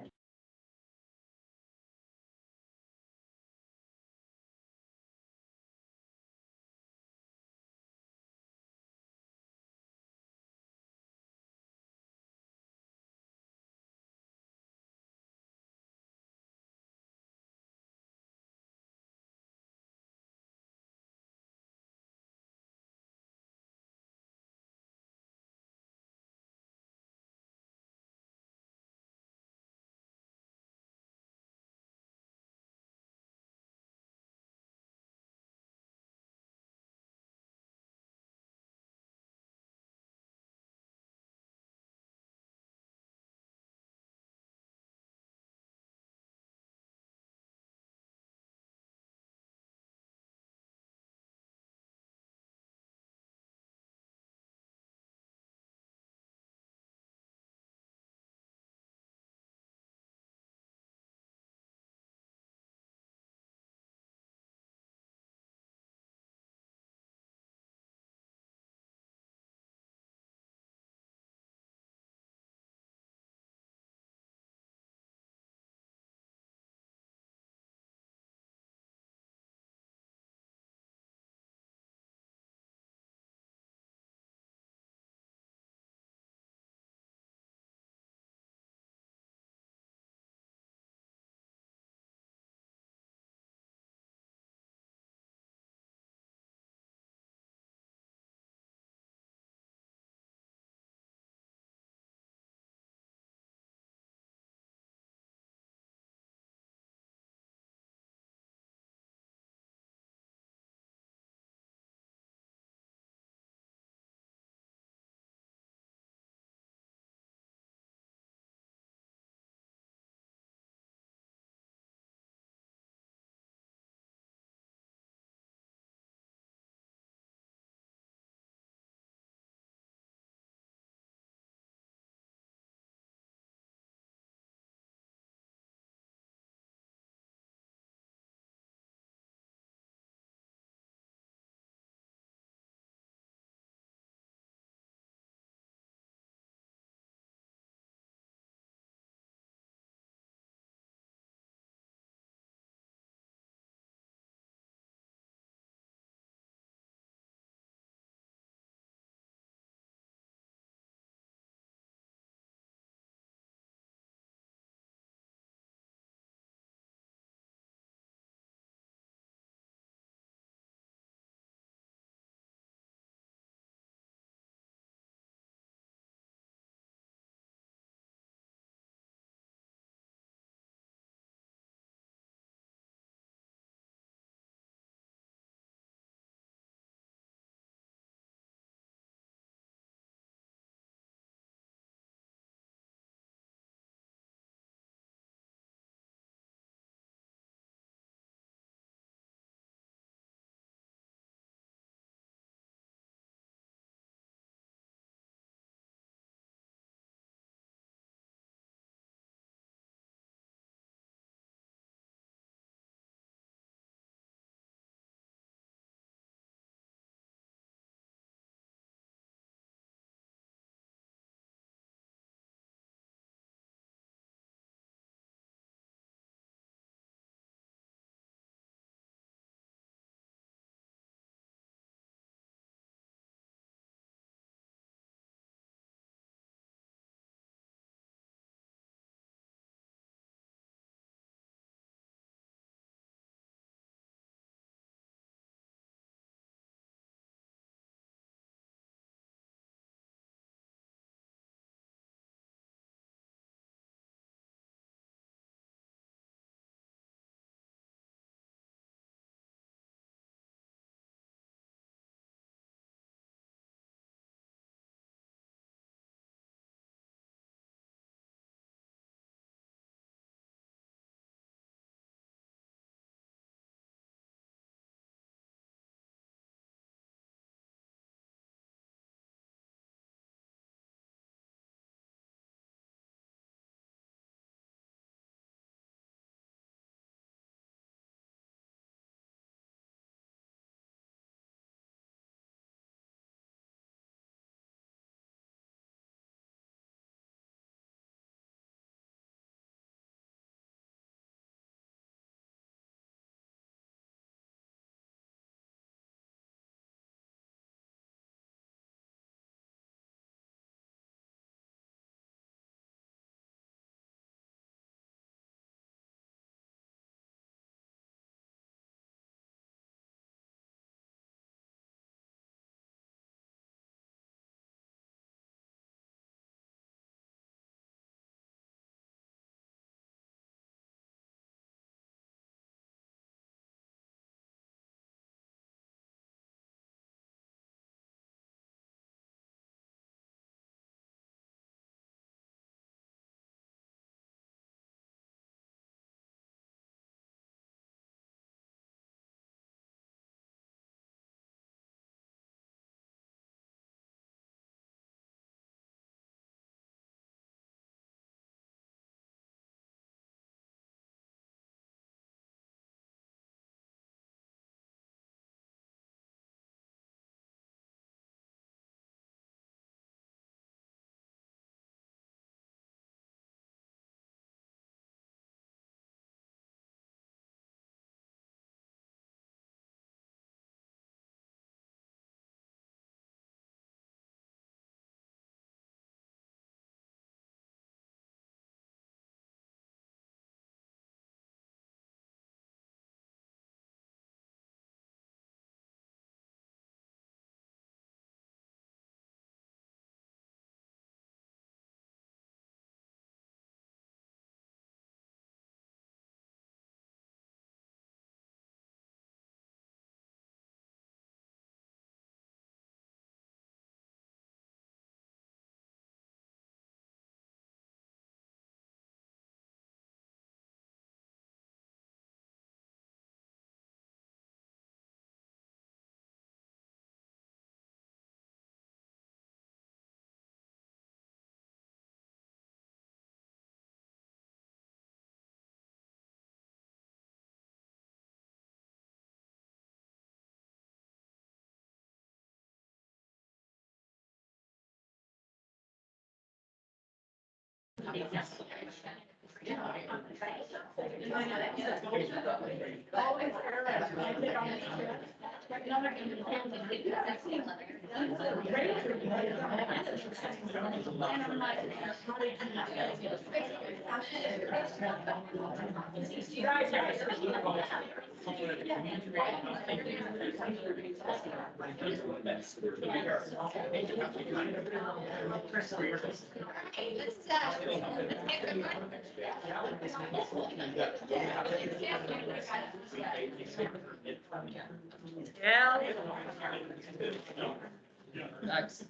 Next.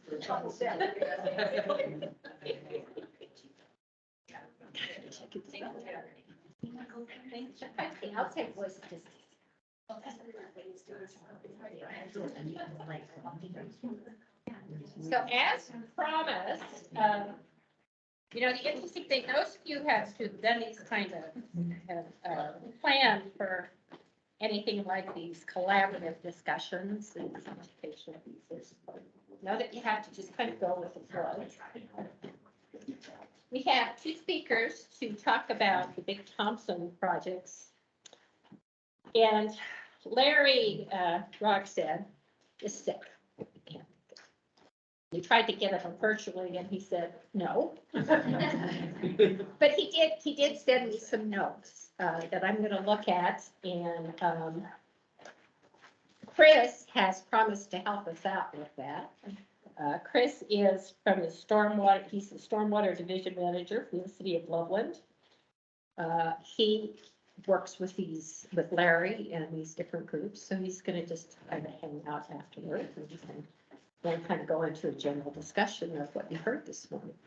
The outside voice is just. So as promised, you know, the interesting thing, those of you who have done these kind of, planned for anything like these collaborative discussions and educational pieces, know that you have to just kind of go with the flow. We have two speakers to talk about the Big Thompson projects. And Larry Rockstead is sick. We tried to get him virtually and he said, no. But he did send me some notes that I'm gonna look at, and Chris has promised to help us out with that. Chris is from the stormwater, he's the stormwater division manager for the city of Loveland. He works with Larry and these different groups, so he's gonna just kind of hang out afterwards and then kind of go into a general discussion of what you heard this morning.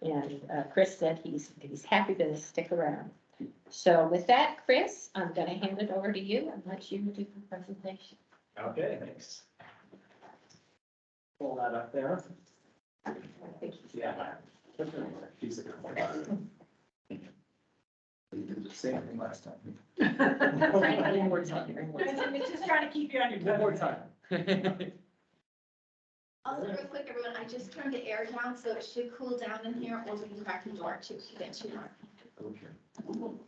And Chris said he's happy to stick around. So with that, Chris, I'm gonna hand it over to you and let you do the presentation. Okay, thanks. Pull that up there. Yeah. Same thing last time. One more time. It's just trying to keep you on your toes. One more time. Also, real quick, everyone, I just turned the air down, so it should cool down in here, or we can crack the door to get too warm.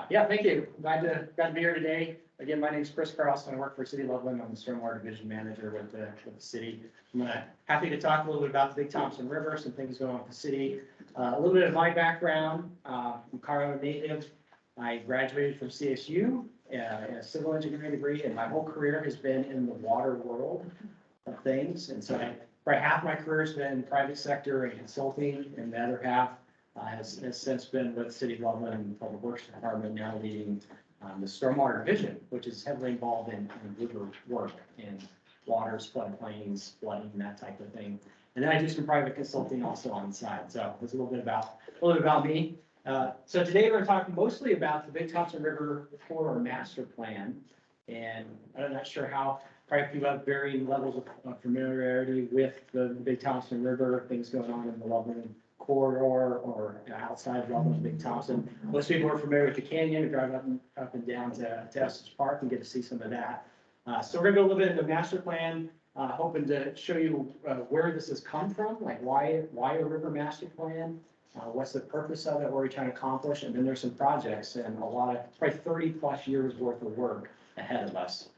Yeah, thank you. Glad to be here today. Again, my name is Chris Carlson. I work for City of Loveland. I'm the Stormwater Division Manager with the city. I'm happy to talk a little bit about the Big Thompson River, some things going on with the city. A little bit of my background. I'm Colorado native. I graduated from CSU, a civil engineering degree, and my whole career has been in the water world of things. And so probably half my career has been private sector and consulting, and the other half has since been with City of Loveland and the Public Works Department, now leading the Stormwater Division, which is heavily involved in river work in waters, floodplains, flooding, that type of thing. And then I do some private consulting also on the side. So that's a little bit about me. So today we're talking mostly about the Big Thompson River Corridor Master Plan. And I'm not sure how, probably people have varying levels of familiarity with the Big Thompson River, things going on in the Loveland corridor or outside of Loveland, Big Thompson. Most people are familiar with the canyon, to drive up and down to Estes Park and get to see some of that. So we're gonna go a little bit into the master plan, hoping to show you where this has come from, like why a river master plan, what's the purpose of it, what are we trying to accomplish, and then there's some projects and a lot of, probably 30+ years worth of work ahead of us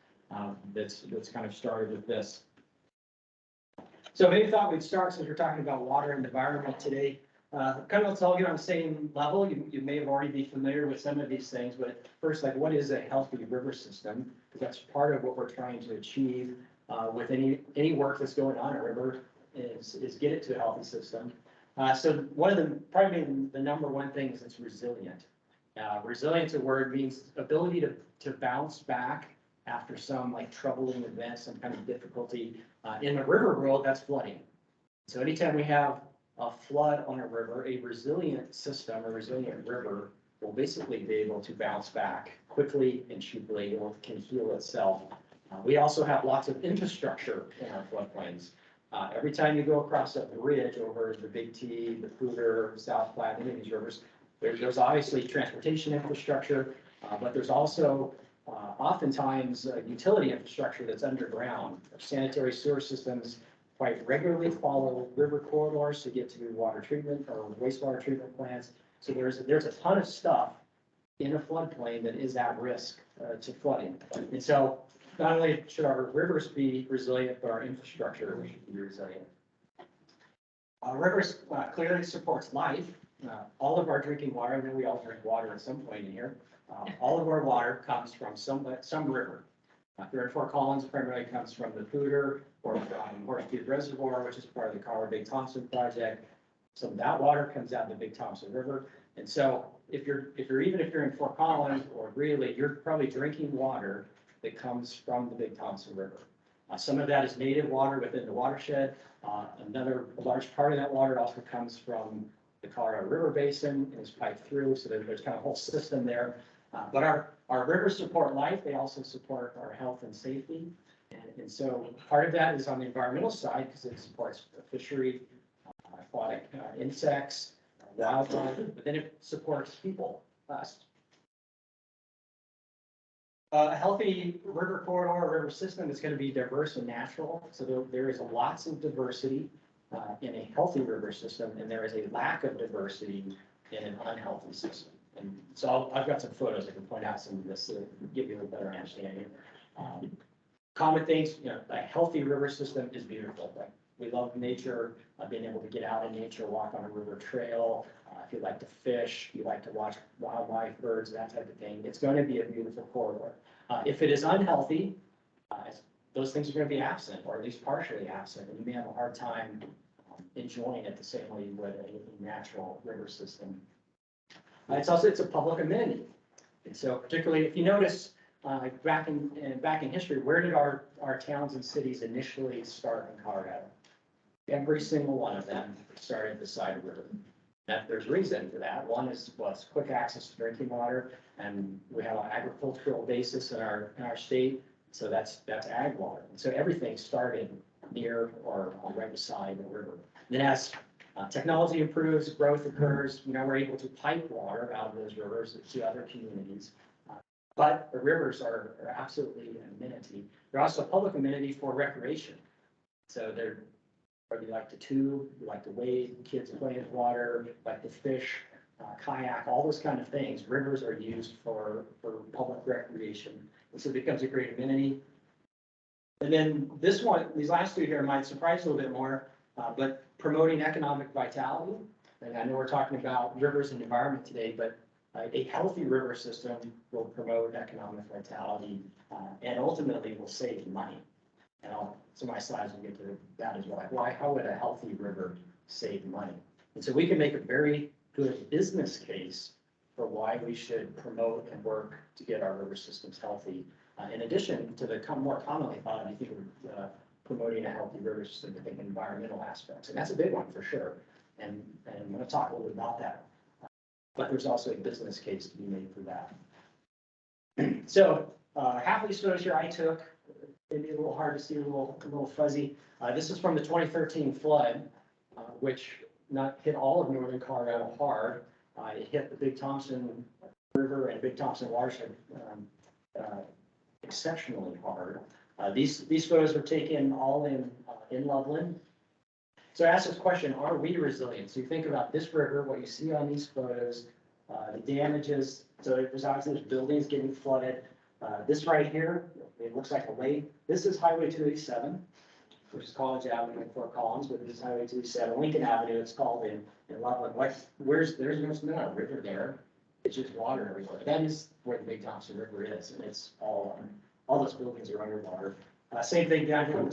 that's kind of started with this. So maybe thought we'd start, since we're talking about water and environment today, kind of let's all get on the same level. You may have already be familiar with some of these things, but first, like, what is a healthy river system? Because that's part of what we're trying to achieve with any work that's going on a river is get it to a healthy system. So one of probably the number one thing is it's resilient. Resilience, a word, means ability to bounce back after some like troubling event, some kind of difficulty. In the river world, that's flooding. So anytime we have a flood on a river, a resilient system, a resilient river will basically be able to bounce back quickly and cheaply. It can heal itself. We also have lots of infrastructure in our floodplains. Every time you go across a bridge over the Big T, the Poudre, South Platte, any of these rivers, there's obviously transportation infrastructure, but there's also oftentimes utility infrastructure that's underground, sanitary sewer systems quite regularly follow river corridors to get to water treatment or wastewater treatment plants. So there's a ton of stuff in a floodplain that is at risk to flooding. And so not only should our rivers be resilient, but our infrastructure should be resilient. Rivers clearly supports life. All of our drinking water, I know we all drink water at some point in here. All of our water comes from some river. If you're in Fort Collins, it primarily comes from the Poudre or from Horseshoe Reservoir, which is part of the Colorado Big Thompson project. Some of that water comes out of the Big Thompson River. And so if you're in Fort Collins or Greeley, you're probably drinking water that comes from the Big Thompson River. Some of that is native water within the watershed. Another large part of that water also comes from the Colorado River Basin and is piped through, so there's kind of a whole system there. But our rivers support life. They also support our health and safety. And so part of that is on the environmental side because it supports fishery, aquatic insects, wildlife, but then it supports people. A healthy river corridor, river system is going to be diverse and natural. So there is lots of diversity in a healthy river system, and there is a lack of diversity in an unhealthy system. And so I've got some photos I can point out some of this to give you a better understanding. Common things, a healthy river system is beautiful. Like we love nature, being able to get out in nature, walk on a river trail. If you like to fish, you like to watch wildlife, birds, that type of thing, it's going to be a beautiful corridor. If it is unhealthy, those things are going to be absent, or at least partially absent, and you may have a hard time enjoying it the same way you would a natural river system. It's a public amenity. And so particularly if you notice, back in history, where did our towns and cities initially start in Colorado? Every single one of them started beside a river. Now, there's reason for that. One is quick access to drinking water, and we have an agricultural basis in our state, so that's ag water. And so everything started near or right beside the river. And then as technology improves, growth occurs, we're able to pipe water out of those rivers to other communities. But the rivers are absolutely an amenity. They're also a public amenity for recreation. So they're, whether you like to tube, you like to wade, kids play in water, like to fish, kayak, all those kind of things. Rivers are used for public recreation. And so it becomes a great amenity. And then these last two here might surprise you a little bit more, but promoting economic vitality. And I know we're talking about rivers and environment today, but a healthy river system will promote economic vitality and ultimately will save money. And some of my slides will get to that as well. How would a healthy river save money? And so we can make a very good business case for why we should promote and work to get our river systems healthy. In addition to the more commonly thought, I think promoting a healthy river system, I think environmental aspects, and that's a big one for sure. And I'm going to talk a little bit about that. But there's also a business case to be made for that. So half of these photos here I took, maybe a little hard to see, a little fuzzy. This is from the 2013 flood, which not hit all of northern Colorado hard. It hit the Big Thompson River and Big Thompson watershed exceptionally hard. These photos were taken all in Loveland. So I asked this question, are we resilient? So you think about this river, what you see on these photos, the damages. So there's obviously buildings getting flooded. This right here, it looks like a lake. This is Highway 287, which is College Avenue in Fort Collins, but this is Highway 287. Lincoln Avenue, it's called in Loveland. There's not a river there. It's just water everywhere. That is where the Big Thompson River is, and it's all those buildings are underwater. Same thing down here.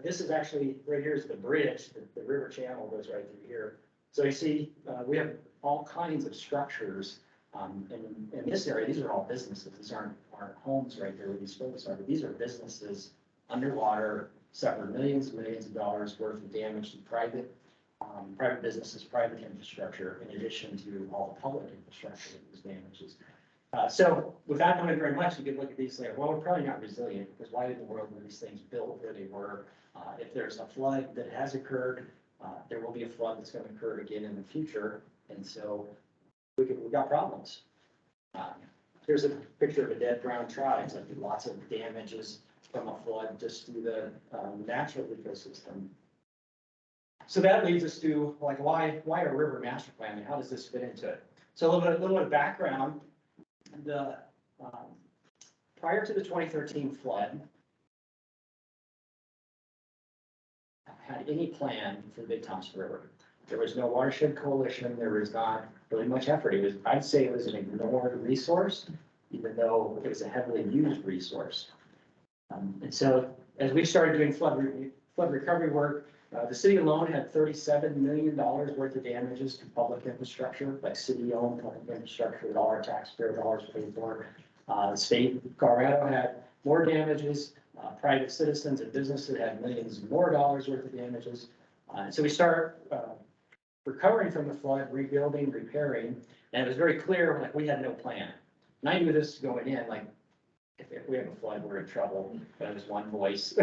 This is actually, right here is the bridge, the river channel goes right through here. So you see, we have all kinds of structures in this area. These are all businesses. These aren't homes right here where these photos are, but these are businesses underwater, suffered millions and millions of dollars worth of damage to private businesses, private infrastructure, in addition to all the public infrastructure that was damages. So without knowing very much, you could look at these like, well, we're probably not resilient because why did the world were these things built where they were? If there's a flood that has occurred, there will be a flood that's going to occur again in the future. And so we've got problems. Here's a picture of a dead brown trout. It's like lots of damages from a flood just through the natural ecosystem. So that leads us to like, why a river master plan and how does this fit into it? So a little bit of background, the, prior to the 2013 flood, had any plan for the Big Thompson River. There was no watershed coalition. There was not really much effort. It was, I'd say it was an ignored resource, even though it was a heavily used resource. And so as we started doing flood recovery work, the city alone had $37 million worth of damages to public infrastructure, like city-owned public infrastructure that all our taxpayer dollars paid for. The state of Colorado had more damages. Private citizens and businesses had millions more dollars worth of damages. So we start recovering from the flood, rebuilding, repairing, and it was very clear, like, we had no plan. And I knew this going in, like, if we have a flood, we're in trouble. That was one voice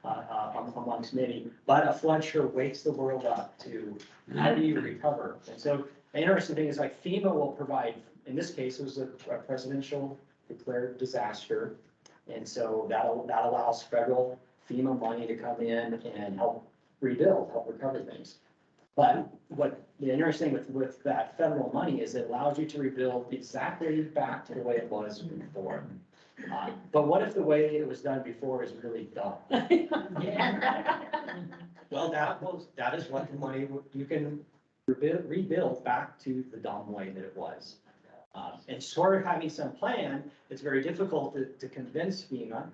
amongst many. But a flood sure wakes the world up to how do you recover? And so the interesting thing is, like, FEMA will provide, in this case, it was a presidential declared disaster. And so that allows federal FEMA money to come in and help rebuild, help recover things. But what the interesting with that federal money is it allows you to rebuild exactly back to the way it was before. But what if the way it was done before is really dumb? Well, that is what the money, you can rebuild back to the dumb way that it was. And sort of having some plan, it's very difficult to convince FEMA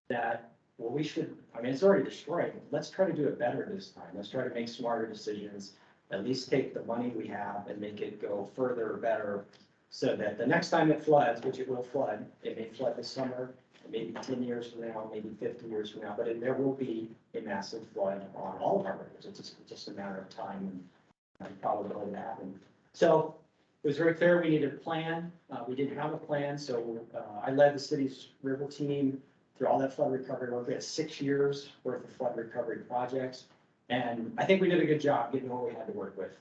that, well, we should, I mean, it's already destroyed. Let's try to do it better this time. Let's try to make smarter decisions, at least take the money we have and make it go further or better so that the next time it floods, which it will flood, it may flood this summer, maybe 10 years from now, maybe 50 years from now, but there will be a massive flood on all of our rivers. It's just a matter of time and probability to happen. So it was very clear we needed a plan. We didn't have a plan, so I led the city's river team through all that flood recovery work. We had 6 years worth of flood recovery projects. And I think we did a good job getting what we had to work with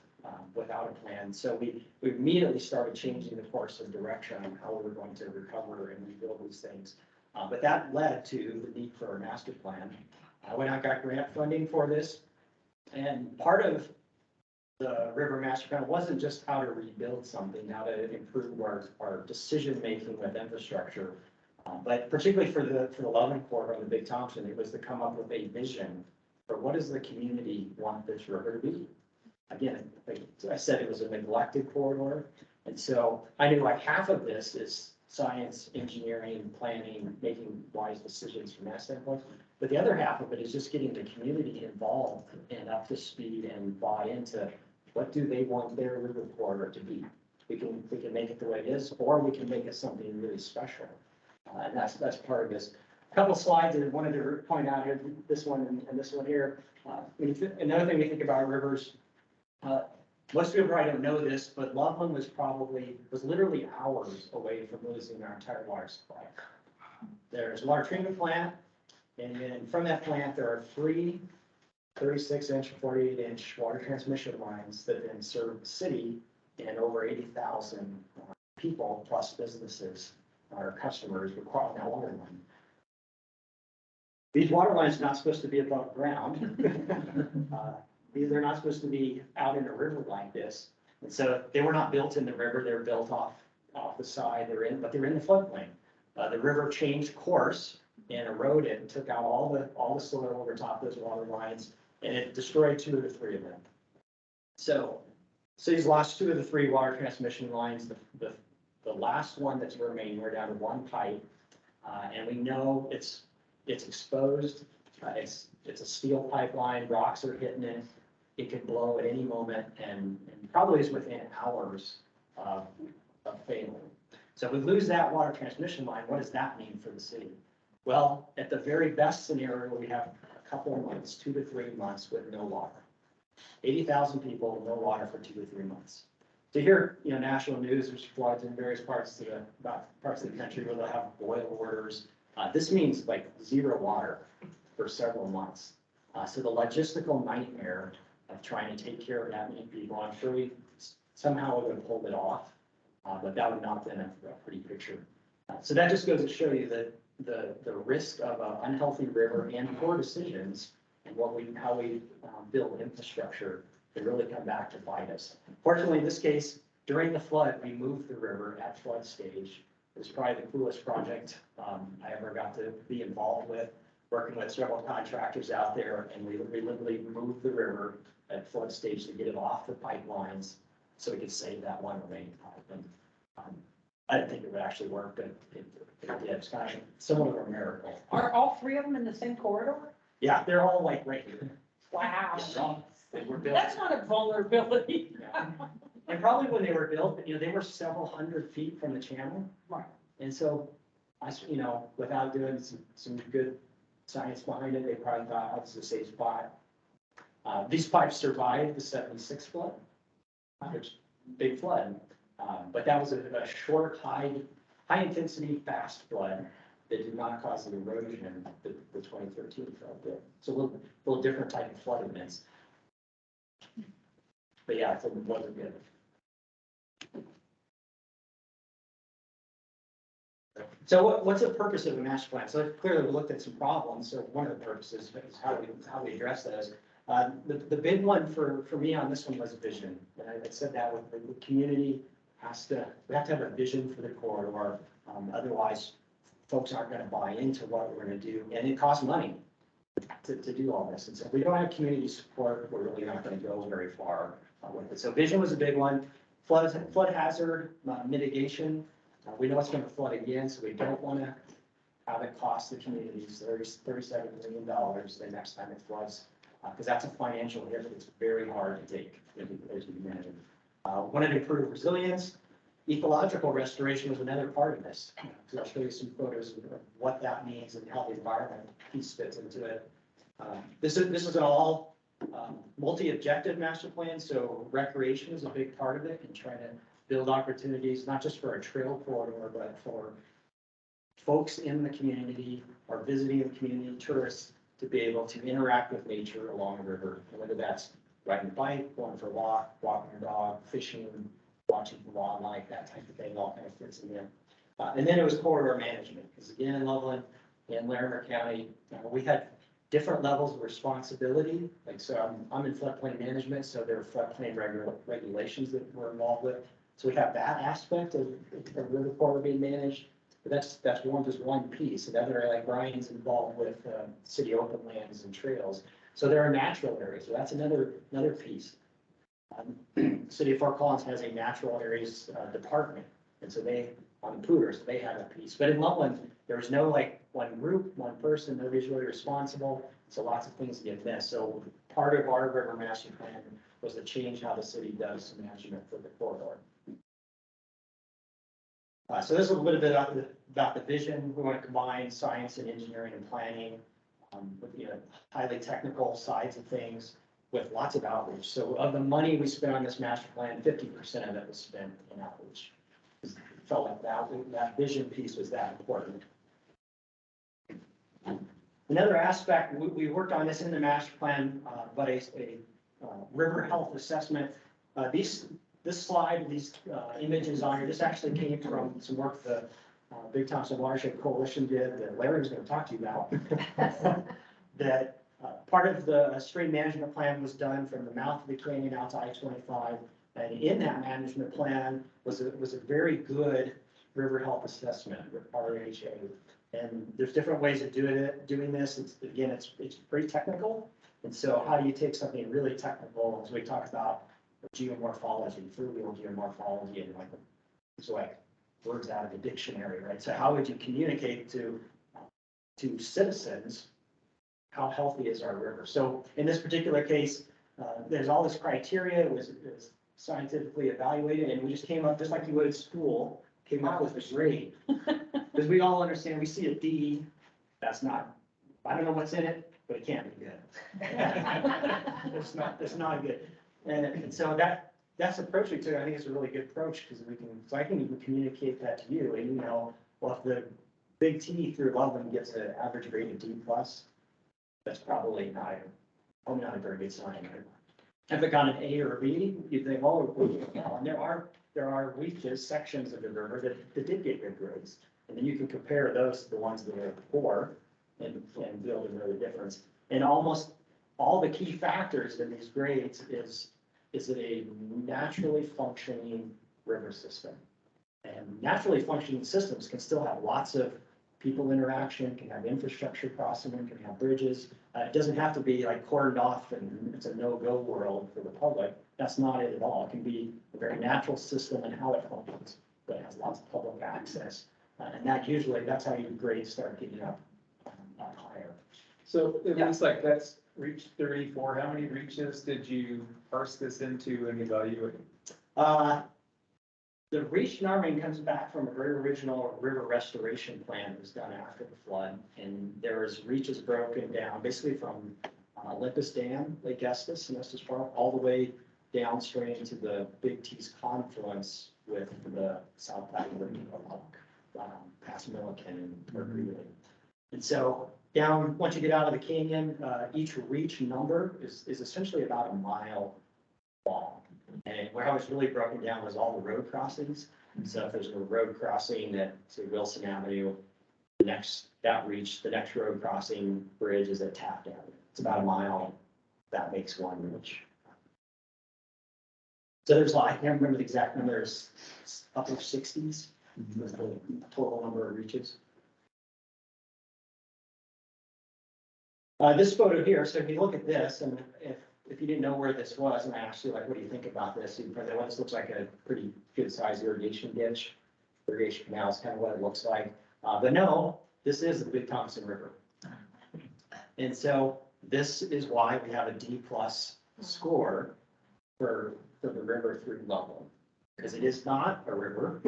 without a plan. So we immediately started changing the course of direction on how we were going to recover and rebuild these things. But that led to the need for a master plan. I went out and got grant funding for this. And part of the river master plan wasn't just how to rebuild something, how to improve our decision-making with infrastructure. But particularly for the Loveland Corridor on the Big Thompson, it was to come up with a vision for what does the community want this river to be. Again, like I said, it was a neglected corridor. And so I knew like half of this is science, engineering, planning, making wise decisions from that standpoint. But the other half of it is just getting the community involved and up to speed and bought into what do they want their river corridor to be. We can make it the way it is, or we can make it something really special. And that's part of this. A couple slides I wanted to point out here, this one and this one here. Another thing we think about rivers, most people probably don't know this, but Loveland was literally hours away from losing our entire water supply. There's a water treatment plant, and then from that plant, there are 3 36-inch, 48-inch water transmission lines that then serve the city and over 80,000 people plus businesses, our customers, require that water line. These water lines are not supposed to be above ground. They're not supposed to be out in a river like this. And so they were not built in the river, they were built off the side, but they were in the floodplain. The river changed course and eroded and took out all the soil over top of those water lines, and it destroyed 2 of the 3 of them. So cities lost 2 of the 3 water transmission lines. The last one that's remaining, we're down to 1 pipe, and we know it's exposed. It's a steel pipeline, rocks are hitting it. It could blow at any moment and probably is within hours of failing. So if we lose that water transmission line, what does that mean for the city? Well, at the very best scenario, we have a couple of months, 2 to 3 months with no water. 80,000 people, no water for 2 to 3 months. So here, national news, there's floods in various parts of the country where they'll have boil orders. This means like 0 water for several months. So the logistical nightmare of trying to take care of that many people, I'm sure we somehow would have pulled it off, but that would not have been a pretty picture. So that just goes to show you that the risk of an unhealthy river and poor decisions and how we build infrastructure can really come back to bite us. Fortunately, in this case, during the flood, we moved the river at flood stage. It was probably the coolest project I ever got to be involved with, working with several contractors out there, and we literally moved the river at flood stage to get it off the pipelines so we could save that one remaining pipe. And, I didn't think it would actually work, but it did. It's kind of somewhat of a miracle. Are all three of them in the same corridor? Yeah, they're all like right here. Wow. Yeah, they were built. That's not a vulnerability. Yeah. And probably when they were built, they were several hundred feet from the channel. Right. And so, without doing some good science behind it, they probably thought, oh, this is a safe spot. These pipes survived the 76 flood. There's big flood. But that was a short, high intensity, fast flood that did not cause the erosion that the 2013 flood did. So a little different type of flood events. But yeah, it wasn't good. So what's the purpose of a master plan? So clearly we looked at some problems. So one of the purposes is how we address those. The big one for me on this one was vision. And I said that with the community we have to have a vision for the corridor. Otherwise, folks aren't going to buy into what we're going to do. And it costs money to do all this. And so if we don't have community support, we're really not going to go very far with it. So vision was a big one. Flood hazard mitigation. We know it's going to flood again, so we don't want to have it cost the communities $37 million the next time it floods, because that's a financial hit that it's very hard to take, as you can imagine. Wanted to improve resilience. Ecological restoration was another part of this. So I'll show you some photos of what that means and how the environment piece fits into it. This is an all multi-objective master plan, so recreation is a big part of it and trying to build opportunities, not just for a trail corridor, but for folks in the community or visiting the community, tourists, to be able to interact with nature along the river, whether that's riding a bike, going for a walk, walking your dog, fishing, watching the wildlife, that type of thing, all kind of fits in there. And then it was corridor management, because again, in Loveland and Larimer County, we had different levels of responsibility. Like, so I'm in floodplain management, so there are floodplain regulations that we're involved with. So we have that aspect of river corridor being managed, but that's just one piece. Another, like Brian's involved with city open lands and trails. So there are natural areas, so that's another piece. City of Fort Collins has a natural areas department, and so on the Pooters, they have a piece. But in Loveland, there's no like one group, one person, nobody's really responsible, so lots of things get missed. So part of our river master plan was to change how the city does management for the corridor. So this is a little bit about the vision. We want to combine science and engineering and planning with highly technical sides of things with lots of outreach. So of the money we spent on this master plan, 50% of it was spent in outreach. It felt like that vision piece was that important. Another aspect, we worked on this in the master plan, but a river health assessment. This slide, these images on here, this actually came from some work the Big Thompson Watershed Coalition did that Larry was going to talk to you about. That part of the stream management plan was done from the mouth of the canyon out to I-25. And in that management plan was a very good river health assessment with RHA. And there's different ways of doing this. It's pretty technical. And so how do you take something really technical, as we talked about, geomorphology, fluvial geomorphology, and it's like words out of the dictionary, right? So how would you communicate to citizens how healthy is our river? So in this particular case, there's all this criteria. It was scientifically evaluated, and we just came up, just like you would at school, came up with a grade. Because we all understand, we see a D, that's not, I don't know what's in it, but it can't be good. It's not good. And so that's the approach we took. I think it's a really good approach, because I can even communicate that to you, and well, if the big T through Loveland gets an average grade of D+, that's probably not a very good sign. If it got an A or a B, you'd think, oh, and there are reaches, sections of the river that did get good grades. And then you can compare those to the ones that are poor and build a really difference. And almost all the key factors in these grades is it a naturally functioning river system? And naturally functioning systems can still have lots of people interaction, can have infrastructure crossing them, can have bridges. It doesn't have to be like cordoned off and it's a no-go world for the public. That's not it at all. It can be a very natural system and how it functions, but it has lots of public access. And that usually, that's how your grades start getting up higher. So it looks like that's reach 34. How many reaches did you parse this into and evaluate? The reach norming comes back from a very original river restoration plan that was done after the flood. And there was reaches broken down basically from Olympus Dam, Lake Estes, and Estes Park, all the way downstream to the Big T's confluence with the South Platte River, past Milliken and Mercury Lake. And so down, once you get out of the canyon, each reach number is essentially about a mile long. And where I was really broken down was all the road crossings. So if there's a road crossing at, say, Wilson Avenue, the next road crossing bridge is at Taft Avenue. It's about a mile. That makes one reach. So there's I can't remember the exact number, there's upper 60s, was the total number of reaches. This photo here, so if you look at this, and if you didn't know where this was, and I asked you, like, what do you think about this? You'd probably, well, this looks like a pretty good sized irrigation ditch. Irrigation canal is kind of what it looks like. But no, this is the Big Thompson River. And so this is why we have a D+ score for the river through Loveland. Because it is not a river.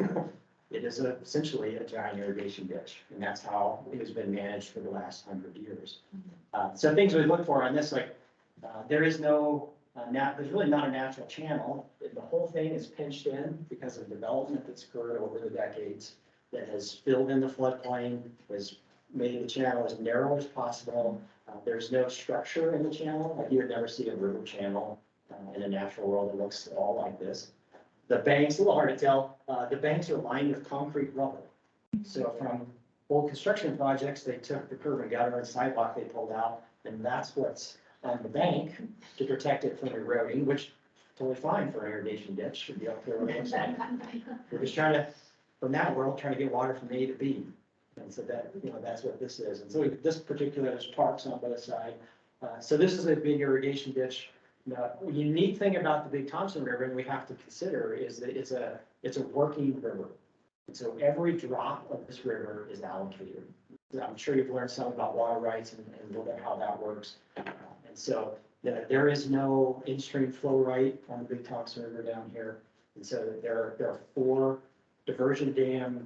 It is essentially a giant irrigation ditch. And that's how it has been managed for the last 100 years. So things we look for on this, like, there is no, there's really not a natural channel. The whole thing is pinched in because of development that's occurred over the decades that has filled in the floodplain, has made the channel as narrow as possible. There's no structure in the channel. Like, you would never see a river channel in a natural world that looks at all like this. The banks, a little hard to tell, the banks are lined with concrete rubble. So from old construction projects, they took the curb and gutter and sidewalk they pulled out, and that's what's on the bank to protect it from eroding, which totally fine for an irrigation ditch, should be up there. We're just trying to, from that world, trying to get water from A to B. And so that, that's what this is. And so this particular, there's parks on both sides. So this is a big irrigation ditch. Now, the unique thing about the Big Thompson River, and we have to consider, is that it's a working river. And so every drop of this river is allocated. I'm sure you've learned some about water rights and a little bit how that works. And so there is no in-stream flow right on the Big Thompson River down here. And so there are 4 irrigation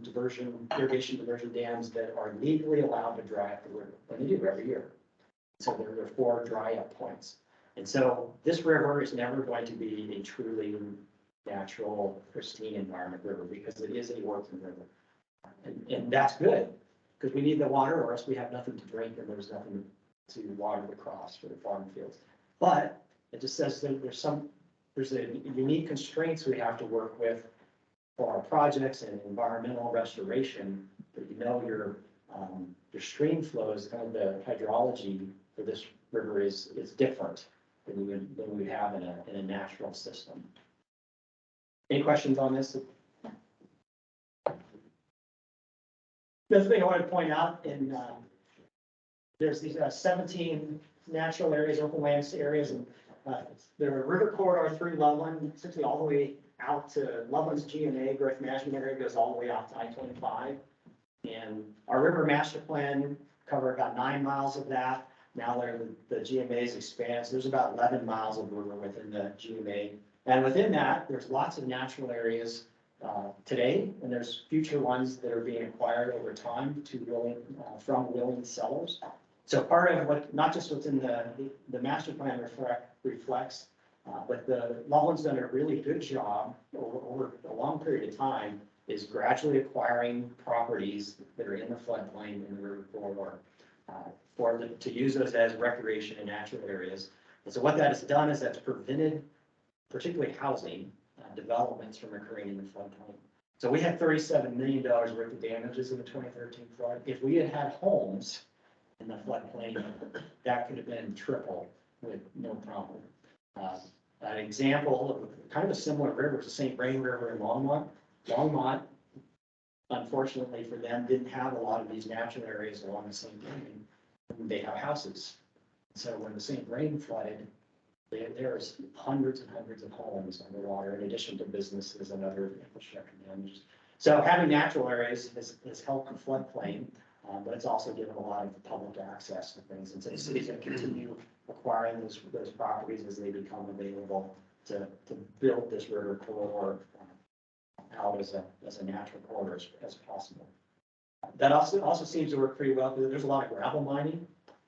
diversion dams that are legally allowed to dry up the river. And they do every year. So there are 4 dry up points. And so this river is never going to be a truly natural, pristine environment river because it is a working river. And that's good because we need the water or else we have nothing to drink and there's nothing to water the crops for the farm fields. But it just says that there's a unique constraints we have to work with for our projects and environmental restoration. But your stream flows, kind of the hydrology for this river is different than we would have in a natural system. Any questions on this? The other thing I want to point out there's these 17 natural areas, open lands areas, and the river corridor through Loveland, essentially all the way out to Loveland's GMA, growth management area, goes all the way out to I-25. And our river master plan covered about 9 miles of that. Now the GMA's expanded, so there's about 11 miles of river within the GMA. And within that, there's lots of natural areas today, and there's future ones that are being acquired over time from willing sellers. So part of what, not just what's in the master plan reflects, but the Loveland's done a really good job over a long period of time is gradually acquiring properties that are in the floodplain in the river corridor to use those as recreation and natural areas. And so what that has done is that's prevented, particularly housing developments from occurring in the floodplain. So we had $37 million worth of damages in the 2013 flood. If we had had homes in the floodplain, that could have been triple with no problem. An example of kind of a similar river is the St. Vrain River in Longmont. Longmont, unfortunately for them, didn't have a lot of these natural areas along the St. Vrain. They have houses. So when the St. Vrain flooded, there's hundreds and hundreds of homes underwater, in addition to businesses and other infrastructure damages. So having natural areas has helped the floodplain, but it's also given a lot of public access and things. And so the city's going to continue acquiring those properties as they become available to build this river corridor out as a natural corridor as possible. That also seems to work pretty well, because there's a lot of gravel mining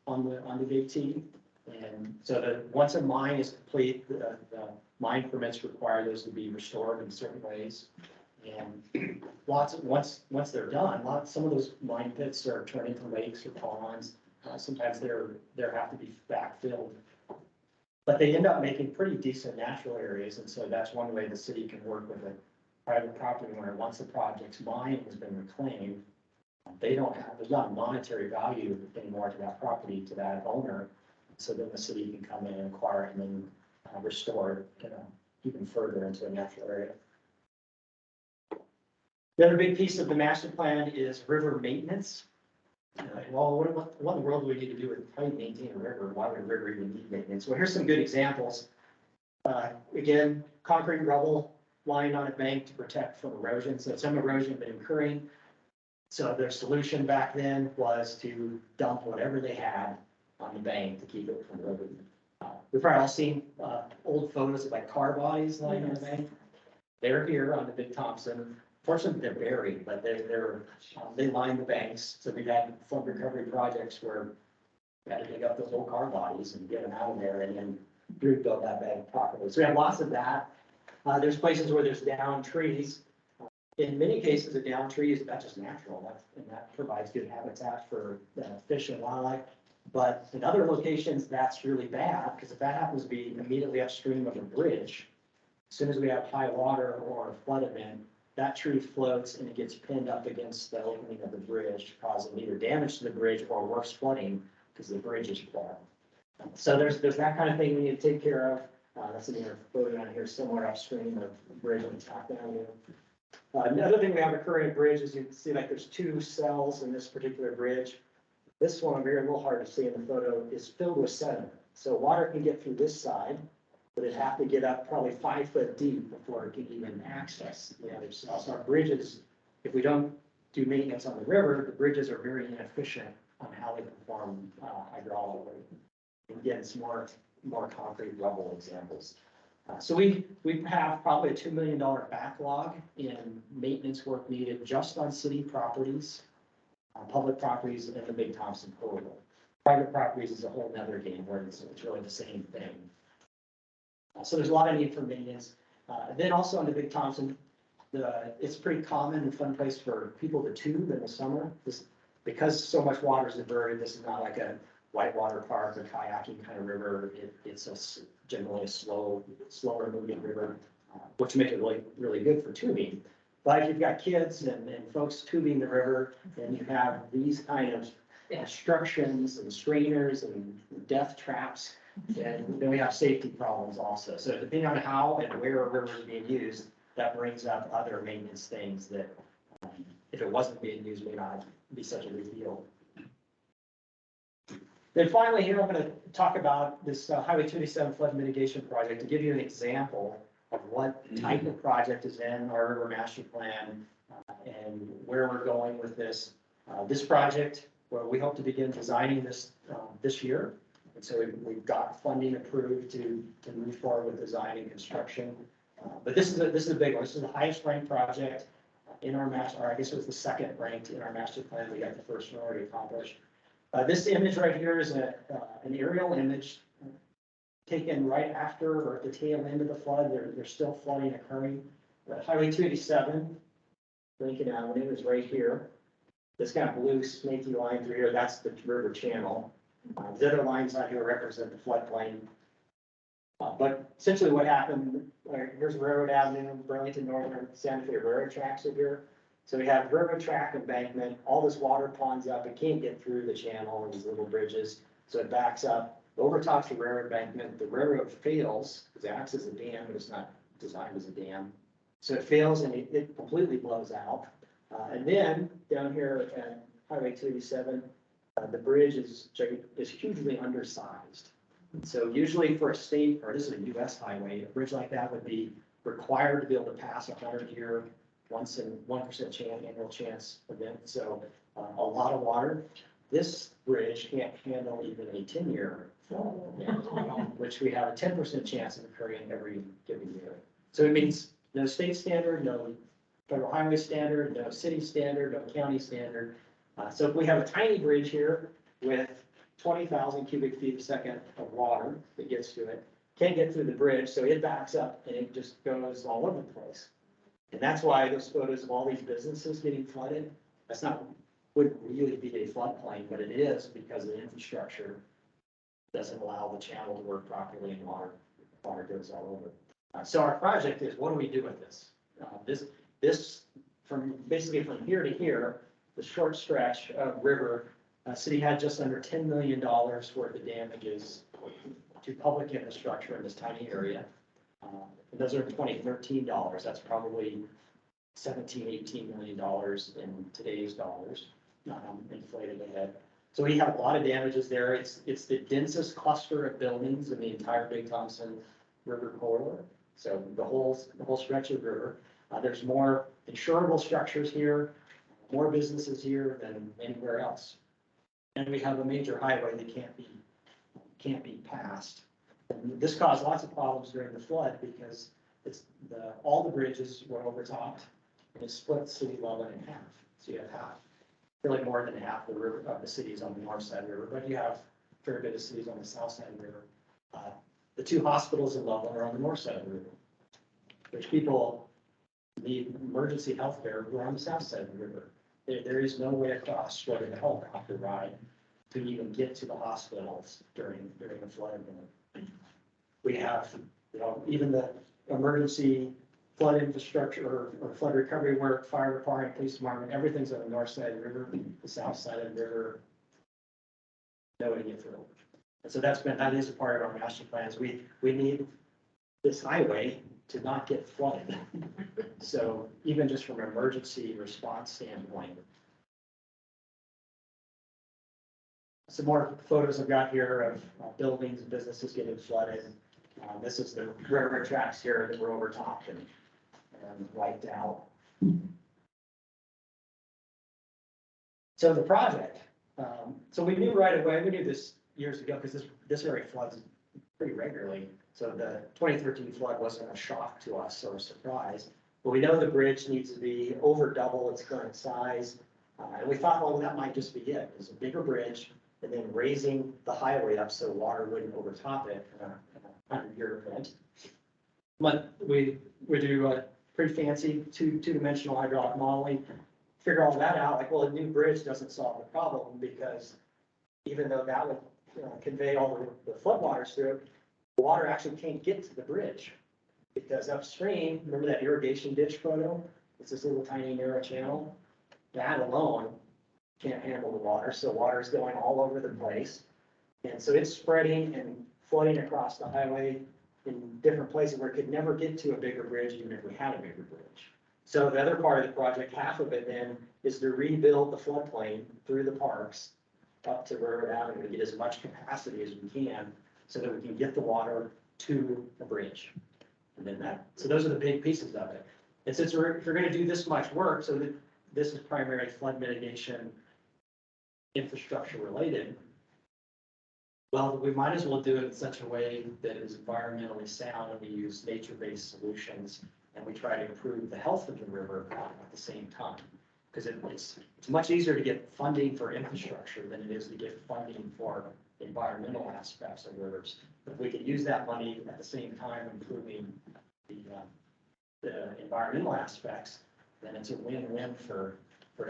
on the Big T. And so that once a mine is complete, the mine permits require those to be restored in certain ways. And once they're done, some of those mine pits are turned into lakes or ponds. Sometimes they have to be backfilled. But they end up making pretty decent natural areas, and so that's one way the city can work with a private property owner. Once the project's mine has been reclaimed, there's not a monetary value anymore to that property, to that owner. So then the city can come in and acquire it and then restore it even further into a natural area. The other big piece of the master plan is river maintenance. Well, what in the world do we need to do with how you maintain a river? Why would a river even need maintenance? Well, here's some good examples. Again, concrete rubble lying on a bank to protect from erosion. So some erosion been occurring. So their solution back then was to dump whatever they had on the bank to keep it from eroding. We've probably all seen old photos of like car bodies lying on the bank. They're here on the Big Thompson. Fortunately, they're buried, but they line the banks. So we've had flood recovery projects where we had to dig up those old car bodies and get them out of there and then rebuild that bank properly. So we have lots of that. There's places where there's downed trees. In many cases, a downed tree is not just natural, and that provides good habitat for fish and wildlife. But in other locations, that's really bad, because if that happens to be immediately upstream of a bridge, as soon as we have high water or a flood event, that tree floats and it gets pinned up against the opening of the bridge, causing either damage to the bridge or worse flooding, because the bridge is flooded. So there's that kind of thing we need to take care of. That's another photo on here, somewhere upstream of the bridge on top down here. Another thing we have occurring at bridge is you can see like there's two cells in this particular bridge. This one over here, a little hard to see in the photo, is filled with sediment. So water can get through this side, but it'd have to get up probably 5 foot deep before it can even access the other cell. So our bridges, if we don't do maintenance on the river, the bridges are very inefficient on how they perform hydraulically. Again, it's more concrete rubble examples. So we have probably a $2 million backlog in maintenance work needed just on city properties, public properties, and the Big Thompson corridor. Private properties is a whole nother game where it's really the same thing. So there's a lot of need for maintenance. Then also on the Big Thompson, it's pretty common and fun place for people to tube in the summer. Because so much water is diverted, this is not like a whitewater park or kayaking kind of river. It's generally a slower moving river, which makes it really, really good for tubing. But if you've got kids and folks tubing the river, and you have these kind of obstructions and strainers and death traps, and then we have safety problems also. So depending on how and where a river is being used, that brings up other maintenance things that if it wasn't being used, may not be such a big deal. Then finally here, I'm going to talk about this Highway 287 flood mitigation project to give you an example of what type of project is in our river master plan and where we're going with this. This project, well, we hope to begin designing this this year. And so we've got funding approved to move forward with design and construction. But this is a big one. This is the highest ranked project in our master, or I guess it was the second ranked in our master plan. We got the first one already accomplished. This image right here is an aerial image taken right after or at the tail end of the flood. There's still flooding occurring. Highway 287, Lincoln Avenue, is right here. This kind of blue snaky line through here, that's the river channel. The other lines out here represent the floodplain. But essentially what happened, here's Railroad Avenue, Burlington Northern, Santa Fe Railroad tracks are here. So we have railroad track embankment, all this water ponds up, it can't get through the channel and these little bridges, so it backs up, overtops the railroad embankment, the railroad fails, because it acts as a dam, but it's not designed as a dam. So it fails and it completely blows out. And then down here at Highway 287, the bridge is hugely undersized. So usually for a state, or this is a US highway, a bridge like that would be required to be able to pass a 100-year, 1% annual chance event. So a lot of water. This bridge can't handle even a 10-year flood, which we have a 10% chance of occurring every given year. So it means no state standard, no federal highway standard, no city standard, no county standard. So if we have a tiny bridge here with 20,000 cubic feet a second of water that gets to it, can't get through the bridge, so it backs up and it just goes all over the place. And that's why those photos of all these businesses getting flooded, wouldn't really be a floodplain, but it is because the infrastructure doesn't allow the channel to work properly and water goes all over. So our project is, what do we do with this? This basically from here to here, the short stretch of river, city had just under $10 million worth of damages to public infrastructure in this tiny area. And those are 2013 dollars. That's probably 17, 18 million dollars in today's dollars, inflated ahead. So we have a lot of damages there. It's the densest cluster of buildings in the entire Big Thompson River corridor. So the whole stretch of the river. There's more insurable structures here, more businesses here than anywhere else. And we have a major highway that can't be passed. And this caused lots of problems during the flood because all the bridges were overtopped and it split city level in half. So you have half, really more than half of the cities on the north side of the river, but you have a fair bit of cities on the south side of the river. The two hospitals in Loveland are on the north side of the river, which people need emergency health care who are on the south side of the river. There is no way across short of a helicopter ride to even get to the hospitals during the flood event. We have, even the emergency flood infrastructure or flood recovery work, fire department, police department, everything's on the north side of the river, the south side of the river. No way to get through. And so that is a part of our master plans. We need this highway to not get flooded. So even just from an emergency response standpoint. Some more photos I've got here of buildings and businesses getting flooded. This is the railroad tracks here that were overtopped and wiped out. So the project, so we knew right away, we knew this years ago because this area floods pretty regularly. So the 2013 flood wasn't a shock to us or a surprise, but we know the bridge needs to be over double its current size. And we thought, well, that might just be it. It's a bigger bridge and then raising the highway up so water wouldn't overtop it in a 100-year event. But we do a pretty fancy two-dimensional hydraulic modeling, figure all that out, like, well, a new bridge doesn't solve the problem because even though that would convey all the floodwaters through it, the water actually can't get to the bridge because upstream, remember that irrigation ditch photo? It's this little tiny narrow channel. That alone can't handle the water, so water is going all over the place. And so it's spreading and flooding across the highway in different places where it could never get to a bigger bridge, even if we had a bigger bridge. So the other part of the project, half of it then, is to rebuild the floodplain through the parks up to Railroad Avenue to get as much capacity as we can so that we can get the water to the bridge. And then so those are the big pieces of it. And since if we're going to do this much work, so that this is primarily flood mitigation infrastructure related, well, we might as well do it in such a way that is environmentally sound, and we use nature-based solutions, and we try to improve the health of the river at the same time. Because it's much easier to get funding for infrastructure than it is to get funding for environmental aspects of rivers. But if we can use that money at the same time improving the environmental aspects, then it's a win-win for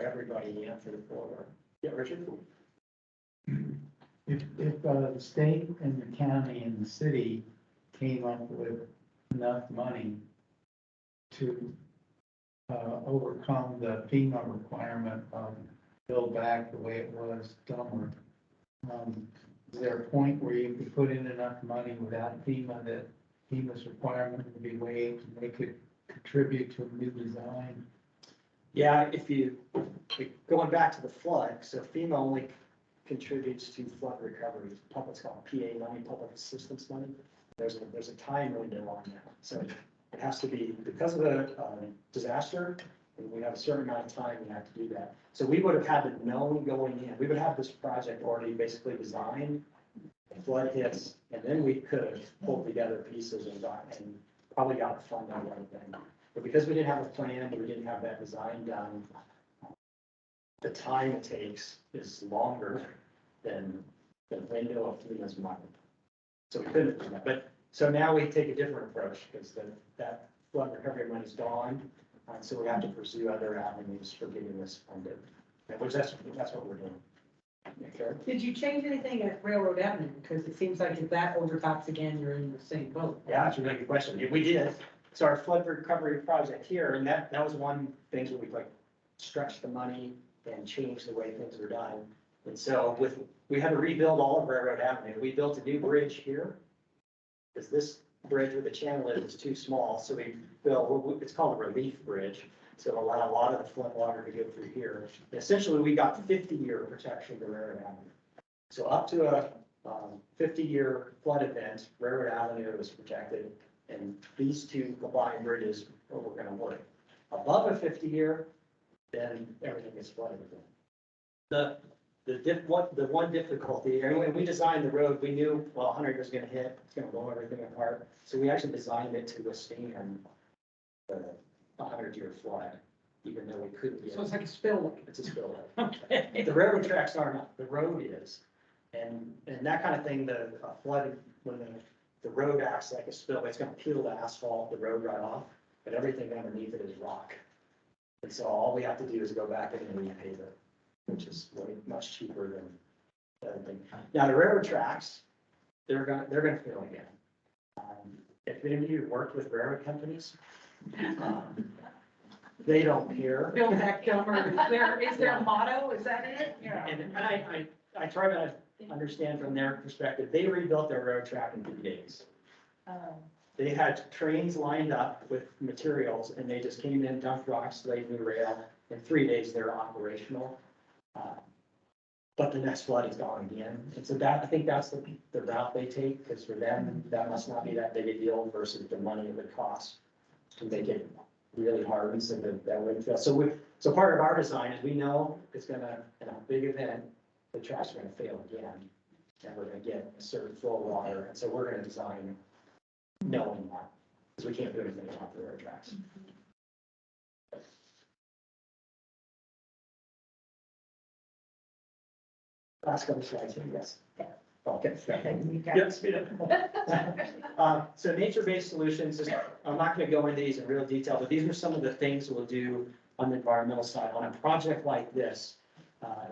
everybody and for the corridor. Yeah, Richard? If the state and the county and the city came up with enough money to overcome the FEMA requirement of build back the way it was done. Is there a point where you could put in enough money without FEMA that FEMA's requirement would be waived and they could contribute to a new design? Yeah, going back to the flood, so FEMA only contributes to flood recovery, what's called PA money, public assistance money. There's a time window on that, so it has to be, because of the disaster, and we have a certain amount of time we have to do that. So we would have had to know going in, we would have this project already basically designed, flood hits, and then we could have pulled together pieces and probably got the fund on everything. But because we didn't have a plan, we didn't have that design done, the time it takes is longer than the window of FEMA's money. So we couldn't do that, but, so now we take a different approach, because that flood recovery money's gone, so we have to pursue other avenues for getting this funded, which that's what we're doing. Okay. Did you change anything at Railroad Avenue? Because it seems like if that overtops again, you're in the same boat. Yeah, that's a really good question. Yeah, we did. So our flood recovery project here, and that was one thing where we like stretched the money and changed the way things were done. And so we had to rebuild all of Railroad Avenue. We built a new bridge here, because this bridge where the channel is too small. So we built, it's called a relief bridge. So it'll allow a lot of the flood water to go through here. Essentially, we got 50-year protection to Railroad Avenue. So up to a 50-year flood event, Railroad Avenue is protected, and these two combined bridges are going to work. Above a 50-year, then everything is flooded again. The one difficulty, and when we designed the road, we knew, well, 100 was going to hit, it's going to blow everything apart. So we actually designed it to withstand the 100-year flood, even though we couldn't get. So it's like a spillway. It's a spillway. Okay. The railroad tracks are not, the road is. And that kind of thing, the flood, when the road acts like a spillway, it's gonna peel the asphalt, the road right off, but everything underneath it is rock. And so all we have to do is go back in and repave it, which is way much cheaper than the other thing. Now, the railroad tracks, they're gonna fail again. If any of you worked with railroad companies, they don't care. Build back dumber. Is there a motto? Is that it? Yeah. And I try to understand from their perspective, they rebuilt their road track in 3 days. They had trains lined up with materials and they just came in, dumped rocks, laid new rail. In 3 days, they're operational. But the next flood is gone again. And so I think that's the route they take, because for them, that must not be that big a deal versus the money it would cost to make it really hard and so that wouldn't fail. So part of our design is we know it's gonna, in a big event, the tracks are gonna fail again. And we're gonna get a certain flow of water. And so we're gonna design knowing that, because we can't do anything off the railroad tracks. Last couple slides here, yes. Okay. Yep, speed up. So nature-based solutions, I'm not gonna go into these in real detail, but these are some of the things we'll do on the environmental side. On a project like this,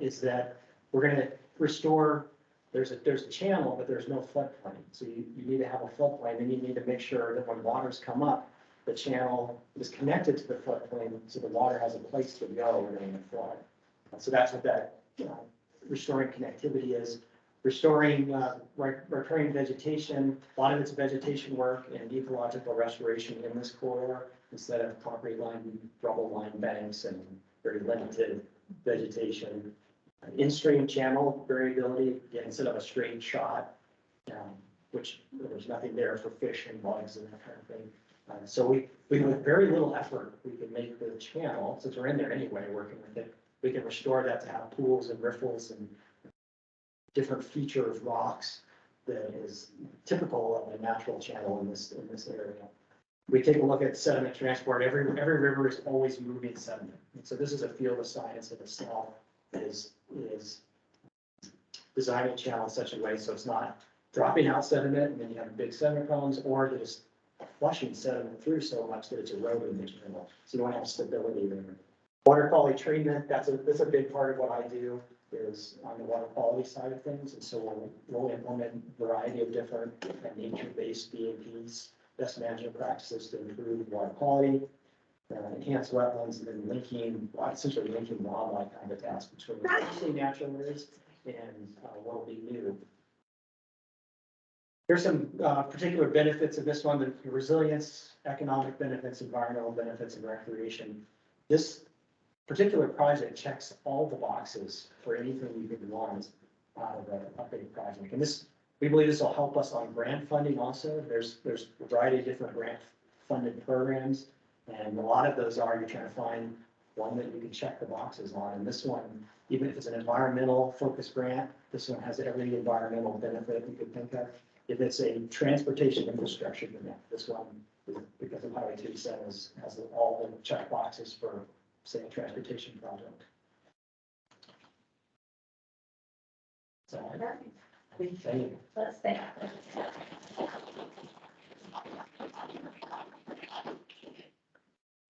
is that we're gonna restore, there's a channel, but there's no floodplain. So you need to have a floodplain, and you need to make sure that when waters come up, the channel is connected to the floodplain, so the water has a place to go during the flood. So that's what that restoring connectivity is. Restoring recurring vegetation, a lot of it's vegetation work and ecological restoration in this corridor instead of concrete lined, rubble lined banks and very limited vegetation. In-stream channel variability, again, instead of a straight shot, which there's nothing there for fish and bugs and that kind of thing. So we with very little effort, we can make the channel, since we're in there anyway, working with it, we can restore that to have pools and riffles and different feature of rocks that is typical of a natural channel in this area. We take a look at sediment transport. Every river is always moving sediment. And so this is a field of science in itself that is designing a channel in such a way so it's not dropping out sediment and then you have big sediment problems, or that it's flushing sediment through so much that it's eroding the channel. So you don't have stability there. Water quality treatment, that's a big part of what I do. is on the water quality side of things, and so we'll implement a variety of different nature-based BAPs, best management practices to improve water quality, enhance wetlands, and then essentially linking wildlife habitats between mostly natural areas and what will be new. Here's some particular benefits of this one: the resilience, economic benefits, environmental benefits, and recreation. This particular project checks all the boxes for anything you could want out of an updated project. And this, we believe this will help us on grant funding also. There's a variety of different grant funded programs, and a lot of those are, you're trying to find one that you can check the boxes on. And this one, even if it's an environmental focused grant, this one has every environmental benefit you could think of. If it's a transportation infrastructure grant, this one, because of Highway 287, has all the check boxes for, say, a transportation project. So, thank you. Let's say.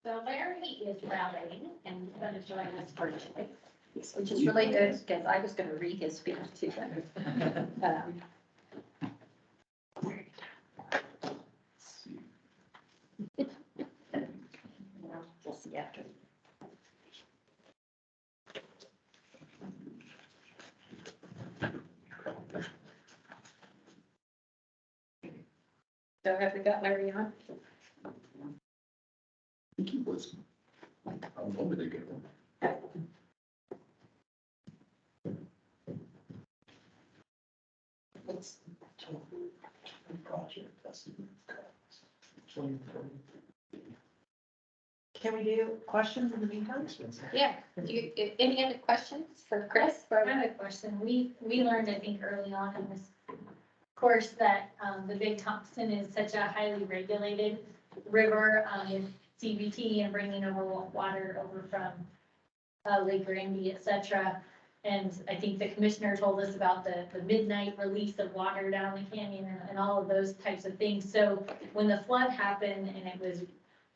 So Larry is rallying and going to join us for today, which is really good because I was going to read his speech to them. We'll see after. So have we got Larry on? I think he was. How long did they go? It's Project, that's. Can we do questions in the meantime? Yeah, any other questions for Chris? I have a question. We learned, I think, early on in this course that the Big Thompson is such a highly regulated river, CBT and bringing over water over from Lake Granby, et cetera. And I think the commissioner told us about the midnight release of water down the canyon and all of those types of things. So when the flood happened and it was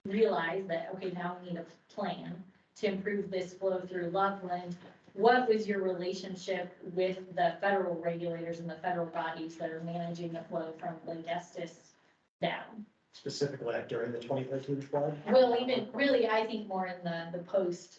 realized that, okay, now we need a plan to improve this flow through Loveland, what was your relationship with the federal regulators and the federal bodies that are managing the flow from Lake Estes down? Specifically, like during the 2013 flood? Well, even really, I think more in the post